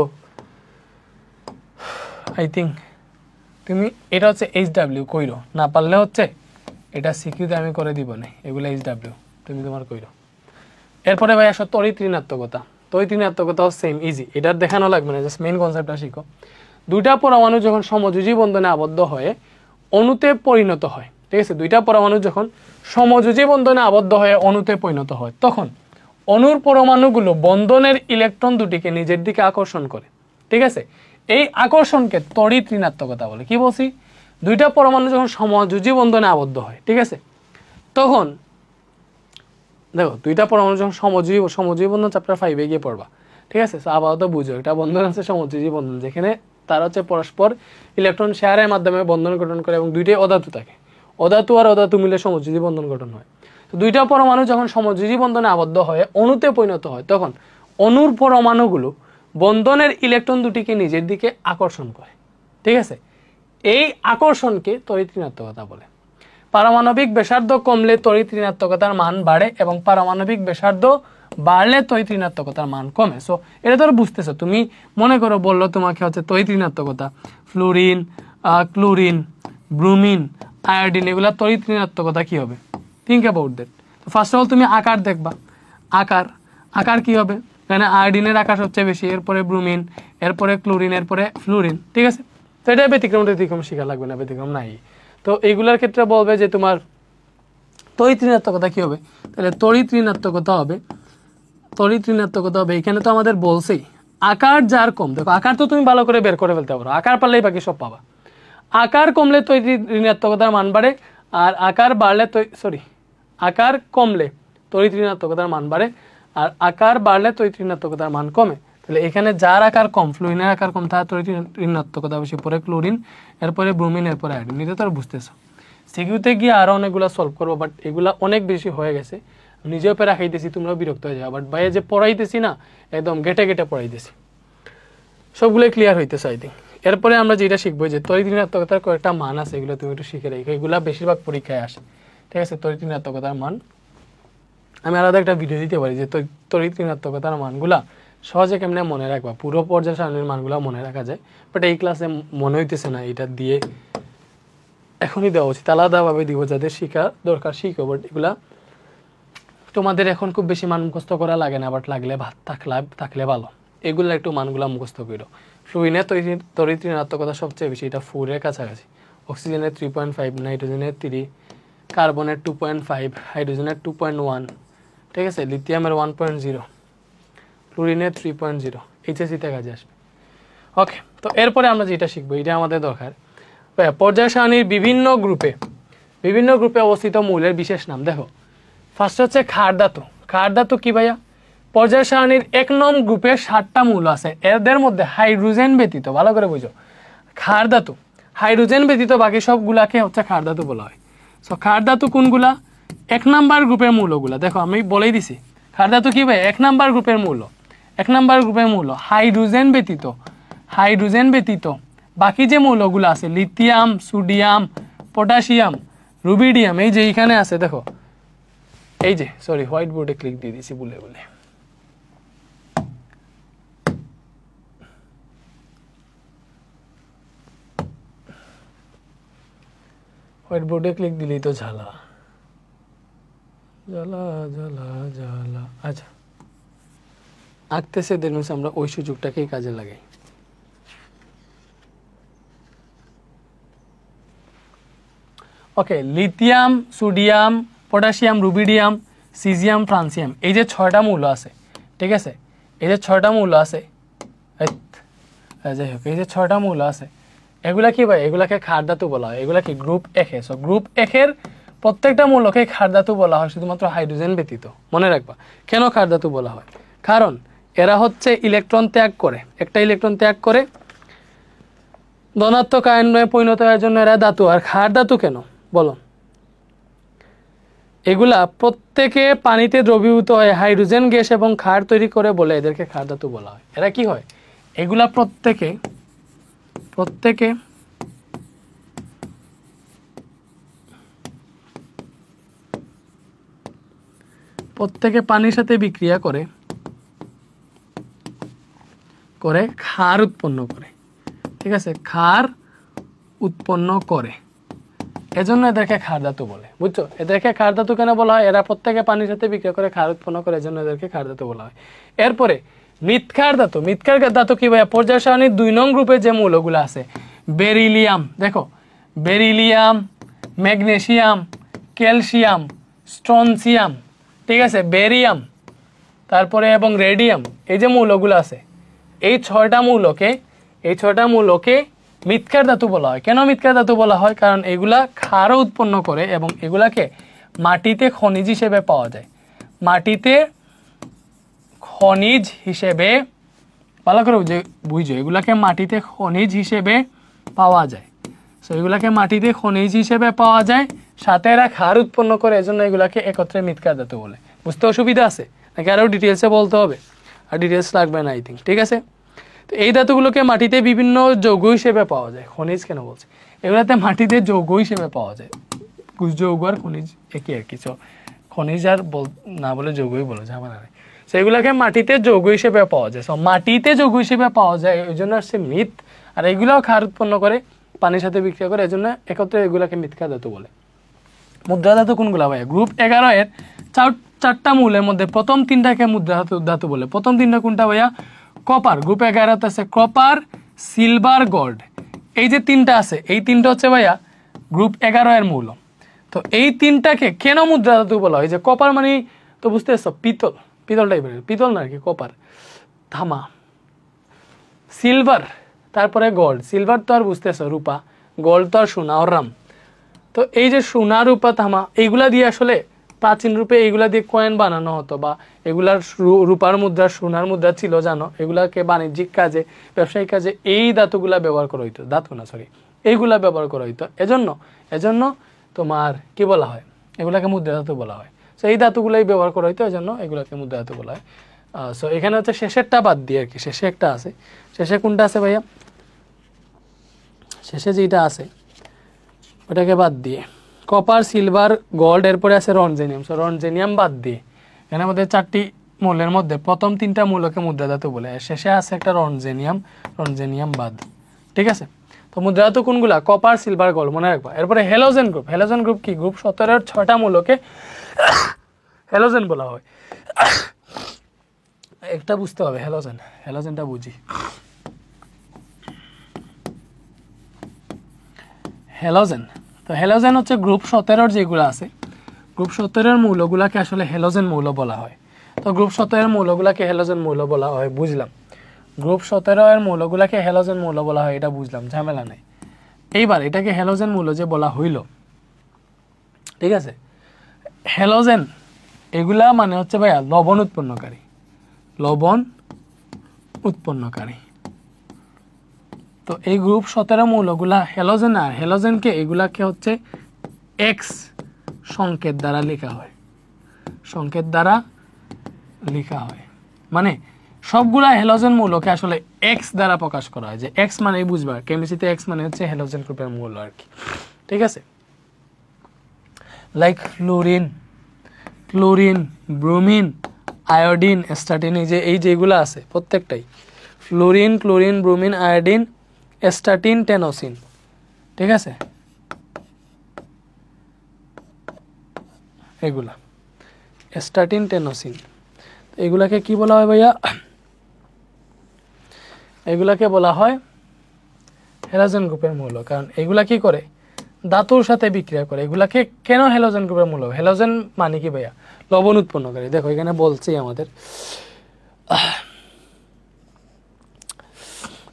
Speaker 1: আই থিঙ্ক তুমি এটা হচ্ছে HW কইরো, না পারলে হচ্ছে এটা সিকিউতে আমি করে দিব না, এগুলো HW তুমি তোমার কইরো। এরপরে ভাই আসো তড়িৎ ঋণাত্মকতা। তড়িৎ ঋণাত্মকতাও সেম, ইজি, এটার দেখানো লাগবে না, জাস্ট মেইন কনসেপ্টটা শিখো। দুইটা পরমাণু যখন সমযোজী বন্ধনে আবদ্ধ হয়ে অণুতে পরিণত হয়, ঠিক আছে? দুইটা পরমাণু যখন সমযোজী বন্ধনে আবদ্ধ হয়ে অণুতে পরিণত হয়, তখন অণুর পরমাণুগুলো বন্ধনের ইলেকট্রন দুটিকে নিজের দিকে আকর্ষণ করে, ঠিক আছে? এই আকর্ষণকে তড়িৎ ঋণাত্মকতা বলে। কি বলছি? দুইটা পরমাণু যখন সমযোজী বন্ধনে আবদ্ধ হয়, ঠিক আছে, তখন দেখো দুইটা পরমাণু যখন সমযোজী বন্ধন চ্যাপ্টার 5 গিয়ে পড়বা, ঠিক আছে? আপাতত বুঝো এটা বন্ধন আছে সমযোজী বন্ধন, যেখানে তারা হচ্ছে পরস্পর ইলেকট্রন শেয়ারের মাধ্যমে বন্ধন গঠন করে এবং দুইটাই অধাতু থাকে। অধাতু আর অধাতু মিলে সমযোজী বন্ধন গঠন হয়। তো দুইটা পরমাণু যখন সমযোজী বন্ধনে আবদ্ধ হয়ে অণুতে পরিণত হয়, তখন অণুর পরমাণুগুলো বন্ধনের ইলেকট্রন দুটিকে নিজের দিকে আকর্ষণ করে, ঠিক আছে? এই আকর্ষণকে তড়িৎ ঋণাত্মকতা বলে। পারমাণবিক ব্যাসার্ধ কমলে তড়িৎ ঋণাত্মকতার মান বাড়ে এবং পারমাণবিক ব্যাসার্ধ বাড়লে তড়িৎ ঋণাত্মকতার মান কমে। সো এটা তো বুঝতেছো, তুমি মনে করো বললো তোমাকে হচ্ছে তড়িৎ ঋণাত্মকতা, ফ্লোরিন, ক্লোরিন, ব্রোমিন, আয়োডিন, এগুলা তড়িৎ ঋণাত্মকতা কি হবে? Think about that. তো ফার্স্ট অফ অল তুমি আকার দেখবা, আকার কি হবে? এখানে আয়োডিনের আকার সবচেয়ে বেশি, এরপরে ব্রোমিন, এরপরে ক্লোরিন, এরপরে ফ্লোরিন, ঠিক আছে? তো এটা ব্যতিক্রম শেখা লাগবে না, ব্যতিক্রম নাই। তো এইগুলোর ক্ষেত্রে বলবে যে তোমার তড়িৎ ঋণাত্মকতা কি হবে? তাহলে তড়িৎ ঋণাত্মকতা হবে এখানে তো আমাদের বলছেই আকার যার কম। দেখো আকার তো তুমি ভালো করে বের করে ফেলতে পারো, আকার পারলেই বাকি সব পাবা। আকার কমলে তড়িৎ ঋণাত্মকতার মান বাড়ে, আর আকার কমলে তড়িৎ ঋণাত্মকতার মান বাড়ে, আর আকার বাড়লে তড়িৎ ঋণাত্মকতার মান কমে। তাহলে এখানে যার আকার কম, ফ্লোরিনের আকার কম, তার তড়িৎ ঋণাত্মকতা বেশি, পরে ক্লোরিন, এরপরে ব্রোমিন, এরপরে আয়োডিন। এটা তো আর বুঝতেছো। সিকিউতে গিয়ে আরও অনেকগুলো সলভ করবো, বাট এগুলা অনেক বেশি হয়ে গেছে, নিজেও পেয়ে রাখাইতেছি, তোমরা বিরক্ত হয়ে যাও। বাট ভাইয়া যে পড়াইতেছি না, একদম গেটে পড়াইতেছি, সবগুলোই ক্লিয়ার হইতেছে আই থিঙ্ক। এরপরে আমরা যেটা শিখবো যে তড়িৎ ঋণাত্মকতার কয়েকটা মান আছে, এগুলো তুমি একটু শিখে রাখো, এগুলা বেশিরভাগ পরীক্ষায় আসে, ঠিক আছে? তড়িৎ ঋণাত্মকতার মান আমি আলাদা একটা ভিডিও দিতে পারি যে তড়িৎ ঋণাত্মকতার মানগুলা সহজে কেমনে মনে রাখবা, পুরো পর্যায় সারণীর মানগুলো মনে রাখা যায়, বাট এই ক্লাসে মনে হইতেছে না এটা দিয়ে এখনই দেওয়া উচিত, আলাদাভাবে দিব, যাদের শিখা দরকার শিখো। বাট এগুলা তোমাদের এখন খুব বেশি মান মুখস্থ করা লাগে না, বাট লাগলে থাকলে ভালো। এগুলো একটু মানগুলা মুখস্থ করো। ফ্লুরিনের তড়িৎ ঋণাত্মকতা সবচেয়ে বেশি, এটা 4 এর কাছাকাছি, অক্সিজেনের 3.5, নাইট্রোজেনের 3, কার্বনের 2.5, হাইড্রোজেনের 2.1, ঠিক আছে? লিথিয়ামের 1.0, ক্লোরিনের 3.0, এইচএসিতে কাজে আসবে। ওকে, তো এরপরে আমরা যেটা শিখবো, এটা আমাদের দরকার, পর্যায় সারণীর বিভিন্ন গ্রুপে অবস্থিত মৌলের বিশেষ নাম। দেখো ফার্স্ট হচ্ছে ক্ষার ধাতু কি ভাইয়া? পর্যায় সারণীর 1 নং গ্রুপে 7টা মৌল আছে, এদের মধ্যে হাইড্রোজেন ব্যতীত, ভালো করে বুঝো, ক্ষার ধাতু হাইড্রোজেন ব্যতীত বাকি সবগুলাকে হচ্ছে ক্ষার ধাতু বলা হয়। সো ক্ষার ধাতু কোনগুলা? 1 নাম্বার গ্রুপের মৌলগুলা। দেখো আমি বলেই দিছি, ক্ষার ধাতু কি ভাই? 1 নাম্বার গ্রুপের মৌল, হাইড্রোজেন ব্যতীত বাকি যে মৌলগুলো আছে, লিথিয়াম, সোডিয়াম, পটাশিয়াম, রুবিডিয়াম, এই যে এইখানে আছে, দেখো এই যে, সরি হোয়াইট বোর্ডে ক্লিক দিয়ে দিয়েছি বলে হোয়াইট বোর্ডে ক্লিক দিলেই তো ঝালা। আচ্ছা আঁকতেছে, দেখুন আমরা ওই সুযোগটাকেই কাজে লাগাই। Okay, lithium, sodium, potassium, rubidium, caesium, francium, এই যে 6টা মৌল আছে, ঠিক আছে? এই যে 6টা মৌল আছে, যাই হোক, এই যে 6টা মৌল আছে, এগুলা কি ভাই? এগুলাকে ক্ষার ধাতু বলা হয়। এগুলা কি? গ্রুপ 1 এ। সো গ্রুপ 1 এর প্রত্যেকটা মৌলকে ক্ষার ধাতু বলা হয়, শুধুমাত্র হাইড্রোজেন ব্যতীত। মনে রাখবা কেন ক্ষার ধাতু বলা হয়, কারণ এরা হচ্ছে ইলেকট্রন ত্যাগ করে, একটা ইলেকট্রন ত্যাগ করে ধনাত্মক আয়নে পরিণত হওয়ার জন্য এরা ধাতু। আর ক্ষার ধাতু কেন বলো? এগুলা প্রত্যেকে পানিতে দ্রবীভূত হয়ে হাইড্রোজেন গ্যাস এবং ক্ষার তৈরি করে বলে এদেরকে ক্ষার ধাতু বলা হয়। এরা কি হয়? এগুলা প্রত্যেকে পানির সাথে বিক্রিয়া করে ক্ষার উৎপন্ন করে, ঠিক আছে? ক্ষার উৎপন্ন করে, এজন্য এদেরকে ক্ষার ধাতু বলে, বুঝছো? এদেরকে ক্ষার ধাতু কেন বলা হয়? এরা প্রত্যেকে পানির সাথে বিক্রিয়া করে ক্ষার উৎপন্ন করে, এজন্য এদেরকে ক্ষার ধাতু বলা হয়। এরপরে মৃৎক্ষার ধাতু কি ভাইয়া? পর্যায় সারণীর 2 নং গ্রুপে যে মৌলগুলো আছে, বেরিলিয়াম, দেখো বেরিলিয়াম, ম্যাগনেসিয়াম, ক্যালসিয়াম, স্ট্রনসিয়াম, ঠিক আছে? বেরিয়াম, তারপরে এবং রেডিয়াম, এই যে মৌলগুলো আছে, এই 6টা মৌলকে মৃৎক্ষার ধাতু বলা হয়। কেন মৃৎক্ষার ধাতু বলা হয়? কারণ এগুলা ক্ষারও উৎপন্ন করে এবং এগুলাকে মাটিতে খনিজ হিসেবে পাওয়া যায়। ভালো করে বুঝো, এগুলাকে মাটিতে খনিজ হিসেবে পাওয়া যায়। সো এগুলাকে মাটিতে খনিজ হিসেবে পাওয়া যায়, সাথে এরা ক্ষার উৎপন্ন করে, এজন্য এগুলাকে একত্রে মৃৎক্ষার ধাতু বলে। বুঝতে অসুবিধা আছে নাকি আরও ডিটেলসে বলতে হবে? আর ডিটেলস লাগবে না আই থিঙ্ক, ঠিক আছে? তো এই ধাতুগুলোকে মাটিতে বিভিন্ন যৌগ হিসেবে পাওয়া যায়, খনিজ কেন বলছে? এগুলাতে মাটিতে যৌগ হিসেবে পাওয়া যায়, যৌগ আর খনিজ একই আর কি। খনিজ আর না বলে যৌগই বলো, ঝামেলা নেই। সেগুলাকে মাটিতে যৌগ হিসেবে পাওয়া যায়। সো মাটিতে যৌগ হিসেবে পাওয়া যায় ওই জন্য আসছে মৃৎ, আর এগুলাও ক্ষার উৎপন্ন করে পানির সাথে বিক্রিয়া করে, এই জন্য একত্রে এগুলাকে মৃৎক্ষা ধাতু বলে। মুদ্রা ধাতু কোনগুলা ভাইয়া? গ্রুপ 11 এর চারটা মূলের মধ্যে প্রথম তিনটাকে মুদ্রা ধাতু বলে। প্রথম তিনটা কোনটা ভাইয়া? কপার, গ্রুপ 11 আছে কপার, সিলভার, গোল্ড, এই যে তিনটা আছে, এই তিনটা হচ্ছে ভাইয়া গ্রুপ 11 এর মূল। তো এই তিনটাকে কেন মুদ্রা ধাতু বলা হয়? যে কপার মানে তো বুঝতে পারছো, পিতল, পিতল টাইপের, পিতল না আর কি, কপার, থামা। সিলভার, তারপরে গোল্ড, সিলভার তো আর বুঝতেছো রূপা, গোল্ড তো আর সোনা অরাম। তো এই যে সোনা, রূপা, তামা, এইগুলা দিয়ে আসলে প্রাচীন রূপে এইগুলা দিয়ে কয়েন বানানো হতো, বা এগুলার রূপার মুদ্রা, সোনার মুদ্রা ছিল জানো, এগুলাকে বাণিজ্যিক কাজে, ব্যবসায়িক কাজে এই ধাতুগুলা ব্যবহার করা হইতো, ধাতু না সরি, এইগুলা ব্যবহার করা হইতো। এজন্য তোমার কি বলা হয়? এগুলাকে মুদ্রা ধাতু বলা হয়। সো এই ধাতুগুলাই ব্যবহার করা হইতো, এজন্য এগুলাকে মুদ্রা ধাতু বলা হয়। সো এখানে হচ্ছে শেষেরটা বাদ দিয়ে আর কি, শেষে একটা আছে, শেষে কোনটা আছে ভাইয়া? শেষে যেটা আছে ওটাকে বাদ দিয়ে কপার, সিলভার, গোল্ড, এরপরে আছে রনজেনিয়াম। সো রনজেনিয়াম বাদ দিয়ে এখানে আমাদের চারটি মূলের মধ্যে প্রথম তিনটা মূলকে মুদ্রা ধাতু বলে, শেষে আছে একটা রনজেনিয়াম, রনজেনিয়াম বাদ। ঠিক আছে, তো মুদ্রা ধাতু কোনগুলা? কপার, সিলভার, গোল্ড, মনে রাখবা। এরপরে হ্যালোজেন গ্রুপ। হ্যালোজেন গ্রুপ কি? গ্রুপ 17 এর 6টা মূলকে হ্যালোজেন বলা হয়। একটা বুঝতে হবে, হ্যালোজেন, হ্যালোজেনটা বুঝি। হ্যালোজেন, তো হ্যালোজেন হচ্ছে গ্রুপ 17 যেগুলো আছে, গ্রুপ 17 মৌলগুলাকে আসলে হ্যালোজেন মৌল বলা হয়। তো গ্রুপ 17 মৌলগুলাকে হ্যালোজেন মৌল বলা হয়, বুঝলাম। গ্রুপ 17 মৌলগুলাকে হ্যালোজেন মৌল বলা হয়, এটা বুঝলাম, ঝামেলা নেই। এইবার এটাকে হ্যালোজেন মৌল যে বলা হইল, ঠিক আছে, হ্যালোজেন এগুলা মানে হচ্ছে ভাইয়া লবণ উৎপন্নকারী, লবণ উৎপন্নকারী। তো এই গ্রুপ 17 মৌলগুলা হ্যালোজেন, আর হ্যালোজেনকে এগুলাকে হচ্ছে এক্স সংকেত দ্বারা লেখা হয়, সংকেত দ্বারা লেখা হয়, মানে সবগুলা হ্যালোজেন মৌলকে আসলে এক্স দ্বারা প্রকাশ করা হয়। যে এক্স মানে বুঝবা, কেমিস্ট্রিতে এক্স মানে হচ্ছে হ্যালোজেন গ্রুপের মৌল আর কি। ঠিক আছে, like fluorine, chlorine, bromine, iodine, astatine, এই যেগুলো আছে প্রত্যেকটাই fluorine, chlorine, bromine, iodine, astatine, tennessine. ঠিক আছে, এগুলা স্ট্যাটিন, টেনোসিন, এগুলাকে কি বলা হয় ভাইয়া? এগুলাকে বলা হয় হ্যালোজেন গ্রুপের মৌল। কারণ এগুলা কি করে? ধাতুর সাথে বিক্রিয়া করে। এগুলাকে কেন হ্যালোজেন গ্রুপের মৌল? হ্যালোজেন মানে কি ভাইয়া? লবণ উৎপন্নকারী। দেখো এখানে বলছি আমাদের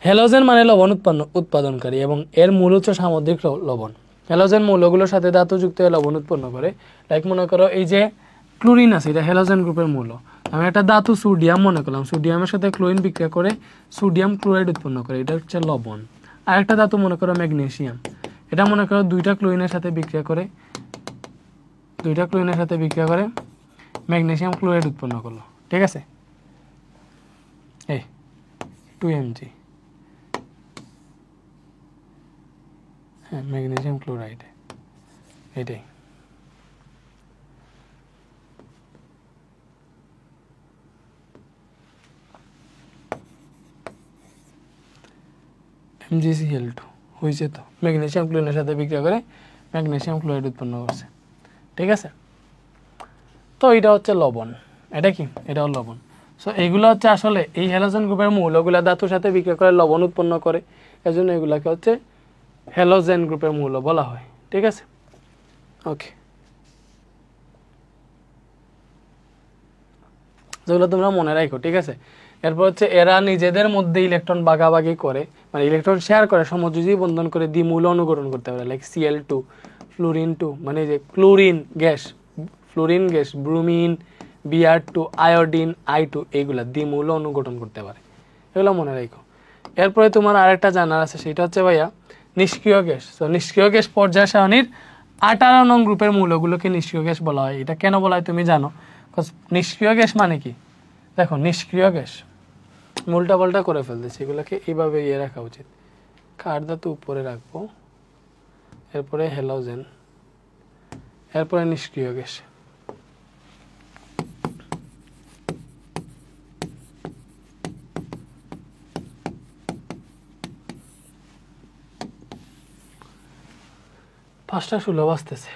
Speaker 1: হ্যালোজেন মানে লবণ উৎপাদনকারী, এবং এর মূল হচ্ছে সামুদ্রিক লবণ। হ্যালোজেন মৌলগুলোর সাথে ধাতু যুক্ত হয়ে লবণ উৎপন্ন করে। লাইক মনে করো এই যে ক্লোরিন আছে, এটা হ্যালোজেন গ্রুপের মৌল। আমি একটা ধাতু সোডিয়াম মনে করলাম, সোডিয়ামের সাথে ক্লোরিন বিক্রিয়া করে সোডিয়াম ক্লোরাইড উৎপন্ন করে, এটা হচ্ছে লবণ। আর একটা ধাতু মনে করো ম্যাগনেসিয়াম, এটা মনে করো দুইটা ক্লোরিনের সাথে বিক্রিয়া করে, ম্যাগনেসিয়াম ক্লোরাইড উৎপন্ন করলো। ঠিক আছে, এই 2Mg, হ্যাঁ ম্যাগনেসিয়াম ক্লোরাইড, এটাই। MgCl2 হয়েছে, তো ম্যাগনেসিয়াম ক্লোরিনের সাথে বিক্রিয়া করে ম্যাগনেসিয়াম ক্লোরাইড উৎপন্ন করছে। ঠিক আছে, তো এটা হচ্ছে লবণ। এটা কি? এটাও লবণ। সো এইগুলো হচ্ছে আসলে এই হ্যালোজেন গ্রুপের মৌলগুলা ধাতুর সাথে বিক্রিয়া করে লবণ উৎপন্ন করে, এজন্য এগুলাকে হচ্ছে হ্যালোজেন গ্রুপের মৌল বলা হয়। ঠিক আছে, ওকে, যেগুলো তোমরা মনে রাখো। ঠিক আছে, এরপর হচ্ছে এরা নিজেদের মধ্যে ইলেকট্রন ভাগাভাগি করে, মানে ইলেকট্রন শেয়ার করে, সমযোজী বন্ধন করে দ্বিমূল অনুকরণ করতে পারে। লাইক Cl2, ফ্লোরিন 2, মানে যে chlorine gas, bromine, Br2, iodine, I2, এইগুলা দ্বিমূল অনুগঠন করতে পারে, এগুলো মনে রাখো। এরপরে তোমার আরেকটা জানার আছে, সেটা হচ্ছে ভাইয়া নিষ্ক্রিয় গ্যাস। তো নিষ্ক্রিয় গ্যাস পর্যায় সারণীর 18 নং গ্রুপের মৌলগুলোকে নিষ্ক্রিয় গ্যাস বলা হয়। এটা কেন বলা হয় তুমি জানো? নিষ্ক্রিয় গ্যাস মানে কি? দেখো নিষ্ক্রিয় গ্যাস, উল্টা পাল্টা করে ফেলতেছি, এগুলোকে এইভাবে রাখা উচিত। কার ধাতু উপরে রাখবো, এরপরে হ্যালোজেন, এরপরে নিষ্ক্রিয় গ্যাস। 5:16 বাজতেছে।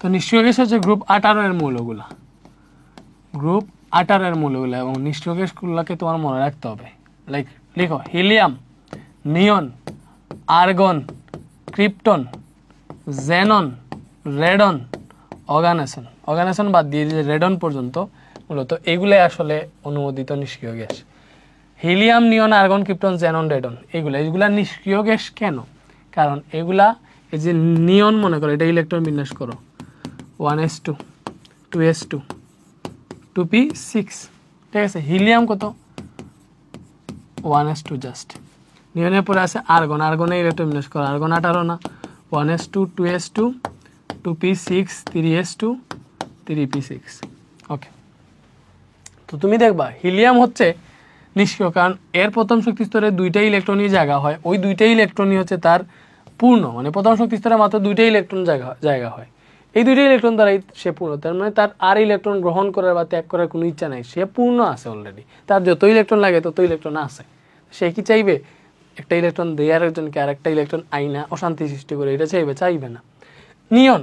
Speaker 1: তো নিষ্ক্রিয় গ্যাস হচ্ছে গ্রুপ 18 এর মৌলগুলা, গ্রুপ 18 এর মৌলগুলা, এবং নিষ্ক্রিয় গ্যাসগুলোকে তোমার মনে রাখতে হবে। লাইক লিখো হিলিয়াম, নিয়ন, আর্গন, ক্রিপ্টন, জেনন, রেডন, অর্গানেসন। অর্গানেসন বাদ দিয়ে যে রেডন পর্যন্ত মূলত এগুলাই আসলে অনুমোদিত নিষ্ক্রিয় গ্যাস। হিলিয়াম, নিয়ন, আর্গন, ক্রিপ্টন, জেনন, রেডন এগুলা নিষ্ক্রিয় গ্যাস কেন? কারণ এগুলা, এই যে নিয়ন মনে করো, এটা ইলেকট্রন বিন্যাস করো 1s2 2s2 2p6, ঠিক আছে। হিলিয়াম কত? 1s2 just. নিয়নের পরে আছে আর্গন, আর্গনে ইলেকট্রন বিন্যাস করো, আর্গন 18 না, 1s2 2s2 2p6 3s2 3p6। ওকে, তো তুমি দেখবা হিলিয়াম হচ্ছে নিষ্ক্রিয়, কারণ এর প্রথম শক্তি স্তরে 2টা ইলেকট্রনই জায়গা হয়, ওই 2টা ইলেকট্রনই হচ্ছে তার পূর্ণ, মানে প্রথম শক্তি স্তরে মাত্র 2টা ইলেকট্রন জায়গা হয়, এই 2টা ইলেকট্রন দ্বারাই সে পূর্ণ। তার মানে তার আর ইলেকট্রন গ্রহণ করার বা ত্যাগ করার কোনো ইচ্ছা নাই, সে পূর্ণ আছে অলরেডি, তার যত ইলেকট্রন লাগে তত ইলেকট্রন আছে। সে কি চাইবে একটা ইলেকট্রন দিয়ে আরেকজনকে আরেকটা ইলেকট্রন আইনা অশান্তি সৃষ্টি করে? এটা চাইবে না। নিয়ন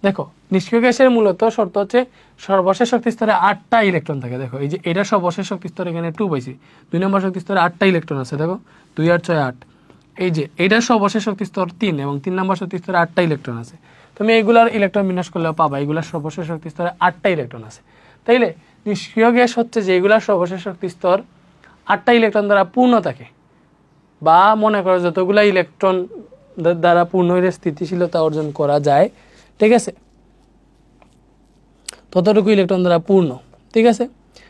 Speaker 1: দেখো, নিষ্ক্রিয় গ্যাসের মূলত শর্ত হচ্ছে সর্বশেষ শক্তি স্তরে 8টা ইলেকট্রন থাকে। দেখো এই যে এটা সর্বশেষ শক্তি স্তরে, এখানে 2 পাইছি, 2 নম্বর শক্তি স্তরে 8টা ইলেকট্রন আছে, দেখো 2 আর 6 8। এই যে এটা সর্বশেষ শক্তি স্তর 3 এবং 3 নম্বর শক্তি স্তরে 8টা ইলেকট্রন আছে। তুমি এইগুলার ইলেকট্রন বিন্যাস করলেও পাবা এগুলার সর্বশেষ শক্তি স্তরে 8টা ইলেকট্রন আছে। তাইলে নিষ্ক্রিয় গ্যাস হচ্ছে যে এগুলার সর্বশেষ শক্তি স্তর 8টা ইলেকট্রন দ্বারা পূর্ণ থাকে, বা মনে করো যতগুলা ইলেকট্রন দ্বারা পূর্ণ হয়ে স্থিতিশীলতা অর্জন করা যায়, ঠিক আছে, ততটুকু ইলেকট্রন দ্বারা পূর্ণ, ঠিক আছে।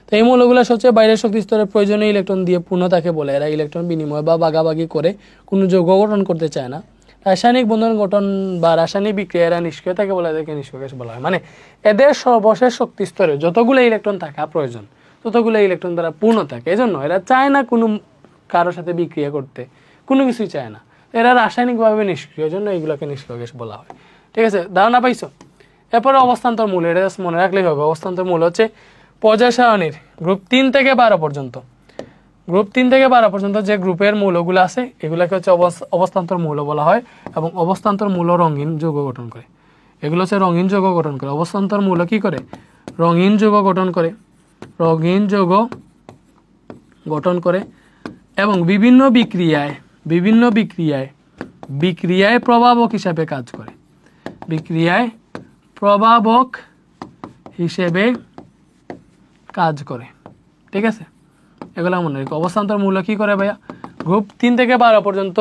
Speaker 1: তো এই মৌলগুলো সবচেয়ে বাইরের শক্তি স্তরের প্রয়োজনীয় ইলেকট্রন দিয়ে পূর্ণ থাকে বলে এরা ইলেকট্রন বিনিময় বা ভাগাভাগি করে কোনো যৌগ গঠন করতে চায় না। রাসায়নিক বন্ধন গঠন বা রাসায়নিক বিক্রিয়া এরা নিষ্ক্রিয় থাকে বলে এদেরকে নিষ্ক্রিয় গ্যাস বলা হয়। মানে এদের সর্বশেষ শক্তি স্তরে যতগুলো ইলেকট্রন থাকা প্রয়োজন ততগুলো ইলেকট্রন দ্বারা পূর্ণ থাকে, এজন্য এরা চায় না কোনো কারোর সাথে বিক্রিয়া করতে, কোনো কিছুই চায় না, এরা রাসায়নিকভাবে নিষ্ক্রিয়, জন্য এইগুলোকে নিষ্ক্রিয় গ্যাস বলা হয়, ঠিক আছে। ধারণা পাইছো? এরপরে অবস্থান্তর মূল, এটা মনে রাখলেই হবে। অবস্থান্তর মূল হচ্ছে পর্যায় সারণীর গ্রুপ 3 থেকে 12 পর্যন্ত, গ্রুপ 3 থেকে 12 পর্যন্ত যে গ্রুপের মৌলগুলো আছে এগুলোকে হচ্ছে অবস্থান্তর মৌল বলা হয়, এবং অবস্থান্তর মৌল রঙিন যৌগ গঠন করে। এগুলো হচ্ছে রঙিন যৌগ গঠন করে। অবস্থান্তর মৌল কি করে? রঙিন যৌগ গঠন করে, রঙিন যৌগ গঠন করে, এবং বিভিন্ন বিক্রিয়ায় প্রভাবক হিসাবে কাজ করে, বিক্রিয়ায় প্রভাবক হিসেবে কাজ করে, ঠিক আছে। এগুলো মনে রাখো। অবস্থান্তর মৌল কি করে ভাইয়া? গ্রুপ 3 থেকে 12 পর্যন্ত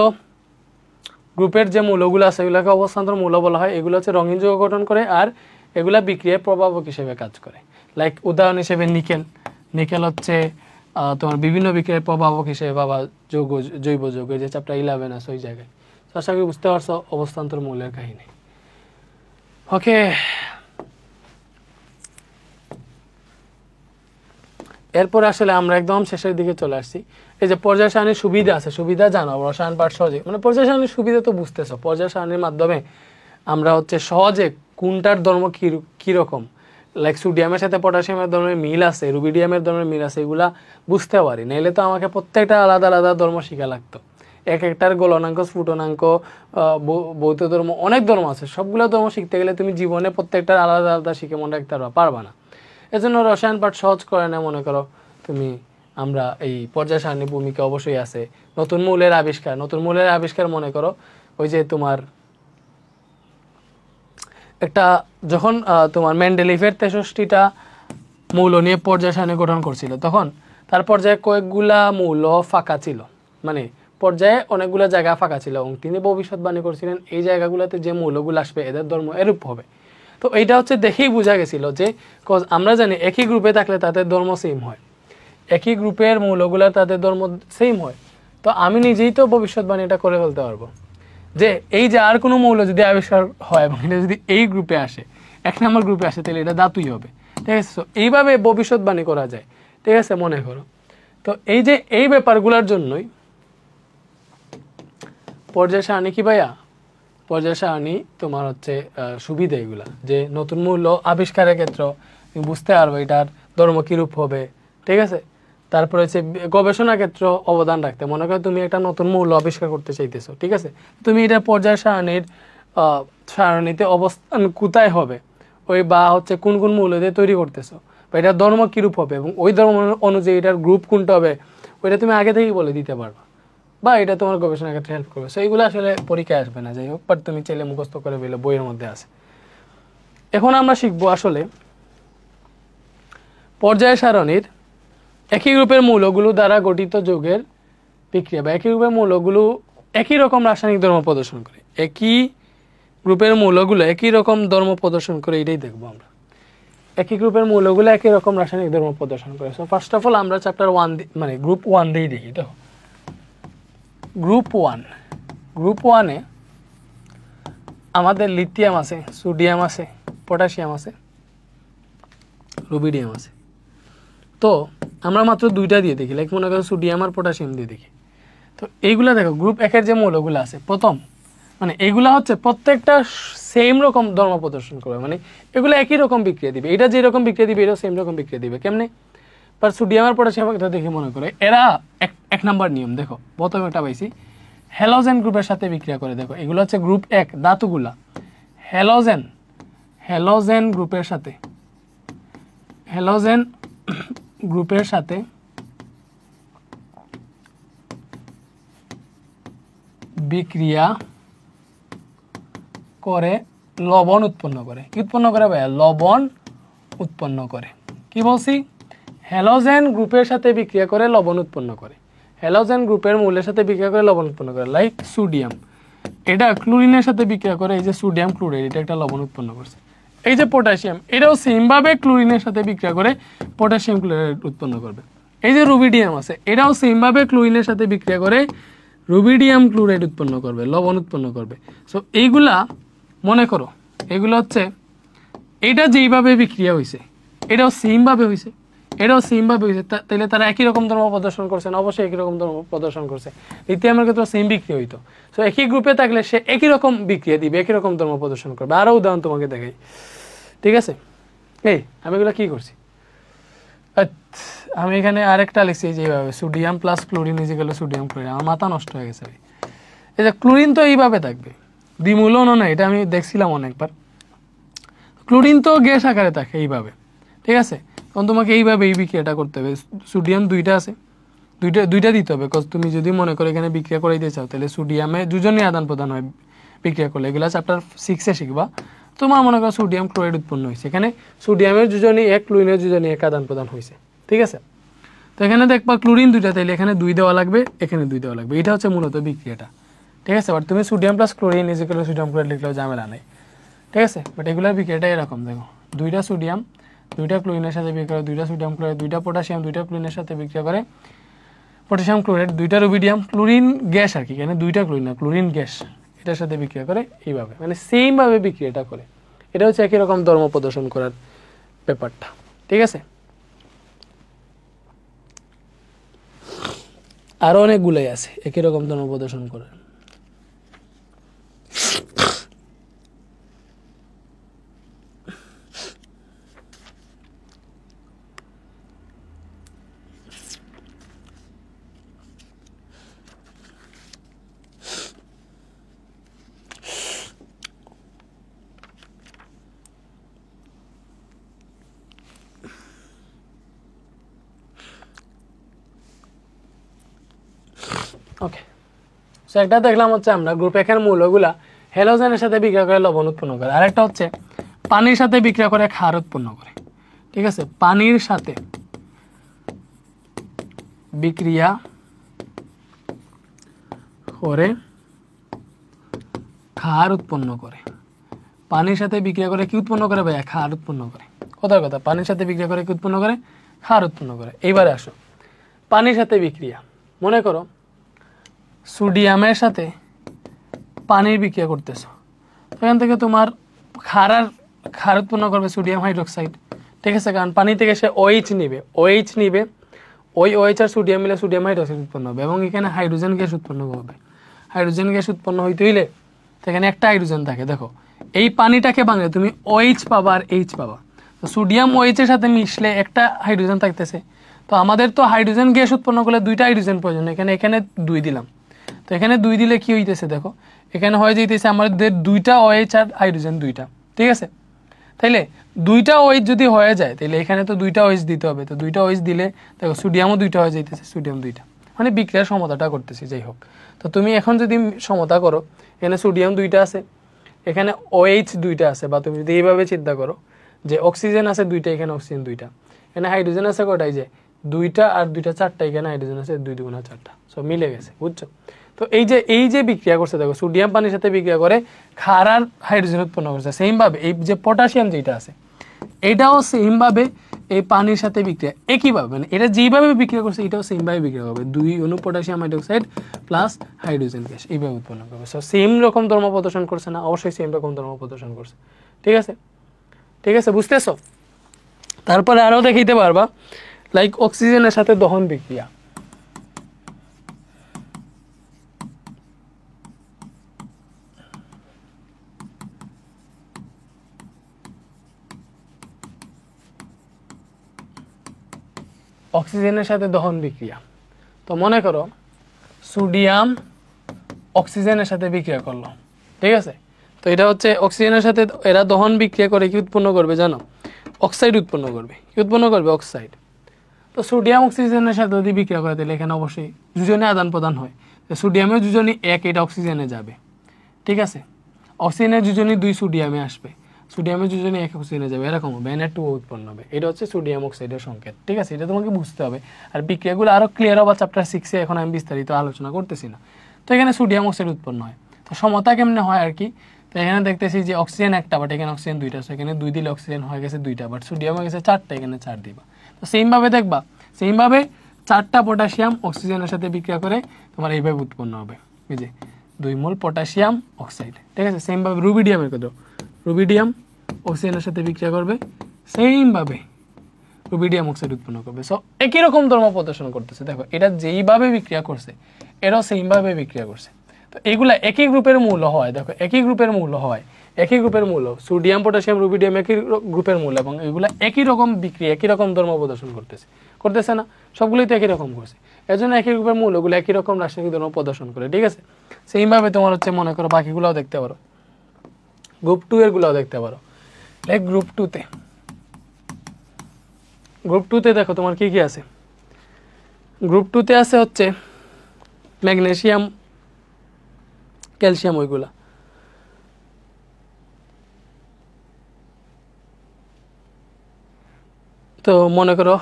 Speaker 1: গ্রুপের যে মৌলগুলো আছে এগুলোকে অবস্থান্তর মৌল বলা হয়। এগুলো হচ্ছে রঙিন যৌগ গঠন করে আর এগুলা বিক্রিয়ায় প্রভাবক হিসেবে কাজ করে। লাইক উদাহরণ হিসেবে নিকেল হচ্ছে তোমার বিভিন্ন বিক্রিয়ায় প্রভাবক হিসেবে বাবা জৈব যৌগ, যে চ্যাপ্টার 11 আছে ওই জায়গায়। তো আশা করি বুঝতে পারছো অবস্থান্তর মৌলের কাহিনী। ওকে, এরপর আসলে আমরা একদম শেষের দিকে চলে আসছি। এই যে পর্যায় সারণীর সুবিধা আছে, সুবিধা জানো, রসায়ন পাঠ সহজে, মানে পর্যায় সারণীর সুবিধা তো বুঝতেছো। পর্যায় সারণীর মাধ্যমে আমরা হচ্ছে সহজে কোনটার ধর্ম কীরকম, লাইক সোডিয়ামের সাথে পটাশিয়ামের ধর্মের মিল আছে, রুবিডিয়ামের ধর্মের মিল আছে, এগুলা বুঝতে পারি। নাইলে তো আমাকে প্রত্যেকটা আলাদা আলাদা ধর্ম শিখা লাগতো। এক একটার গলনাঙ্ক, স্ফুটনাঙ্ক, বৌদ্ধ ধর্ম, অনেক ধর্ম আছে, সবগুলো ধর্ম শিখতে গেলে তুমি জীবনে প্রত্যেকটার আলাদা আলাদা শিখে মনে রাখতে পারবা না। এজন্য রসায়ন পাঠ সহজ করে না। মনে করো তুমি, আমরা এই পর্যায় সারণীর ভূমিকা অবশ্যই আছে। নতুন মৌলের আবিষ্কার মনে করো ওই যে তোমার একটা যখন তোমার মেন্ডেলিভের 63টা মৌল নিয়ে পর্যায় সারণী গঠন করছিল, তখন তার পর্যায়ে কয়েকগুলা মৌল ফাঁকা ছিল, মানে পর্যায়ে অনেকগুলো জায়গা ফাঁকা ছিল, এবং তিনি ভবিষ্যৎবাণী করছিলেন এই জায়গাগুলোতে যে মৌলগুলো আসবে এদের ধর্ম এরূপ হবে। তো এইটা হচ্ছে দেখেই বোঝা গেছিল যে আমরা জানি একই গ্রুপে থাকলে তাদের ধর্ম সেম হয়, একই গ্রুপের মৌলগুলো তাদের ধর্ম সেম হয়। তো আমি নিজেই তো ভবিষ্যৎবাণীটা করে ফেলতে পারবো যে এই যে আর কোনো মৌল যদি আবিষ্কার হয় এবং এটা যদি এই গ্রুপে আসে, 1 নম্বর গ্রুপে আসে, তাহলে এটা ধাতুই হবে, ঠিক আছে। তো এইভাবে ভবিষ্যৎবাণী করা যায়, ঠিক আছে, মনে করো। তো এই যে এই ব্যাপারগুলোর জন্যই পর্যায় সারণী কি ভাইয়া, পর্যায় সারণী তোমার হচ্ছে সুবিধা এগুলা, যে নতুন মূল্য আবিষ্কারের ক্ষেত্রে তুমি বুঝতে পারবে এটার ধর্ম কীরূপ হবে, ঠিক আছে। তারপরে হচ্ছে গবেষণা ক্ষেত্রে অবদান রাখতে, মনে করো তুমি একটা নতুন মৌল আবিষ্কার করতে চাইতেছো, ঠিক আছে, তুমি এটা পর্যায় সারণীতে অবস্থান কোথায় হবে, ওই বা হচ্ছে কোন কোন মৌল দিয়ে তৈরি করতেছো, বা এটার ধর্ম কীরূপ হবে এবং ওই ধর্ম অনুযায়ী এটার গ্রুপ কোনটা হবে, ওইটা তুমি আগে থেকেই বলে দিতে পারবা, বা এটা তোমার গবেষণার ক্ষেত্রে হেল্প করবে। সো এইগুলো আসলে পরীক্ষায় আসবে না, যাই হোক, বাট তুমি চাইলে মুখস্থ করে ফেলে, বইয়ের মধ্যে আছে। এখন আমরা শিখবো আসলে পর্যায় সারণীর একই গ্রুপের মৌলগুলো দ্বারা গঠিত যৌগের বিক্রিয়া, বা একই গ্রুপের মৌলগুলো একই রকম রাসায়নিক ধর্ম প্রদর্শন করে, একই গ্রুপের মৌলগুলো একই রকম ধর্ম প্রদর্শন করে, এটাই দেখবো আমরা। একই গ্রুপের মৌলগুলো একই রকম রাসায়নিক ধর্ম প্রদর্শন করে। সো ফার্স্ট অফ অল আমরা চ্যাপ্টার 1 মানে গ্রুপ 1 দিয়েই দেখি। দেখো গ্রুপ 1-এ আমাদের লিথিয়াম আছে, সোডিয়াম আছে, পটাশিয়াম আছে, রুবিডিয়াম আছে। তো আমরা মাত্র দুইটা দিয়ে দেখি, লাইক মনে করো সোডিয়াম আর পটাশিয়াম দিয়ে দেখি। তো এইগুলা দেখো গ্রুপ 1-এর যে মৌলগুলো আছে প্রথম, মানে এইগুলা হচ্ছে প্রত্যেকটা সেম রকম ধর্ম প্রদর্শন করবে, মানে এগুলো একই রকম বিক্রিয়া দিবে, এটা যেরকম বিক্রিয়া দিবে এটাও সেম রকম বিক্রিয়া দিবে। কেমনে? বাট সোডিয়াম আর পটাশিয়াম এটা দেখে মনে করে এরা এক নাম্বার নিয়ম, দেখো প্রথমে একটা পাইছি, হ্যালোজেন গ্রুপের সাথে বিক্রিয়া করে। দেখো এগুলো হচ্ছে গ্রুপ 1 ধাতুগুলা, হ্যালোজেন গ্রুপের সাথে বিক্রিয়া করে লবণ উৎপন্ন করে। কি উৎপন্ন করে ভাইয়া? লবণ উৎপন্ন করে। কি বলছি? হ্যালোজেন গ্রুপের সাথে বিক্রিয়া করে লবণ উৎপন্ন করে। হ্যালোজেন গ্রুপের মৌলের সাথে বিক্রিয়া করে লবণ উৎপন্ন করে, লাইক সোডিয়াম, এটা ক্লোরিনের সাথে বিক্রিয়া করে, এই যে সোডিয়াম ক্লোরাইড, এটা একটা লবণ উৎপন্ন করছে। এই যে পটাশিয়াম, এটাও সেমভাবে ক্লোরিনের সাথে বিক্রিয়া করে পটাশিয়াম ক্লোরাইড উৎপন্ন করবে। এই যে রুবিডিয়াম আছে, এটাও সেমভাবে ক্লোরিনের সাথে বিক্রিয়া করে রুবিডিয়াম ক্লোরাইড উৎপন্ন করবে, লবণ উৎপন্ন করবে। সো এইগুলা মনে করো, এগুলো হচ্ছে এটা যেইভাবে বিক্রিয়া হয়েছে এটাও সেমভাবে হয়েছে, তাহলে তারা একই রকম ধর্ম প্রদর্শন করছে না? অবশ্যই একই রকম ধর্ম প্রদর্শন করছে। লিথিয়ামের ক্ষেত্রে সেম বিক্রিয়া হইতো। সো একই গ্রুপে থাকলে সে একই রকম বিক্রিয়া দিবে, একই রকম ধর্ম প্রদর্শন করবে। আরও উদাহরণ তোমাকে দেখাই, ঠিক আছে? এই আমি এগুলো কি করছি, আমি এখানে আরেকটা লিখছি যেভাবে, sodium plus chlorine is equal to sodium chlorine. আমার মাথা নষ্ট হয়ে গেছে। এই যে ক্লোরিন তো এইভাবে থাকবে, দ্বিমূলনও না, এটা আমি দেখছিলাম অনেকবার। ক্লোরিন তো গ্যাস আকারে থাকে এইভাবে, ঠিক আছে? তখন তোমাকে এইভাবে এই বিক্রিয়াটা করতে হবে। সোডিয়াম দুইটা আছে, দুইটা দিতে হবে, বিকজ তুমি যদি মনে করো এখানে বিক্রিয়া করাইতে চাও, তাহলে সোডিয়ামে দুজনই আদান প্রদান হয় বিক্রিয়া করলে। এগুলো চ্যাপ্টার 6-এ শিখবা। তোমার মনে করো সোডিয়াম ক্লোরাইড উৎপন্ন হয়েছে, এখানে সোডিয়ামের দুজনই এক, ক্লোরিনের দুজনই এক আদান প্রদান হয়েছে, ঠিক আছে? তো এখানে দেখবা ক্লোরিন দুইটা, তাইলে এখানে 2 দেওয়া লাগবে, এখানে 2 দেওয়া লাগবে। এটা হচ্ছে মূলত বিক্রিয়াটা, ঠিক আছে? বাট তুমি sodium plus chlorine is equal to sodium chloride লিখলেও ঝামেলা নেই, ঠিক আছে? বাট এগুলোর বিক্রিয়াটা এরকম, দেখো 2টা সোডিয়াম 2টা ক্লোরিনের সাথে বিক্রিয়া করে, 2টা সোডিয়াম ক্লোরাইড, 2টা পটাশিয়াম 2টা ক্লোরিনের সাথে বিক্রিয়া করে পটাশিয়াম ক্লোরাইড, 2টা রুবিডিয়াম, ক্লোরিন গ্যাস আর কি, এখানে 2টা ক্লোরিন না, ক্লোরিন গ্যাস, এটার সাথে বিক্রিয়া করে এইভাবে, মানে সেমভাবে বিক্রিয়াটা করে। এটা হচ্ছে একই রকম ধর্ম প্রদর্শন করার ব্যাপারটা, ঠিক আছে? আরো অনেকগুলাই আছে একই রকম ধর্ম প্রদর্শন করার। ওকে, সো একটা দেখলাম হচ্ছে আমরা গ্রুপ 1-এর মৌলগুলা হ্যালোজেনের সাথে বিক্রিয়া করে লবণ উৎপন্ন করে, আরেকটা হচ্ছে পানির সাথে বিক্রিয়া করে ক্ষার উৎপন্ন করে, ঠিক আছে? পানির সাথে বিক্রিয়া করে ক্ষার উৎপন্ন করে। পানির সাথে বিক্রিয়া করে কি উৎপন্ন করে ভাইয়া? ক্ষার উৎপন্ন করে। কথার কথা, পানির সাথে বিক্রিয়া করে কি উৎপন্ন করে? ক্ষার উৎপন্ন করে। এইবারে আসো পানির সাথে বিক্রিয়া, মনে করো সোডিয়ামের সাথে পানির বিক্রিয়া করতেছ, এখান থেকে তোমার ক্ষার উৎপন্ন করবে সোডিয়াম হাইড্রোক্সাইড, ঠিক আছে? কারণ পানি থেকে সে OH নিবে, ওই OH আর সোডিয়াম মিলে সোডিয়াম হাইড্রোক্সাইড উৎপন্ন হবে এবং এখানে হাইড্রোজেন গ্যাস উৎপন্ন হবে। হাইড্রোজেন গ্যাস উৎপন্ন হইতে হইলে সেখানে একটা হাইড্রোজেন থাকে। দেখো এই পানিটাকে ভাঙলে তুমি OH পাবা আর H পাবা। তো সোডিয়াম OH এর সাথে মিশলে একটা হাইড্রোজেন থাকতেছে, তো আমাদের তো হাইড্রোজেন গ্যাস উৎপন্ন করলে দুইটা হাইড্রোজেন প্রয়োজন, এখানে 2 দিলাম। তো এখানে 2 দিলে কি হইতেছে দেখো, এখানে হয়ে যাইতেছে আমাদের দুইটা OH আর হাইড্রোজেন দুইটা, ঠিক আছে। তাইলে দুইটা OH যদি হয়ে যায় তাহলে এখানে তো দুইটা OH দিতে হবে, তো দুইটা OH দিলে দেখো সোডিয়ামও দুইটা হয়ে যাইতেছে, সোডিয়াম দুইটা, মানে বিক্রিয়ার সমতাটা করতেছি। যাই হোক, তো তুমি এখন যদি সমতা করো, এখানে সোডিয়াম দুইটা আছে, এখানে OH দুইটা আছে, বা তুমি যদি এইভাবে চিন্তা করো যে অক্সিজেন আছে দুইটা, এখানে অক্সিজেন দুইটা, এখানে হাইড্রোজেন আছে কটাই, যে দুইটা আর দুইটা 4টা, এখানে হাইড্রোজেন আছে 2 × 4টা, সব মিলে গেছে, বুঝছো। তো এই যে বিক্রিয়া করছে দেখো, সোডিয়াম পানির সাথে বিক্রিয়া করে ক্ষার আর হাইড্রোজেন উৎপন্ন করছে। সেম ভাবে এই যে পটাশিয়াম যেটা আছে, এটাও সেম ভাবে এই পানির সাথে বিক্রিয়া একইভাবে, মানে এটা যেইভাবে বিক্রিয়া করছে এটাও সেম ভাবে বিক্রিয়া করবে, 2 অণু potassium hydroxide plus hydrogen gas এইভাবে উৎপন্ন করবে। সো সেম রকম ধর্ম প্রদর্শন করছে না? অবশ্যই সেম রকম ধর্ম প্রদর্শন করছে, ঠিক আছে, ঠিক আছে, বুঝতেছো। তারপরে আরো দেখাইতে পারবা, লাইক অক্সিজেনের সাথে দহন বিক্রিয়া। অক্সিজেনের সাথে দহন বিক্রিয়া, তো মনে করো সোডিয়াম অক্সিজেনের সাথে বিক্রিয়া করলো, ঠিক আছে। তো এটা হচ্ছে অক্সিজেনের সাথে এরা দহন বিক্রিয়া করে কি উৎপন্ন করবে জানো? অক্সাইড উৎপন্ন করবে। কি উৎপন্ন করবে? অক্সাইড। তো সোডিয়াম অক্সিজেনের সাথে যদি বিক্রিয়া করে তাহলে এখানে অবশ্যই দুজনে আদান প্রদান হয়, সোডিয়ামে দুজনই 1, এটা অক্সিজেনে যাবে, ঠিক আছে। অক্সিজেনের দুজনই 2 সোডিয়ামে আসবে, সোডিয়ামের দুজনই 1 অক্সিজেনে যাবে, এরকম হবে, Na2O উৎপন্ন হবে। এটা হচ্ছে সোডিয়াম অক্সাইডের সংকেত, ঠিক আছে। এটা তোমাকে বুঝতে হবে। আর বিক্রিয়াগুলো আরো ক্লিয়ার হবে চ্যাপ্টার 6-এ, এখন আমি বিস্তারিত আলোচনা করতেছি না। তো এখানে সোডিয়াম অক্সাইড উৎপন্ন হয়। তো সমতা কেমনে হয় আর কি, তো এখানে দেখতেছি যে অক্সিজেন একটা, বাট এখানে অক্সিজেন দুইটা, এখানে 2 দিলে অক্সিজেন হয়ে গেছে 2টা, বাট সোডিয়াম হয়ে গেছে 4টা, এখানে 4 দিবা। তো সেম ভাবে দেখবা, সেম ভাবে 4টা পটাশিয়াম অক্সিজেনের সাথে বিক্রিয়া করে তোমার এইভাবে উৎপন্ন হবে, এই যে 2 মোল পটাশিয়াম অক্সাইড, ঠিক আছে। সেম ভাবে রুবিডিয়ামের কথা, রুবিডিয়াম অক্সিজেনের সাথে বিক্রিয়া করবে, সেম ভাবে রুবিডিয়াম অক্সাইড উৎপন্ন করবে। সো একই রকম ধর্ম প্রদর্শন করতেছে। দেখো এটা যেইভাবে বিক্রিয়া করছে এরাও সেম ভাবে বিক্রিয়া করছে। তো এগুলা একই গ্রুপের মূল হয়, দেখো একই গ্রুপের মূল হয়, একই গ্রুপের মূল, সোডিয়াম পটাশিয়াম রুবিডিয়াম একই গ্রুপের মূল, এবং এগুলা একই রকম বিক্রিয়া একই রকম ধর্ম প্রদর্শন করতেছে না? সবগুলোই তো একই রকম করছে, এর জন্য একই গ্রুপের মূল, ওগুলো একই রকম রাসায়নিক ধর্ম প্রদর্শন করে, ঠিক আছে। সেম ভাবে তোমার হচ্ছে মনে করো বাকিগুলোও দেখতে পারো, গ্রুপ 2 এর গুলাও দেখতে পারো। লাইক গ্রুপ 2তে দেখো তোমার কি কি আছে। গ্রুপ 2তে আছে হচ্ছে ম্যাগনেসিয়াম, ক্যালসিয়াম, ওইগুলা। তো মনে করো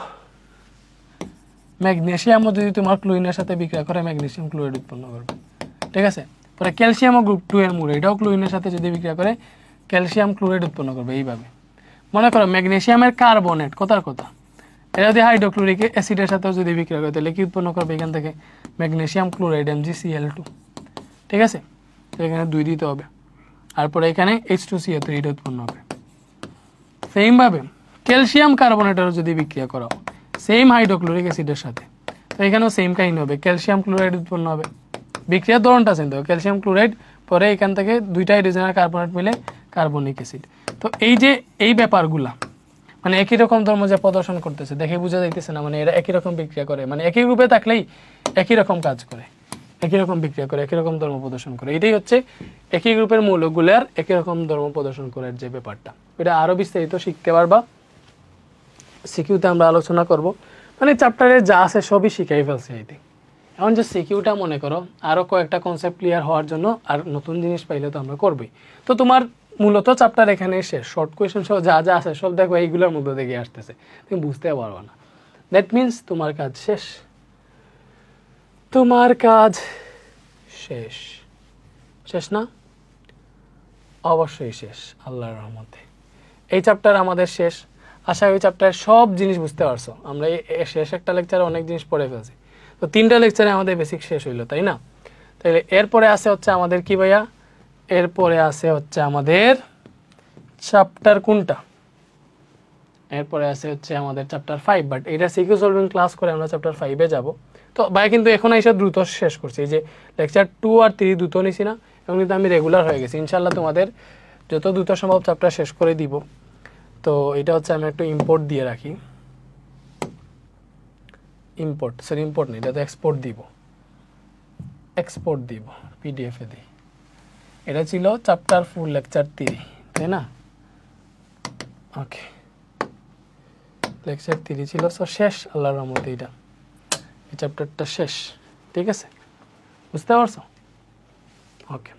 Speaker 1: ম্যাগনেসিয়াম যদি তোমার ক্লোরিনের সাথে বিক্রিয়া করে ম্যাগনেসিয়াম ক্লোরাইড উৎপন্ন করবে, ঠিক আছে। পরে ক্যালসিয়ামও গ্রুপ 2 এর মূল, এটাও ক্লোরিনের সাথে যদি বিক্রিয়া করে ক্যালসিয়াম ক্লোরাইড উৎপন্ন করবে। এইভাবে মনে করো ম্যাগনেসিয়ামের কার্বনেট, কথার কথা, এটা যদি হাইড্রোক্লোরিক অ্যাসিডের সাথেও যদি বিক্রিয়া করে তাহলে কি উৎপন্ন করবে? এখান থেকে ম্যাগনেসিয়াম ক্লোরাইড MgCl2, ঠিক আছে। তো এখানে 2 দিতে হবে, তারপরে এখানে H2CO3 এটা উৎপন্ন হবে। সেম ভাবে ক্যালসিয়াম কার্বনেটেরও যদি বিক্রিয়া করা সেম হাইড্রোক্লোরিক অ্যাসিডের সাথে, তো এখানেও সেম কাহিনী হবে, ক্যালসিয়াম ক্লোরাইড উৎপন্ন হবে। বিক্রিয়ার ধরনটা চিন্তা হবে, ক্যালসিয়াম ক্লোরাইড, পরে এখান থেকে 2টা হাইড্রোজেন আর কার্বনেট মিলে কার্বনিক অ্যাসিড। তো এই যে এই ব্যাপারগুলা মানে একই রকম ধর্ম যে প্রদর্শন করতেছে, দেখে বোঝা যাইতেছে না? মানে এরা একই রকম বিক্রিয়া করে, মানে একই গ্রুপে থাকলেই একই রকম কাজ করে, একই রকম বিক্রিয়া করে, একই রকম ধর্ম প্রদর্শন করে। এটাই হচ্ছে একই গ্রুপের মৌলগুলার একই রকম ধর্ম প্রদর্শন করার যে ব্যাপারটা, এটা আরো বিস্তারিত শিখতে পারবা, সিকিউতে আমরা আলোচনা করব। মানে চ্যাপ্টারে যা আছে সবই শিখাই ফেলছে এই দিক। এখন যে সিকিউটা মনে করো আরো কয়েকটা কনসেপ্ট ক্লিয়ার হওয়ার জন্য, আর নতুন জিনিস পাইলে তো আমরা করবই। তো তোমার মূলত চ্যাপ্টার এখানে শেষ, শর্ট কোয়েশ্চেন সহ যা যা আছে সব দেখো এইগুলোর মধ্যে থেকে আসতেছে, তুমি বুঝতে পারবো না। দ্যাট মিনস তোমার কাজ শেষ, তোমার কাজ শেষ। শেষ না? অবশ্যই শেষ, আল্লাহর রহমতে। এই চ্যাপ্টার আমাদের শেষ। আশা করি চ্যাপ্টারের সব জিনিস বুঝতে পারছো। আমরা এই শেষ একটা লেকচারে অনেক জিনিস পড়ে ফেলছি। তো 3টা লেকচারে আমাদের বেসিক শেষ হইলো, তাই না? তাহলে এরপরে আছে হচ্ছে আমাদের কি ভাইয়া? এরপরে আছে হচ্ছে আমাদের চ্যাপ্টার কোনটা? এরপরে আছে হচ্ছে আমাদের চ্যাপ্টার 5, বাট এটা সিকিউ সলভিং ক্লাস করে আমরা চ্যাপ্টার 5-এ যাব। তো ভাই কিন্তু এখন এসে দ্রুত শেষ করছি, এই যে লেকচার 2 আর 3 দ্রুত নিছি না, এবং কিন্তু আমি রেগুলার হয়ে গেছি। ইনশাল্লাহ তোমাদের যত দ্রুত সম্ভব চ্যাপ্টার শেষ করে দিব। তো এটা হচ্ছে আমি একটু ইম্পোর্ট দিয়ে রাখি, ইম্পোর্ট সরি ইম্পোর্ট নেই, এটা তো এক্সপোর্ট দিব, এক্সপোর্ট দিব পিডিএফে দিই। এটা ছিল চ্যাপ্টার 4 লেকচার 3, তাই না? ওকে, লেকচার 3 ছিল, সো শেষ আল্লাহর রহমতে এটা, এই চ্যাপ্টারটা শেষ। ঠিক আছে, বুঝতে পারছো? ওকে।